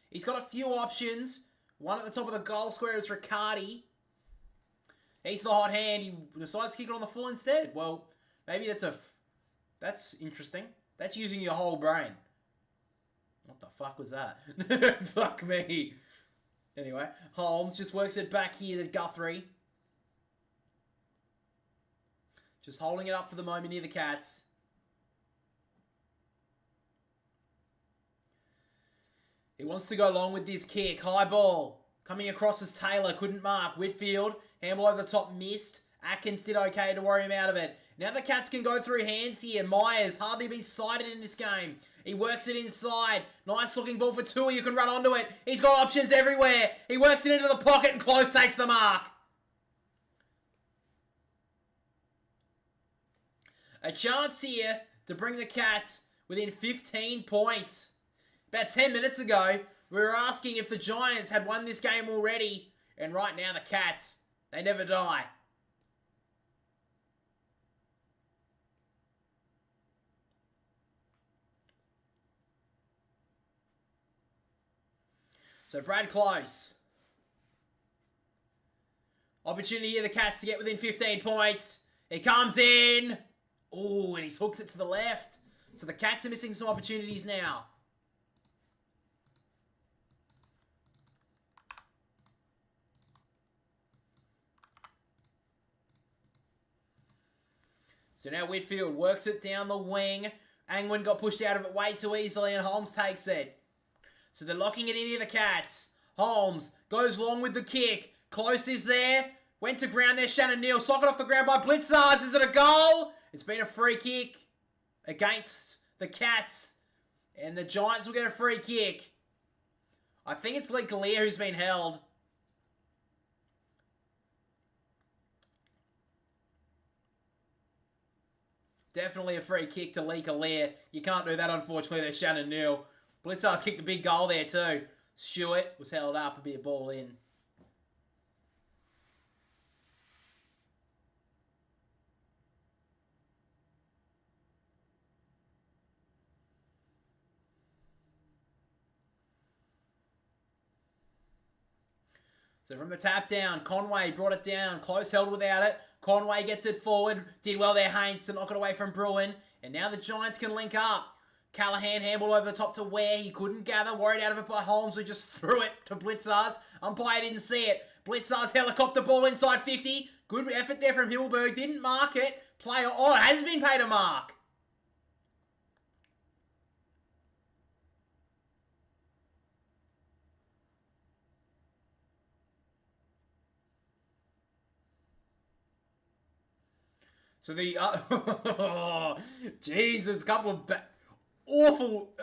He's got a few options. One at the top of the goal square is Riccardi. He's the hot hand. He decides to kick it on the full instead. Well, maybe that's interesting. That's using your whole brain. What the fuck was that? Fuck me. Anyway, Holmes just works it back here to Guthrie. Just holding it up for the moment near the Cats. He wants to go long with this kick. High ball. Coming across as Taylor. Couldn't mark. Whitfield. Handball over the top. Missed. Atkins did okay to worry him out of it. Now the Cats can go through hands here. Myers hardly been sighted in this game. He works it inside. Nice looking ball for Tui. You can run onto it. He's got options everywhere. He works it into the pocket and Close takes the mark. A chance here to bring the Cats within 15 points. About 10 minutes ago, we were asking if the Giants had won this game already. And right now, the Cats, they never die. So Brad Close. Opportunity here, the Cats to get within 15 points. He comes in. Oh, and he's hooked it to the left. So the Cats are missing some opportunities now. So now Whitfield works it down the wing. Angwin got pushed out of it way too easily and Holmes takes it. So they're locking it in here, the Cats. Holmes goes long with the kick. Close is there. Went to ground there, Shannon Neal. Socket off the ground by Blitzars. Is it a goal? It's been a free kick against the Cats. And the Giants will get a free kick. I think it's Lee Galea who's been held. Definitely a free kick to Lee Galea. You can't do that, unfortunately. There's Shannon Neal. Blitzar's kicked a big goal there too. Stewart was held up, a bit of ball in. So from the tap down, Conway brought it down. Close held without it. Conway gets it forward. Did well there, Haynes, to knock it away from Bruin. And now the Giants can link up. Callahan handball over the top to Ware. He couldn't gather. Worried out of it by Holmes, who just threw it to Blitzars. Umpire didn't see it. Blitzars helicopter ball inside 50. Good effort there from Hilberg. Didn't mark it. Player, it has been paid a mark. So the, Jesus, couple of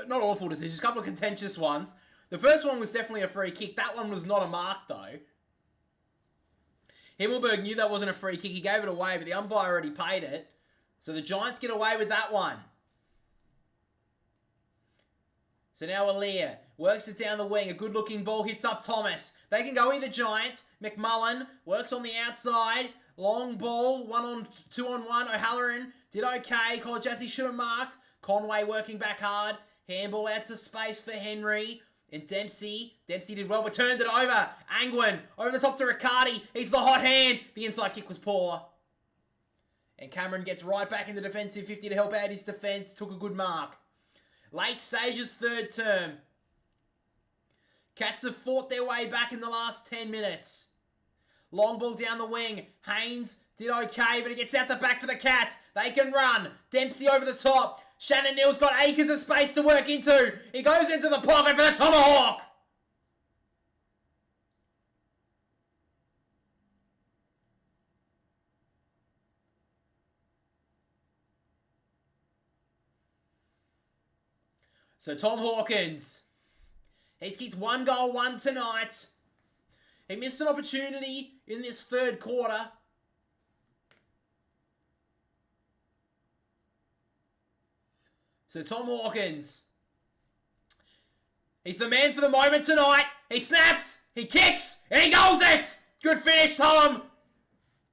not awful decisions, couple of contentious ones. The first one was definitely a free kick. That one was not a mark, though. Himmelberg knew that wasn't a free kick. He gave it away, but the umpire already paid it. So the Giants get away with that one. So now Alia works it down the wing. A good-looking ball hits up Thomas. They can go either Giants. McMullen works on the outside. Long ball, 2-on-1. O'Halloran did okay. Kolajazzi should have marked. Conway working back hard. Handball out to space for Henry. And Dempsey did well, but turned it over. Angwin over the top to Riccardi. He's the hot hand. The inside kick was poor. And Cameron gets right back in the defensive 50 to help out his defence. Took a good mark. Late stages, third term. Cats have fought their way back in the last 10 minutes. Long ball down the wing. Haynes did okay, but he gets out the back for the Cats. They can run. Dempsey over the top. Shannon Neal's got acres of space to work into. He goes into the pocket for the tomahawk. So Tom Hawkins, he's kicked 1 goal, 1 tonight. He missed an opportunity in this third quarter. So Tom Hawkins. He's the man for the moment tonight. He snaps, he kicks, and he goals it! Good finish, Tom!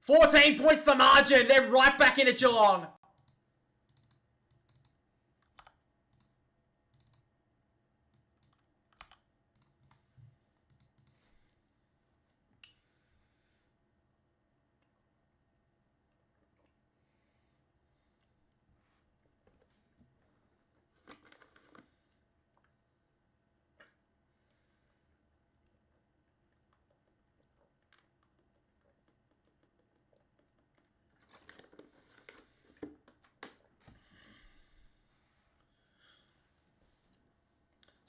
14 points the margin. They're right back in at Geelong.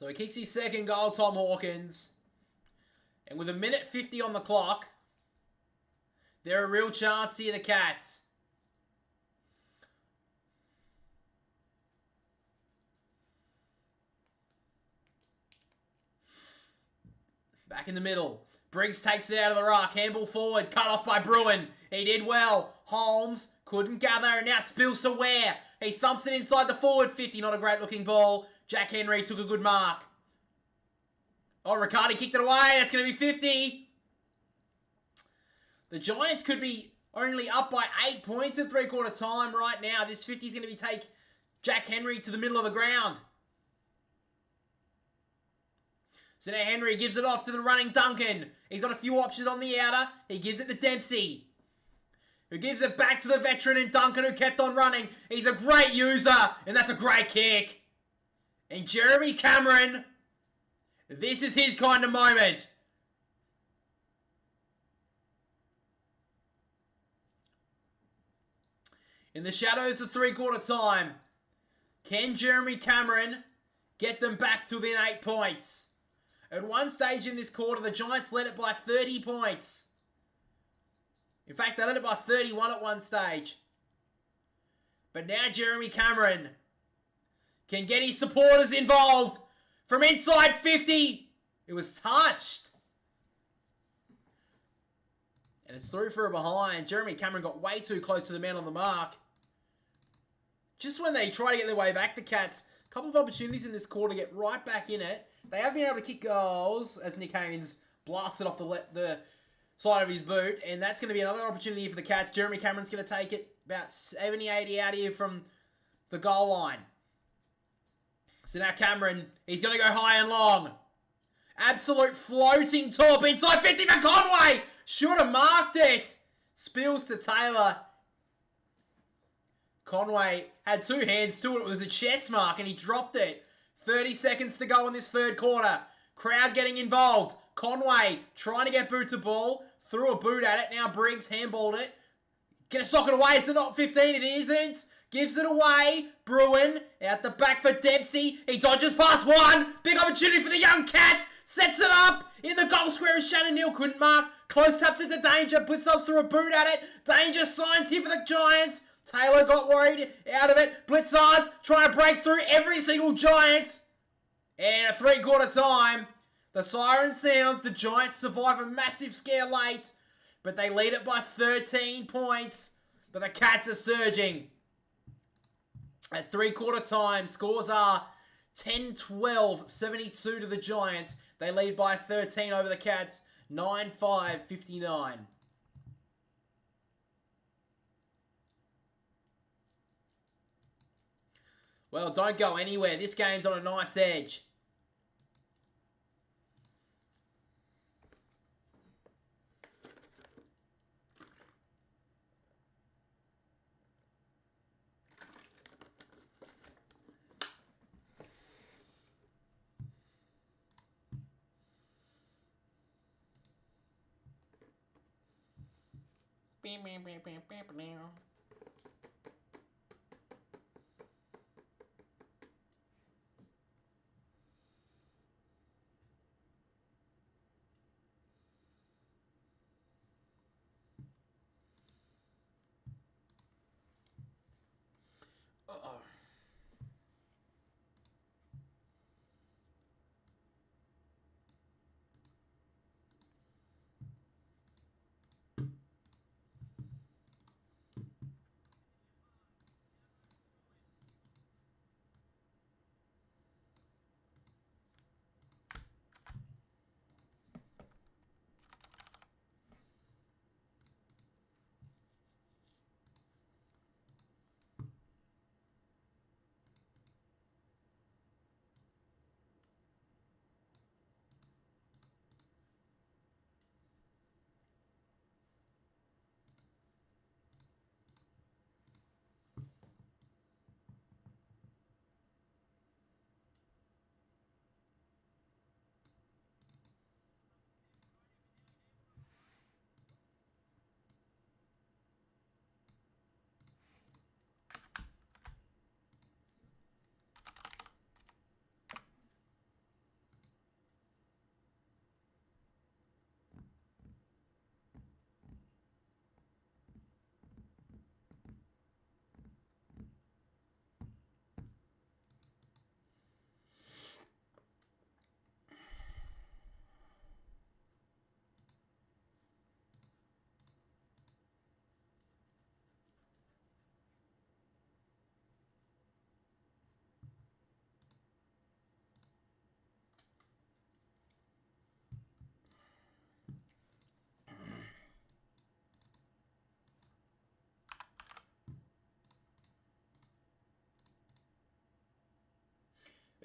So he kicks his second goal, Tom Hawkins. And with 1:50 on the clock, they're a real chance here, the Cats. Back in the middle. Briggs takes it out of the ruck. Handball forward, cut off by Bruin. He did well. Holmes couldn't gather, and now spills to Ware. He thumps it inside the forward 50. Not a great looking ball. Jack Henry took a good mark. Oh, Riccardi kicked it away. That's going to be 50. The Giants could be only up by 8 points at three-quarter time right now. This 50 is going to take Jack Henry to the middle of the ground. So now Henry gives it off to the running Duncan. He's got a few options on the outer. He gives it to Dempsey, who gives it back to the veteran and Duncan, who kept on running. He's a great user, and that's a great kick. And Jeremy Cameron, this is his kind of moment. In the shadows of three-quarter time, can Jeremy Cameron get them back to within 8 points? At one stage in this quarter, the Giants led it by 30 points. In fact, they led it by 31 at one stage. But now Jeremy Cameron can get his supporters involved. From inside 50, it was touched. And it's through for a behind. Jeremy Cameron got way too close to the man on the mark. Just when they try to get their way back, the Cats, a couple of opportunities in this quarter to get right back in it. They have been able to kick goals as Nick Haynes blasted off the side of his boot. And that's going to be another opportunity for the Cats. Jeremy Cameron's going to take it about 70, 80 out here from the goal line. So now Cameron, he's going to go high and long. Absolute floating top inside 50 for Conway. Should have marked it. Spills to Taylor. Conway had two hands to it. It was a chest mark and he dropped it. 30 seconds to go in this third quarter. Crowd getting involved. Conway trying to get boot to ball. Threw a boot at it. Now Briggs handballed it. Gonna sock it away. Is it not 15? It isn't. Gives it away. Bruin out the back for Dempsey. He dodges past one. Big opportunity for the young Cat. Sets it up in the goal square as Shannon Neal couldn't mark. Close taps into Danger. Blitzers threw a boot at it. Danger signs here for the Giants. Taylor got worried out of it. Blitzers trying to break through every single Giant. And at three-quarter time, the siren sounds. The Giants survive a massive scare late. But they lead it by 13 points. But the Cats are surging. At three-quarter time, scores are 10-12, 72 to the Giants. They lead by 13 over the Cats, 9-5, 59. Well, don't go anywhere. This game's on a nice edge. Uh-oh.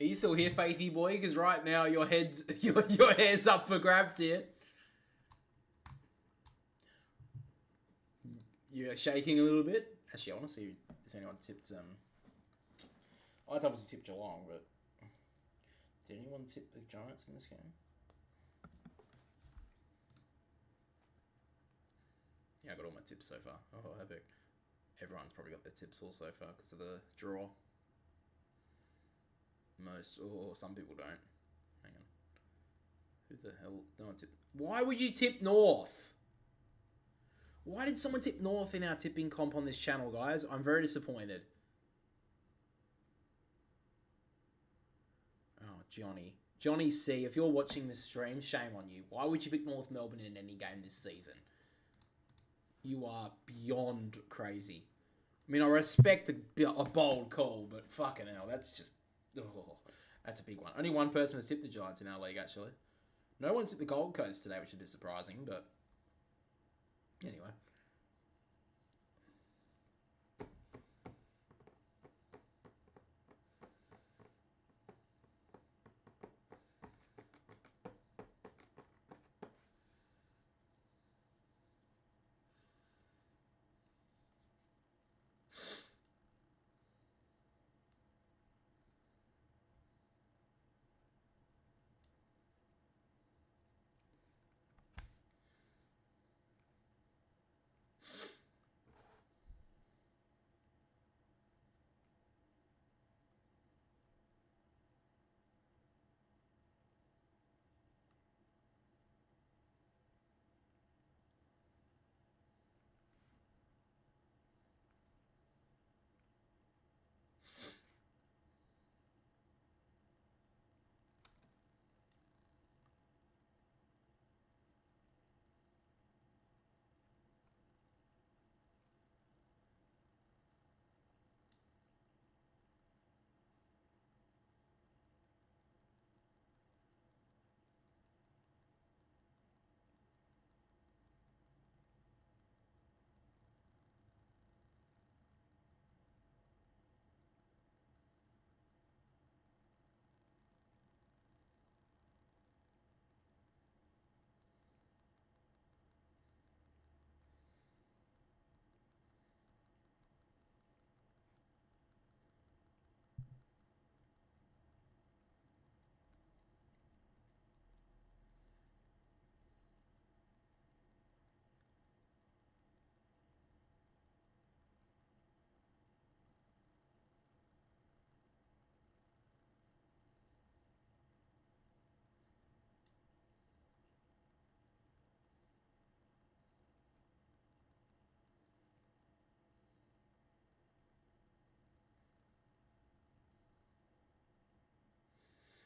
Are you still here, Faithy boy? Because right now your hair's up for grabs here. You're shaking a little bit. Actually, I want to see if anyone tipped. I'd obviously tip Geelong, but did anyone tip the Giants in this game? Yeah, I got all my tips so far. Oh, epic. Everyone's probably got their tips all so far because of the draw. Some people don't. Hang on. Who the hell? No one tipped. Why would you tip North? Why did someone tip North in our tipping comp on this channel, guys? I'm very disappointed. Oh, Johnny. Johnny C, if you're watching this stream, shame on you. Why would you pick North Melbourne in any game this season? You are beyond crazy. I mean, I respect a bold call, but fucking hell, that's just... Oh, that's a big one. Only one person has tipped the Giants in our league, actually. No one's tipped the Gold Coast today, which is a bit surprising, but... Anyway.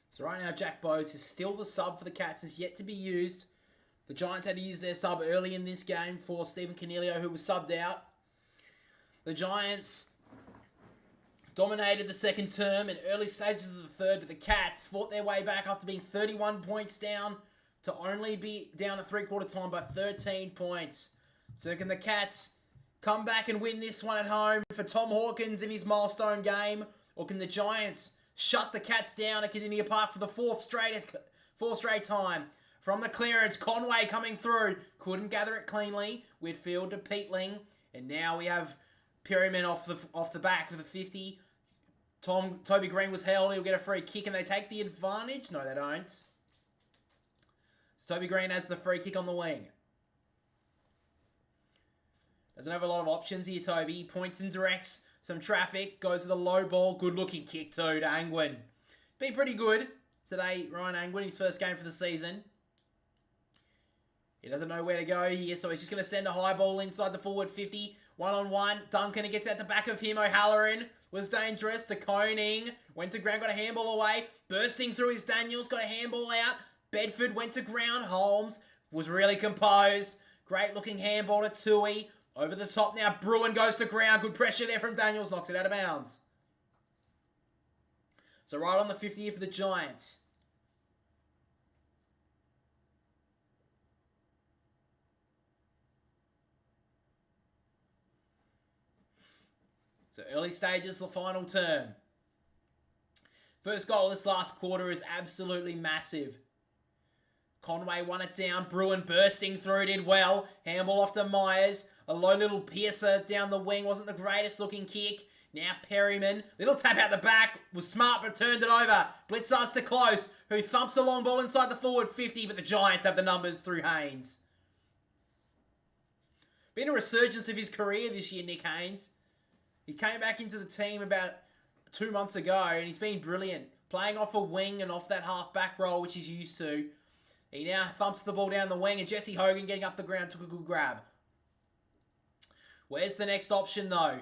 So right now, Jack Boats is still the sub for the Cats, is yet to be used. The Giants had to use their sub early in this game for Stephen Coniglio, who was subbed out. The Giants dominated the second term in early stages of the third, but the Cats fought their way back after being 31 points down to only be down at three-quarter time by 13 points. So can the Cats come back and win this one at home for Tom Hawkins in his milestone game, or can the Giants shut the Cats down at Kardinia Park for the fourth straight time? From the clearance, Conway coming through. Couldn't gather it cleanly. Whitfield to Peatling. And now we have Perryman off the back for the 50. Toby Green was held. He'll get a free kick and they take the advantage. No, they don't. So Toby Green has the free kick on the wing. Doesn't have a lot of options here, Toby. He points and directs some traffic. Goes with a low ball. Good looking kick too to Angwin. Been pretty good today, Ryan Angwin, his first game for the season. He doesn't know where to go here, so he's just going to send a high ball inside the forward 50. One-on-one. Duncan, it gets out the back of him. O'Halloran was dangerous. De Koning went to ground, got a handball away. Bursting through his Daniels, got a handball out. Bedford went to ground. Holmes was really composed. Great looking handball to Tui. Over the top now. Bruin goes to ground. Good pressure there from Daniels. Knocks it out of bounds. So right on the 50 here for the Giants. So early stages, the final term. First goal this last quarter is absolutely massive. Conway won it down. Bruin bursting through, did well. Handball off to Myers. A low little piercer down the wing. Wasn't the greatest looking kick. Now Perryman. Little tap out the back. Was smart but turned it over. Blitz starts to close. Who thumps the long ball inside the forward 50. But the Giants have the numbers through Haynes. Been a resurgence of his career this year, Nick Haynes. He came back into the team about 2 months ago. And he's been brilliant. Playing off a wing and off that half-back role, which he's used to. He now thumps the ball down the wing, and Jesse Hogan getting up the ground took a good grab. Where's the next option, though?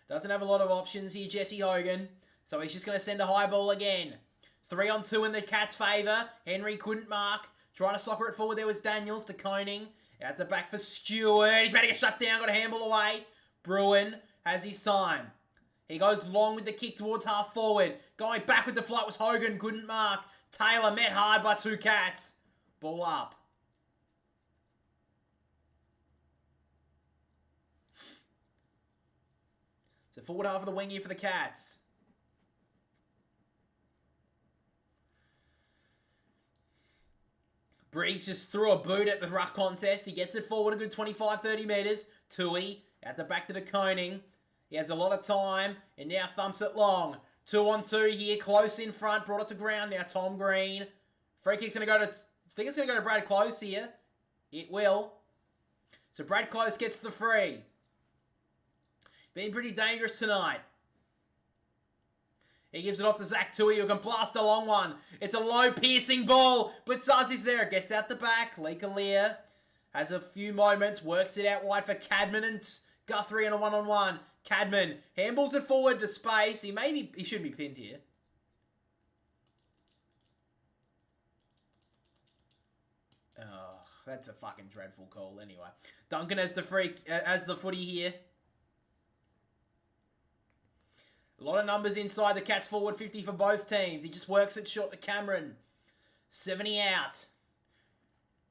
Doesn't have a lot of options here, Jesse Hogan. So he's just going to send a high ball again. 3-on-2 in the Cats' favour. Henry couldn't mark. Trying to soccer it forward, there was Daniels to Koning. Out the back for Stewart. He's about to get shut down, got a handball away. Bruin has his time. He goes long with the kick towards half forward. Going back with the flight was Hogan. Couldn't mark. Taylor met hard by 2 Cats. Ball up. So forward half of the wing here for the Cats. Briggs just threw a boot at the ruck contest. He gets it forward a good 25-30 metres. Tui out the back to the Koning. He has a lot of time, and now thumps it long. 2-on-2 here, close in front, brought it to ground. Now Tom Green. Free kick's going to go to, I think it's going to go to Brad Close here. It will. So Brad Close gets the free. Been pretty dangerous tonight. He gives it off to Zach Tui, who can blast a long one. It's a low piercing ball, but Zaz is there. Gets out the back. Lee Kalia has a few moments, works it out wide for Cadman and Guthrie in a one-on-one. Cadman handballs it forward to space. He shouldn't be pinned here. Oh, that's a fucking dreadful call anyway. Duncan has the footy here. A lot of numbers inside the Cats forward 50 for both teams. He just works it short to Cameron. 70 out.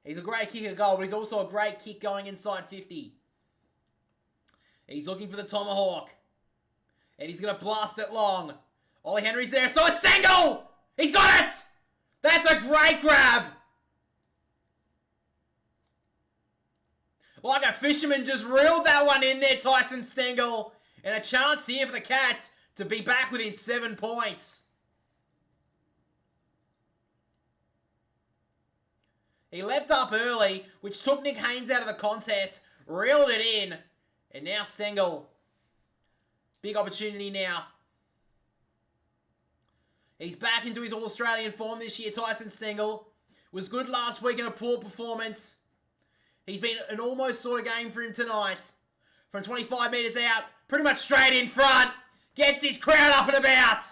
He's a great kicker goal, but he's also a great kick going inside 50. He's looking for the tomahawk. And he's going to blast it long. Ollie Henry's there. So it's Stengel! He's got it! That's a great grab! Like a fisherman just reeled that one in there, Tyson Stengel. And a chance here for the Cats to be back within 7 points. He leapt up early, which took Nick Haynes out of the contest. Reeled it in. And now Stengel. Big opportunity now. He's back into his All-Australian form this year, Tyson Stengel. Was good last week in a poor performance. He's been an almost sort of game for him tonight. From 25 metres out, pretty much straight in front. Gets his crowd up and about.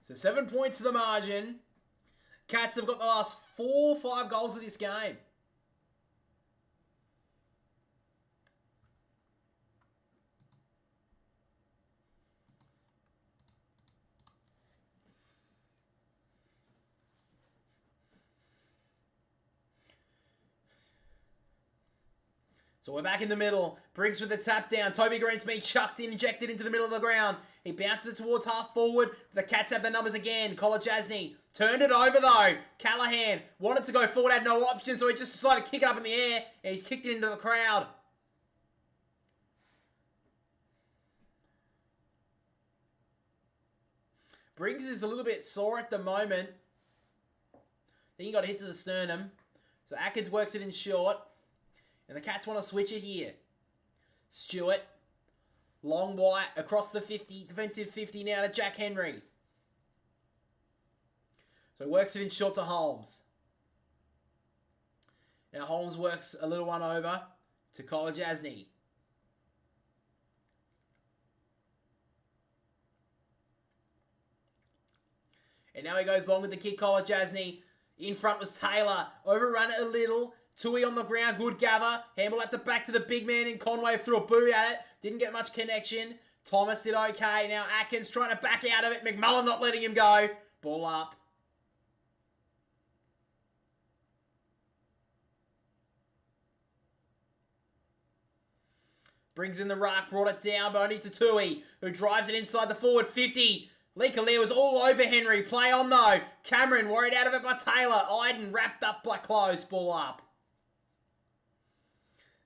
So 7 points to the margin. Cats have got the last 4 or 5 goals of this game. So we're back in the middle. Briggs with the tap down. Toby Green's been chucked in, injected into the middle of the ground. He bounces it towards half forward. The Cats have the numbers again. Kolajasny turned it over though. Callahan wanted to go forward, had no option, so he just decided to kick it up in the air, and he's kicked it into the crowd. Briggs is a little bit sore at the moment. Then he got hit to the sternum. So Atkins works it in short. And the Cats want to switch it here. Stewart. Long white across the 50. Defensive 50 now to Jack Henry. So he works it in short to Holmes. Now Holmes works a little one over to Kolajasny. And now he goes long with the kick collar, Jasny. In front was Taylor. Overrun it a little. Tui on the ground. Good gather. Handball at the back to the big man in Conway. Threw a boot at it. Didn't get much connection. Thomas did okay. Now Atkins trying to back out of it. McMullen not letting him go. Ball up. Brings in the ruck. Brought it down, but only to Tui, who drives it inside the forward 50. Lee Kalia was all over Henry. Play on though. Cameron worried out of it by Taylor. Iden wrapped up by close. Ball up.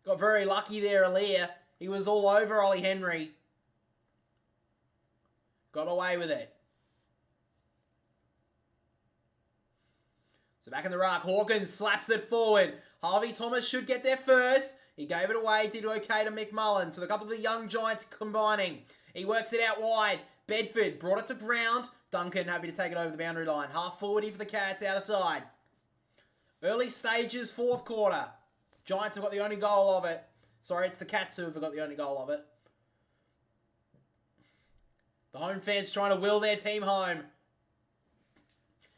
Got very lucky there, Aaliyah. He was all over Ollie Henry. Got away with it. So back in the ruck. Hawkins slaps it forward. Harvey Thomas should get there first. He gave it away. Did okay to McMullen. So a couple of the young Giants combining. He works it out wide. Bedford brought it to ground. Duncan happy to take it over the boundary line. Half forward for the Cats, out of side. Early stages, fourth quarter. Giants have got the only goal of it. Sorry, it's the Cats who have got the only goal of it. The home fans trying to will their team home.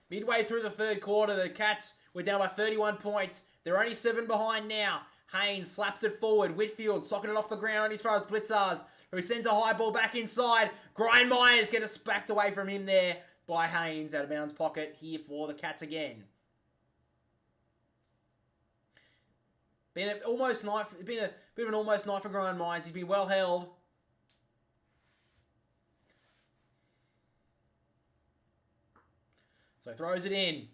Midway through the third quarter, the Cats were down by 31 points. They're only 7 behind now. Haynes slaps it forward. Whitfield socking it off the ground on as far as Blitzars, who sends a high ball back inside. Grind Myers gets backed away from him there by Haynes out of bounds pocket here for the Cats again. Been a bit of an almost night for Grind Myers. He's been well held. So throws it in.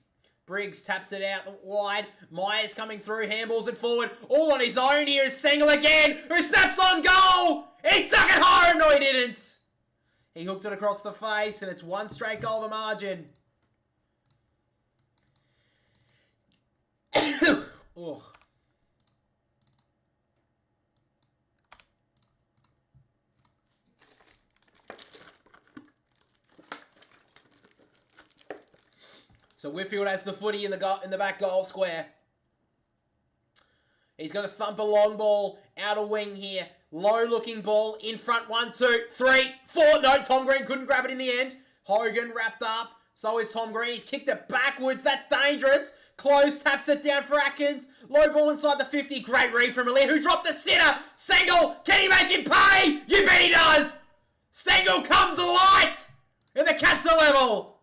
Briggs taps it out wide. Myers coming through, handballs it forward. All on his own here is Stengel again, who snaps on goal! He stuck it home! No, he didn't. He hooked it across the face, and it's one straight goal the margin. Oh. So Whitfield has the footy in the back goal square. He's going to thump a long ball out a wing here. Low looking ball in front. 1, 2, 3, 4. No, Tom Green couldn't grab it in the end. Hogan wrapped up. So is Tom Green. He's kicked it backwards. That's dangerous. Close, taps it down for Atkins. Low ball inside the 50. Great read from Alir, who dropped the sitter. Stengel, can he make him pay? You bet he does. Stengel comes alight. And the Cats are level.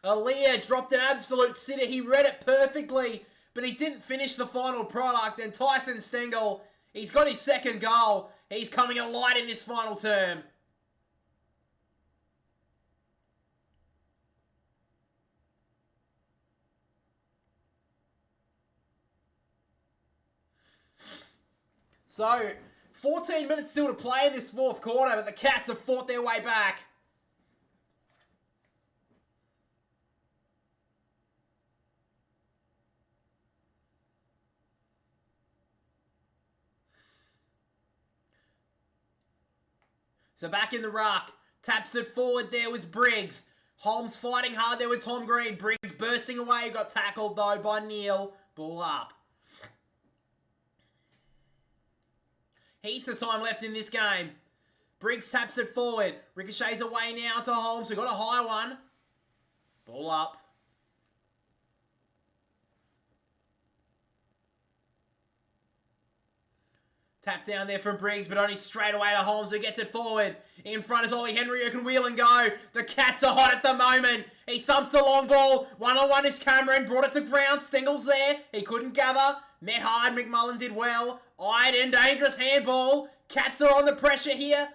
Aaliyah dropped an absolute sitter. He read it perfectly, but he didn't finish the final product. And Tyson Stengel, he's got his second goal. He's coming alight in this final term. So, 14 minutes still to play in this fourth quarter, but the Cats have fought their way back. So back in the ruck. Taps it forward there was Briggs. Holmes fighting hard there with Tom Green. Briggs bursting away. Got tackled though by Neal. Ball up. Heaps of time left in this game. Briggs taps it forward. Ricochets away now to Holmes, who got a high one. Ball up. Tap down there from Briggs, but only straight away to Holmes, who gets it forward. In front is Ollie Henry, who can wheel and go. The Cats are hot at the moment. He thumps the long ball. One-on-one is Cameron. Brought it to ground. Stengel's there. He couldn't gather. Met hard. McMullen did well. Iden, dangerous handball. Cats are on the pressure here.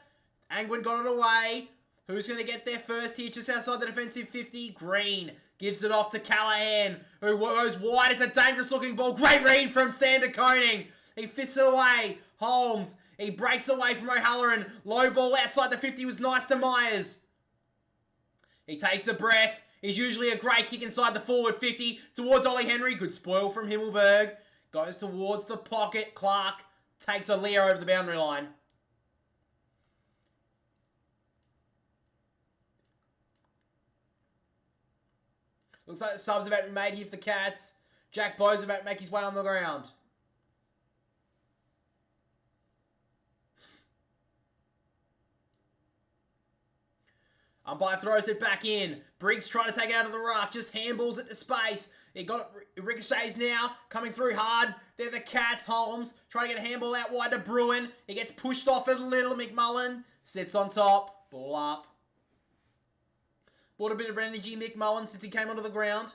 Angwin got it away. Who's going to get there first here? Just outside the defensive 50. Green gives it off to Callahan, who goes wide. It's a dangerous-looking ball. Great read from Sander Koning. He fists it away. Holmes, he breaks away from O'Halloran. Low ball outside the 50 was nice to Myers. He takes a breath. He's usually a great kick inside the forward 50 towards Ollie Henry. Good spoil from Himmelberg. Goes towards the pocket. Clark takes a Leo over the boundary line. Looks like the sub's about to be made here for the Cats. Jack Bowe's about to make his way on the ground. Umpire throws it back in. Briggs trying to take it out of the ruck. Just handballs it to space. It got ricochets now. Coming through hard. They're the Cats. Holmes trying to get a handball out wide to Bruin. He gets pushed off it a little. McMullen sits on top. Ball up. Brought a bit of energy, McMullen, since he came onto the ground.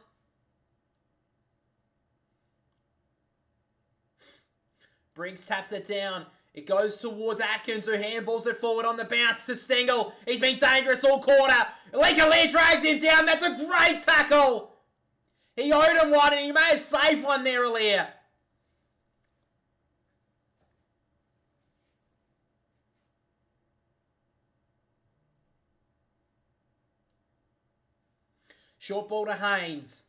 Briggs taps it down. It goes towards Atkins, who handballs it forward on the bounce to Stengel. He's been dangerous all quarter. Lear drags him down. That's a great tackle. He owed him one, and he may have saved one there, Lear. Short ball to Haynes.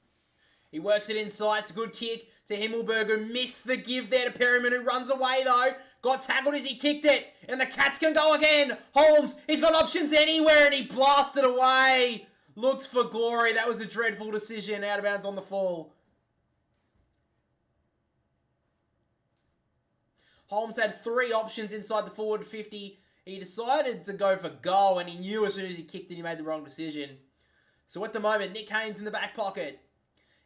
He works it inside. It's a good kick to Himmelberg, who missed the give there to Perryman, who runs away, though. Got tackled as he kicked it. And the Cats can go again. Holmes, he's got options anywhere, and he blasted away. Looked for glory. That was a dreadful decision. Out of bounds on the fall. Holmes had 3 options inside the forward 50. He decided to go for goal, and he knew as soon as he kicked it, he made the wrong decision. So at the moment, Nick Haynes in the back pocket.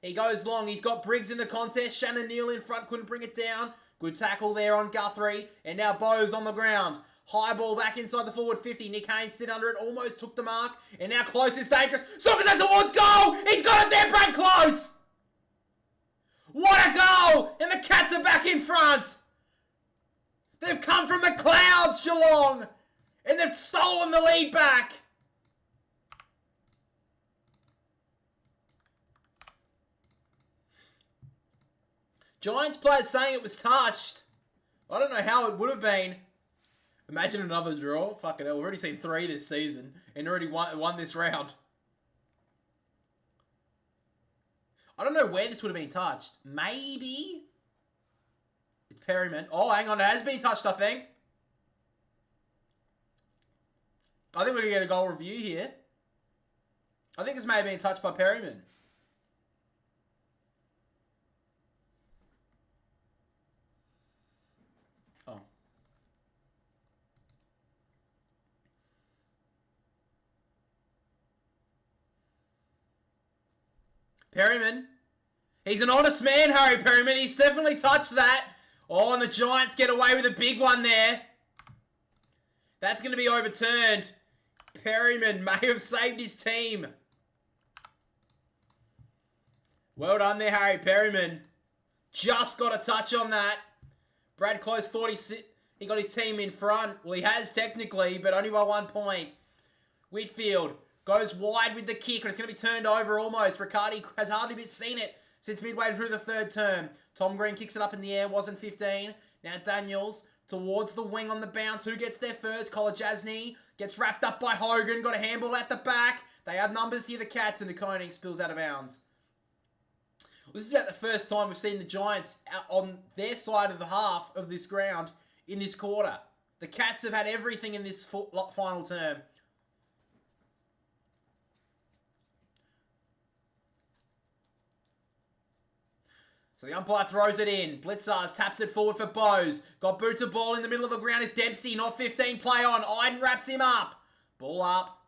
He goes long. He's got Briggs in the contest. Shannon Neal in front. Couldn't bring it down. Good tackle there on Guthrie. And now Bowes on the ground. High ball back inside the forward 50. Nick Haynes sit under it. Almost took the mark. And now Close is dangerous. Sockers it towards goal. He's got it there, Brad Close. What a goal. And the Cats are back in front. They've come from the clouds, Geelong. And they've stolen the lead back. Giants players saying it was touched. I don't know how it would have been. Imagine another draw. Fucking hell, we've already seen 3 this season and already won this round. I don't know where this would have been touched. Maybe it's Perryman. Oh, hang on, it has been touched, I think. I think we're going to get a goal review here. I think this may have been touched by Perryman. Perryman. He's an honest man, Harry Perryman. He's definitely touched that. Oh, and the Giants get away with a big one there. That's going to be overturned. Perryman may have saved his team. Well done there, Harry Perryman. Just got a touch on that. Brad Close thought he got his team in front. Well, he has technically, but only by 1 point. Whitfield goes wide with the kick, and it's going to be turned over almost. Riccardi has hardly been seen it since midway through the 3rd term. Tom Green kicks it up in the air, wasn't 15. Now Daniels towards the wing on the bounce. Who gets there first? Kolajasny gets wrapped up by Hogan. Got a handball at the back. They have numbers here, the Cats, and the Koenig spills out of bounds. Well, this is about the first time we've seen the Giants out on their side of the half of this ground in this quarter. The Cats have had everything in this final term. So the umpire throws it in. Blitzars taps it forward for Bowes. Got boot to ball in the middle of the ground is Dempsey. Not 15, play on. Iden wraps him up. Ball up.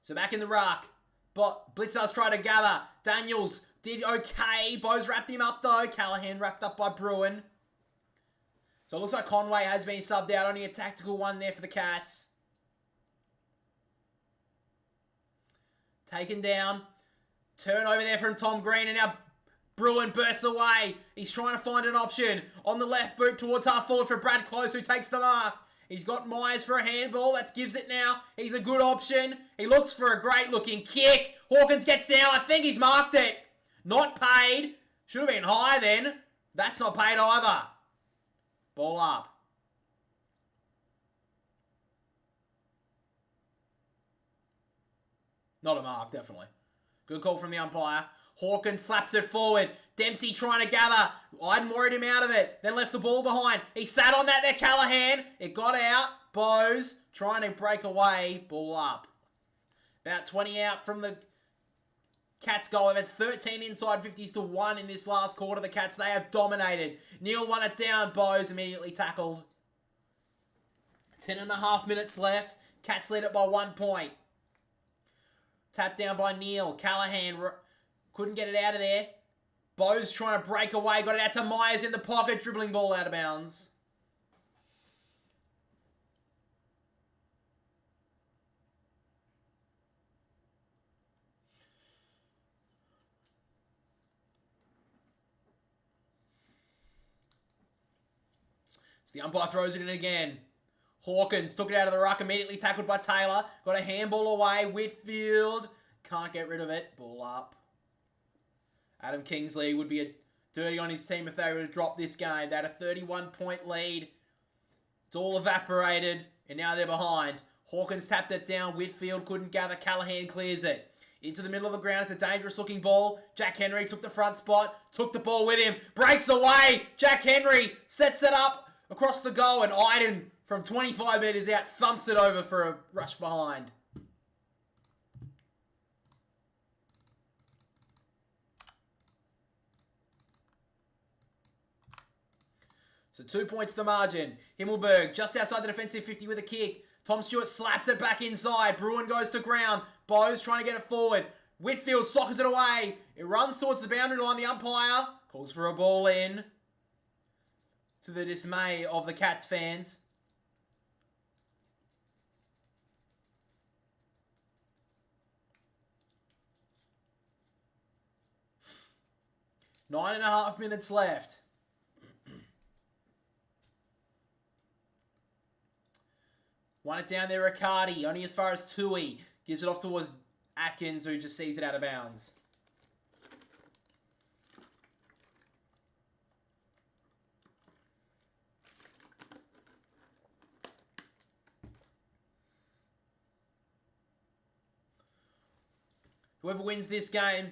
So back in the ruck. But Blitzars tried to gather. Daniels did okay. Bowes wrapped him up though. Callahan wrapped up by Bruin. So it looks like Conway has been subbed out. Only a tactical one there for the Cats. Taken down. Turn over there from Tom Green. And now Bruin bursts away. He's trying to find an option. On the left boot towards half forward for Brad Close, who takes the mark. He's got Myers for a handball. That gives it now. He's a good option. He looks for a great looking kick. Hawkins gets down. I think he's marked it. Not paid. Should have been high then. That's not paid either. Ball up. Not a mark, definitely. Good call from the umpire. Hawkins slaps it forward. Dempsey trying to gather. Iden worried him out of it. Then left the ball behind. He sat on that there, Callahan. It got out. Bowes trying to break away. Ball up. About 20 out from the Cats goal. They've had 13 inside 50s to 1 in this last quarter. The Cats, they have dominated. Neil won it down. Bowes immediately tackled. 10.5 minutes left. Cats lead it by 1 point. Tapped down by Neil. Callahan couldn't get it out of there. Bowes trying to break away. Got it out to Myers in the pocket. Dribbling ball out of bounds. So the umpire throws it in again. Hawkins took it out of the ruck, immediately tackled by Taylor. Got a handball away. Whitfield can't get rid of it. Ball up. Adam Kingsley would be a dirty on his team if they were to drop this game. They had a 31-point lead. It's all evaporated, and now they're behind. Hawkins tapped it down. Whitfield couldn't gather. Callahan clears it. Into the middle of the ground. It's a dangerous-looking ball. Jack Henry took the front spot. Took the ball with him. Breaks away. Jack Henry sets it up across the goal, and Iden from 25 metres out thumps it over for a rush behind. So 2 points the margin. Himmelberg just outside the defensive 50 with a kick. Tom Stewart slaps it back inside. Bruin goes to ground. Bowes trying to get it forward. Whitfield soccers it away. It runs towards the boundary line. The umpire calls for a ball in, to the dismay of the Cats fans. Nine and a half minutes left. Won it down there, Riccardi, only as far as Tui. Gives it off towards Atkins, who just sees it out of bounds. Whoever wins this game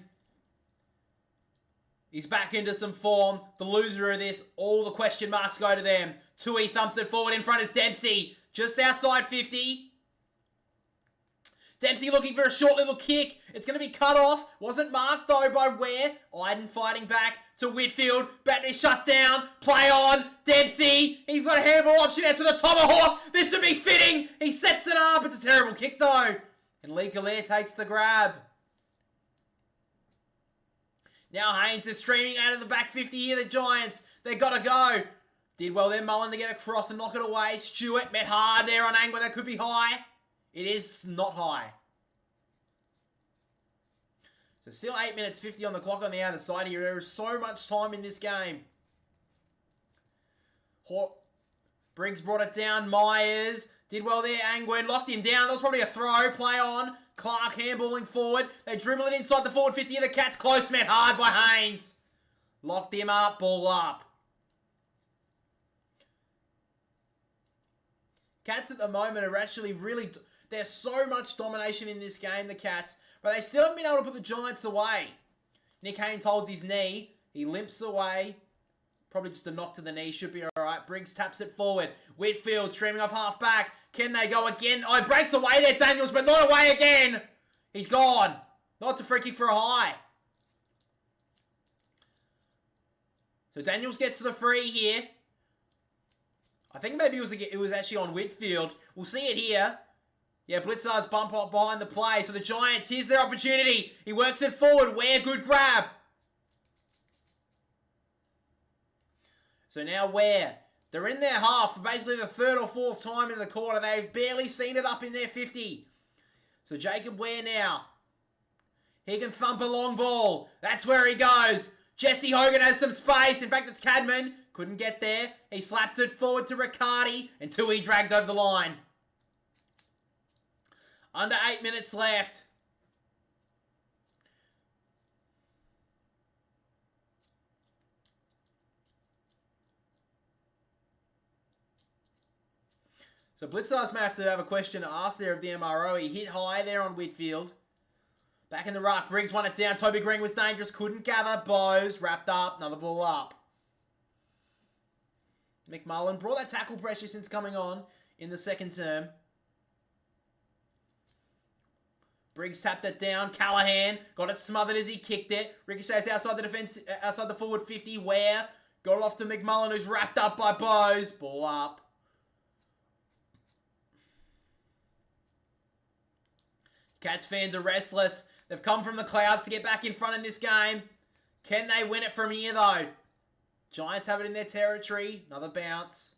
is back into some form. The loser of this, all the question marks go to them. Tui thumps it forward. In front is Dempsey, just outside 50. Dempsey looking for a short little kick. It's going to be cut off. Wasn't marked though by Ware. Iden fighting back to Whitfield. Battery shut down. Play on. Dempsey. He's got a handball option out to the tomahawk. This would be fitting. He sets it up. It's a terrible kick though. And Lee Kalair takes the grab. Now Haynes, they're streaming out of the back 50 here, the Giants. They got to go. Did well there, Mullen to get across and knock it away. Stewart met hard there on angle. That could be high. It is not high. So still 8 minutes 50 on the clock on the outer side here. There is so much time in this game. Briggs brought it down. Myers did well there. Angwin locked him down. That was probably a throw. Play on. Clark handballing forward. They dribble it inside the forward 50 of the Cats. Close, met hard by Haynes. Locked him up. Ball up. Cats at the moment are actually really... There's so much domination in this game, the Cats. But they still haven't been able to put the Giants away. Nick Haynes holds his knee. He limps away. Probably just a knock to the knee. Should be alright. Briggs taps it forward. Whitfield streaming off half back. Can they go again? Oh, he breaks away there, Daniels, but not away again. He's gone. Not to free kick for a high. So Daniels gets to the free here. I think maybe it was actually on Whitfield. We'll see it here. Yeah, Blitzar's bump up behind the play. So the Giants, here's their opportunity. He works it forward. Ware, good grab. So now Ware. They're in their half for basically the third or fourth time in the quarter. They've barely seen it up in their 50. So Jacob Ware now. He can thump a long ball. That's where he goes. Jesse Hogan has some space. In fact, it's Cadman. Couldn't get there. He slaps it forward to Riccardi until he dragged over the line. Under 8 minutes left. So Blitzars may have to have a question to ask there of the MRO. He hit high there on Whitfield. Back in the ruck. Briggs won it down. Toby Green was dangerous. Couldn't gather. Bowes wrapped up. Another ball up. McMullen brought that tackle pressure since coming on in the second term. Briggs tapped it down. Callahan got it smothered as he kicked it. Ricochets outside the defense, outside the forward 50. Ware got it off to McMullen, who's wrapped up by Bose. Ball up. Cats fans are restless. They've come from the clouds to get back in front in this game. Can they win it from here, though? Giants have it in their territory. Another bounce.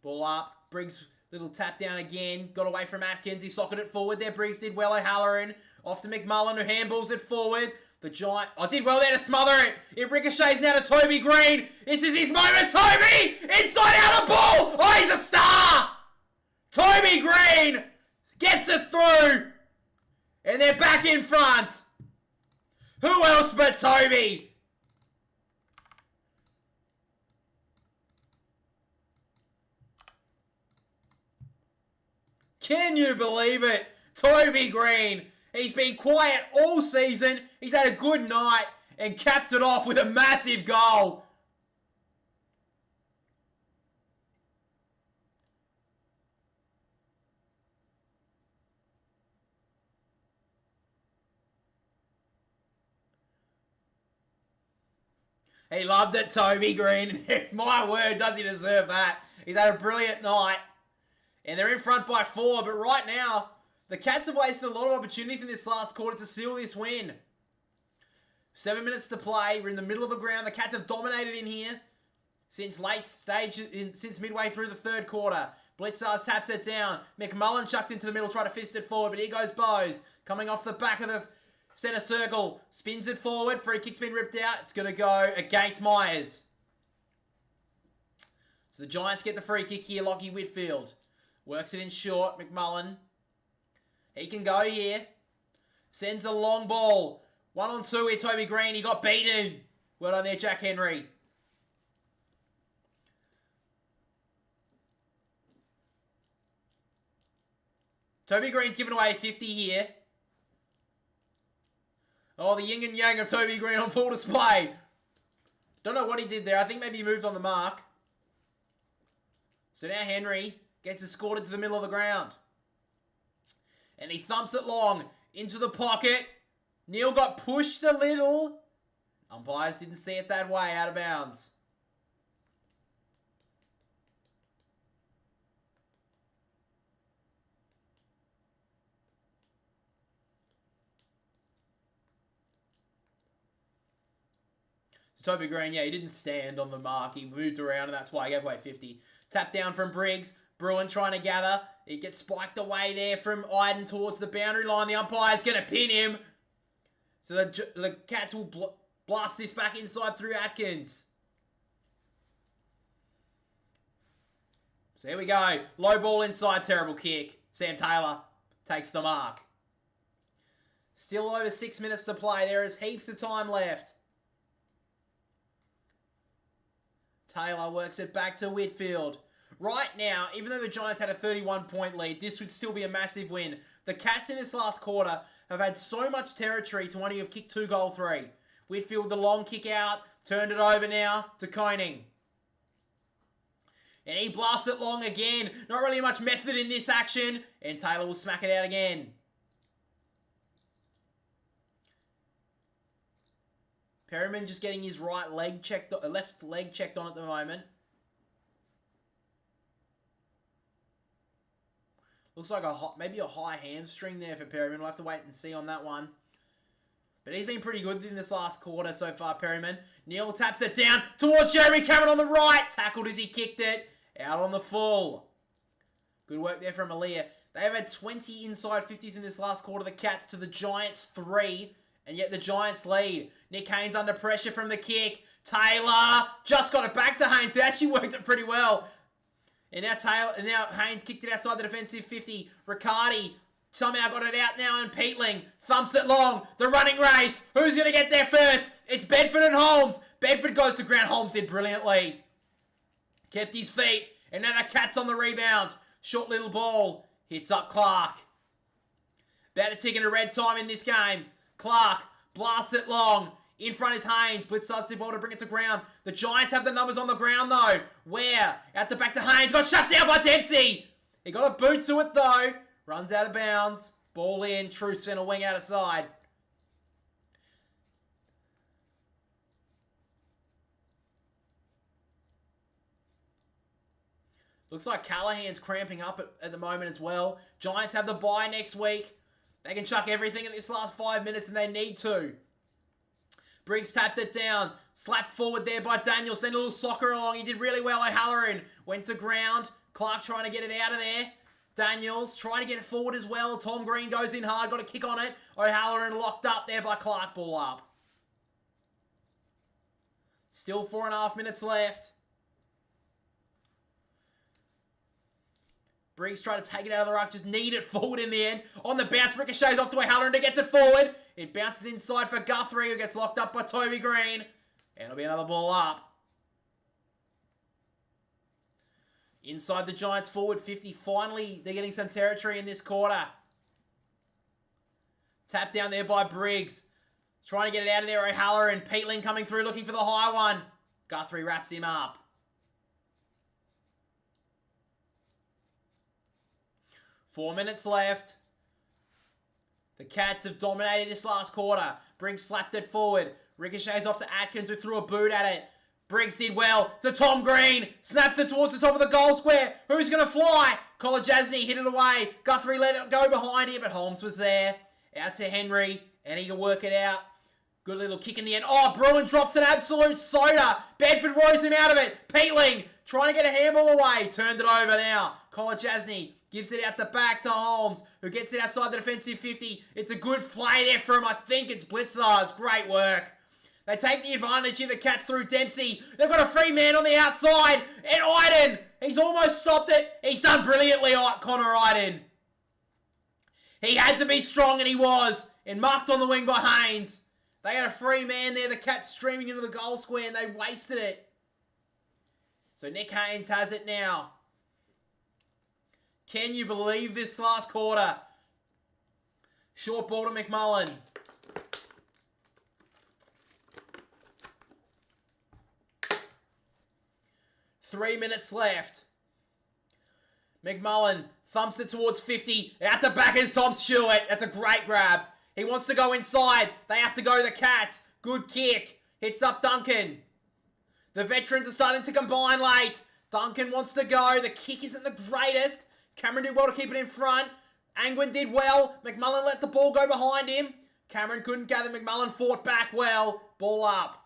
Ball up. Briggs, little tap down again. Got away from Atkins. He socketed it forward there. Briggs did well. O'Halloran off to McMullen, who handballs it forward. The Giant... Oh, did well there to smother it. It ricochets now to Toby Green. This is his moment. Toby! Inside out of ball! Oh, he's a star! Toby Green gets it through. And they're back in front. Who else but Toby? Can you believe it? Toby Green. He's been quiet all season. He's had a good night and capped it off with a massive goal. He loved it, Toby Green. My word, does he deserve that? He's had a brilliant night. And they're in front by 4, but right now, the Cats have wasted a lot of opportunities in this last quarter to seal this win. 7 minutes to play. We're in the middle of the ground. The Cats have dominated in here since late stage, since midway through the third quarter. Blitzars taps it down. McMullen chucked into the middle, tried to fist it forward, but here goes Bose. Coming off the back of the centre circle. Spins it forward. Free kick's been ripped out. It's going to go against Myers. So the Giants get the free kick here. Lockie Whitfield works it in short. McMullen. He can go here. Sends a long ball. 1-on-2 here, Toby Green. He got beaten. Well done there, Jack Henry. Toby Green's given away 50 here. Oh, the yin and yang of Toby Green on full display. Don't know what he did there. I think maybe he moved on the mark. So now Henry gets escorted to the middle of the ground. And he thumps it long into the pocket. Neil got pushed a little. Umpires didn't see it that way, out of bounds. Toby Green, yeah, he didn't stand on the mark. He moved around, and that's why he gave away 50. Tap down from Briggs. Bruin trying to gather. He gets spiked away there from Iden towards the boundary line. The umpire's going to pin him. So the Cats will blast this back inside through Atkins. So here we go. Low ball inside, terrible kick. Sam Taylor takes the mark. Still over 6 minutes to play. There is heaps of time left. Taylor works it back to Whitfield. Right now, even though the Giants had a 31-point lead, this would still be a massive win. The Cats in this last quarter have had so much territory to only have kicked 2-goal 3. Whitfield, the long kick out, turned it over now to Koning. And he blasts it long again. Not really much method in this action. And Taylor will smack it out again. Perryman just getting his left leg checked on at the moment. Looks like maybe a high hamstring there for Perryman. We'll have to wait and see on that one. But he's been pretty good in this last quarter so far, Perryman. Neil taps it down towards Jeremy Cameron on the right. Tackled as he kicked it. Out on the full. Good work there from Aaliyah. They have had 20 inside 50s in this last quarter. The Cats to the Giants 3. And yet the Giants lead. Nick Haynes under pressure from the kick. Taylor just got it back to Haynes. They actually worked it pretty well. And now Haynes kicked it outside the defensive 50. Riccardi somehow got it out now, and Peatling thumps it long. The running race. Who's going to get there first? It's Bedford and Holmes. Bedford goes to ground. Holmes did brilliantly. Kept his feet. And now the Cats on the rebound. Short little ball. Hits up Clark. About to tick in a red time in this game. Clark blasts it long. In front is Haynes. Blitz does the ball to bring it to ground. The Giants have the numbers on the ground though. Where? Out the back to Haynes. Got shut down by Dempsey. He got a boot to it though. Runs out of bounds. Ball in. True centre wing out of side. Looks like Callahan's cramping up at the moment as well. Giants have the bye next week. They can chuck everything in this last 5 minutes and they need to. Briggs tapped it down. Slapped forward there by Daniels. Then a little soccer along. He did really well. O'Halloran went to ground. Clark trying to get it out of there. Daniels trying to get it forward as well. Tom Green goes in hard. Got a kick on it. O'Halloran locked up there by Clark. Ball up. Still 4.5 minutes left. Briggs trying to take it out of the ruck. Just need it forward in the end. On the bounce, ricochets off to O'Halloran to gets it forward. It bounces inside for Guthrie, who gets locked up by Toby Green. And it'll be another ball up. Inside the Giants forward 50. Finally, they're getting some territory in this quarter. Tap down there by Briggs. Trying to get it out of there, O'Halloran. Peatling coming through, looking for the high one. Guthrie wraps him up. 4 minutes left. The Cats have dominated this last quarter. Briggs slapped it forward. Ricochets off to Atkins, who threw a boot at it. Briggs did well to Tom Green. Snaps it towards the top of the goal square. Who's going to fly? Kolajasny hit it away. Guthrie let it go behind him, but Holmes was there. Out to Henry, and he can work it out. Good little kick in the end. Oh, Bruin drops an absolute soda. Bedford rows him out of it. Peatling trying to get a handball away. Turned it over now. Kolajasny gives it out the back to Holmes, who gets it outside the defensive 50. It's a good play there for him. I think it's Blitzars. Great work. They take the advantage of the Cats through Dempsey. They've got a free man on the outside. And Iden, he's almost stopped it. He's done brilliantly, Connor Iden. He had to be strong, and he was. And marked on the wing by Haynes. They had a free man there. The Cats streaming into the goal square, and they wasted it. So Nick Haynes has it now. Can you believe this last quarter? Short ball to McMullen. Three minutes left. McMullen thumps it towards 50. Out the back is Tom Stewart. That's a great grab. He wants to go inside. They have to go the Cats. Good kick. Hits up Duncan. The veterans are starting to combine late. Duncan wants to go. The kick isn't the greatest. Cameron did well to keep it in front. Angwin did well. McMullen let the ball go behind him. Cameron couldn't gather. McMullen fought back well. Ball up.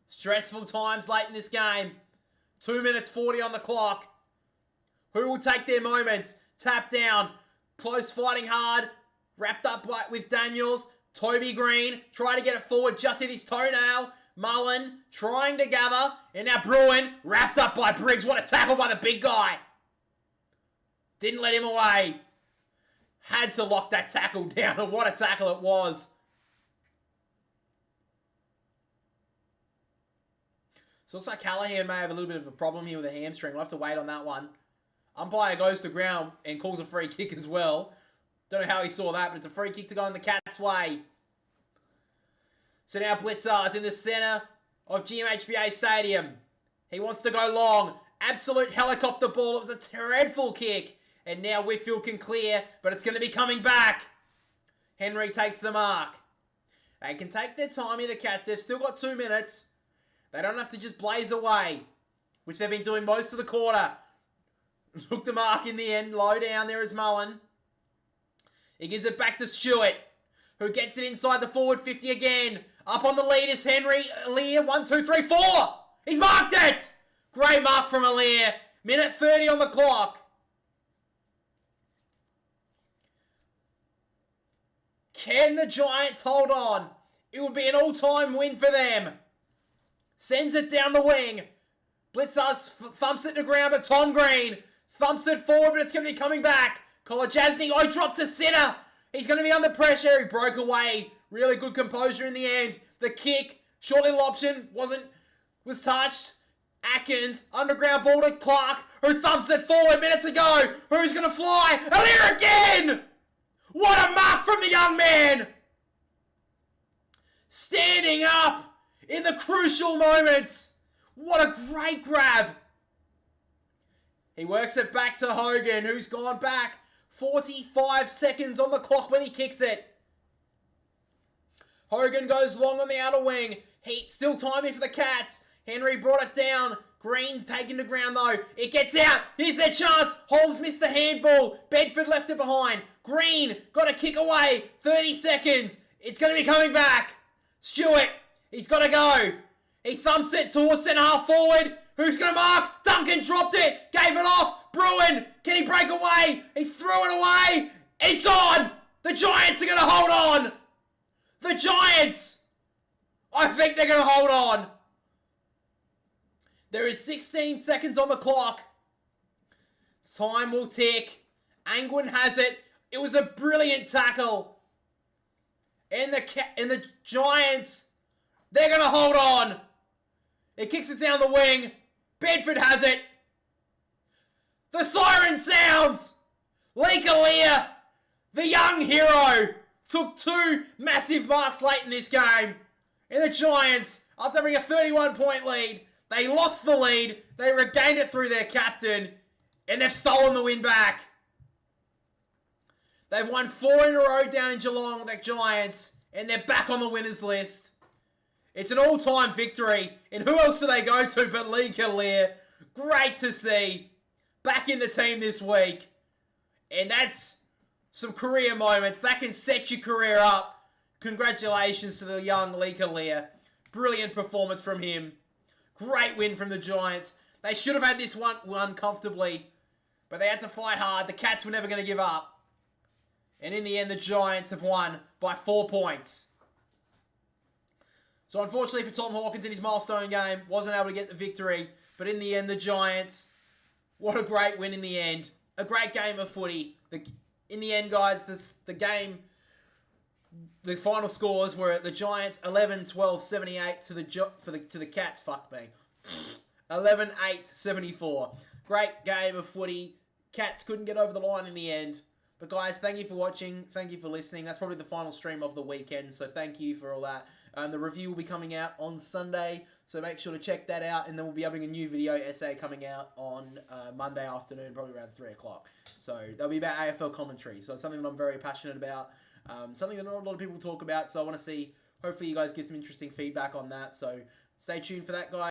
Stressful times late in this game. 2 minutes 40 on the clock. Who will take their moments? Tap down. Close fighting hard. Wrapped up with Daniels. Toby Green. Try to get it forward. Just hit his toenail. Mullen trying to gather. And now Bruin wrapped up by Briggs. What a tackle by the big guy. Didn't let him away. Had to lock that tackle down. And what a tackle it was. So it looks like Callahan may have a little bit of a problem here with a hamstring. We'll have to wait on that one. Umpire goes to ground and calls a free kick as well. Don't know how he saw that, but it's a free kick to go in the Cats' way. So now Blitzar's in the centre of GMHBA Stadium. He wants to go long. Absolute helicopter ball. It was a dreadful kick. And now Whitfield can clear, but it's going to be coming back. Henry takes the mark. They can take their time here, the Cats. They've still got 2 minutes. They don't have to just blaze away, which they've been doing most of the quarter. Took the mark in the end. Low down there is Mullen. He gives it back to Stewart, who gets it inside the forward 50 again. Up on the lead is Henry. Aliir, 1, 2, 3, 4. He's marked it. Great mark from Aliir. Minute 30 on the clock. Can the Giants hold on? It would be an all-time win for them. Sends it down the wing. Blitzars thumps it to ground, but Tom Green thumps it forward, but it's going to be coming back. Kolajasny, he drops the center. He's going to be under pressure. He broke away. Really good composure in the end. The kick, short little option, was touched. Atkins, underground ball to Clark, who thumps it forward minutes ago. Who's going to fly? Aliir again! What a mark from the young man! Standing up in the crucial moments. What a great grab. He works it back to Hogan, who's gone back. 45 seconds on the clock when he kicks it. Hogan goes long on the outer wing. Heat still timing for the Cats. Henry brought it down. Green taken to ground though. It gets out. Here's their chance. Holmes missed the handball. Bedford left it behind. Green got a kick away. 30 seconds. It's going to be coming back. Stewart, he's got to go. He thumps it towards centre half forward. Who's going to mark? Duncan dropped it. Gave it off. Bruin, can he break away? He threw it away. He's gone. The Giants are going to hold on. The Giants. I think they're going to hold on. There is 16 seconds on the clock. Time will tick. Angwin has it. It was a brilliant tackle. And the Giants, they're going to hold on. He kicks it down the wing. Bedford has it. The siren sounds. Lee Kalia, the young hero, took 2 massive marks late in this game. And the Giants, after having a 31-point lead, they lost the lead. They regained it through their captain. And they've stolen the win back. They've won 4 in a row down in Geelong, the Giants. And they're back on the winners list. It's an all-time victory. And who else do they go to but Lee Kalia? Great to see. Back in the team this week. And that's some career moments. That can set your career up. Congratulations to the young Lee Kalia. Brilliant performance from him. Great win from the Giants. They should have had this one won comfortably. But they had to fight hard. The Cats were never going to give up. And in the end, the Giants have won by 4 points. So unfortunately for Tom Hawkins in his milestone game, wasn't able to get the victory. But in the end, the Giants, what a great win in the end. A great game of footy. In the end, guys, the game, the final scores were the Giants 11-12-78 to the Cats. Fuck me. 11-8-74. Great game of footy. Cats couldn't get over the line in the end. But guys, thank you for watching. Thank you for listening. That's probably the final stream of the weekend. So thank you for all that. The review will be coming out on Sunday. So make sure to check that out. And then we'll be having a new video essay coming out on Monday afternoon, probably around 3 o'clock. So that'll be about AFL commentary. So it's something that I'm very passionate about. Something that not a lot of people talk about. So I want to see, hopefully you guys give some interesting feedback on that. So stay tuned for that, guys.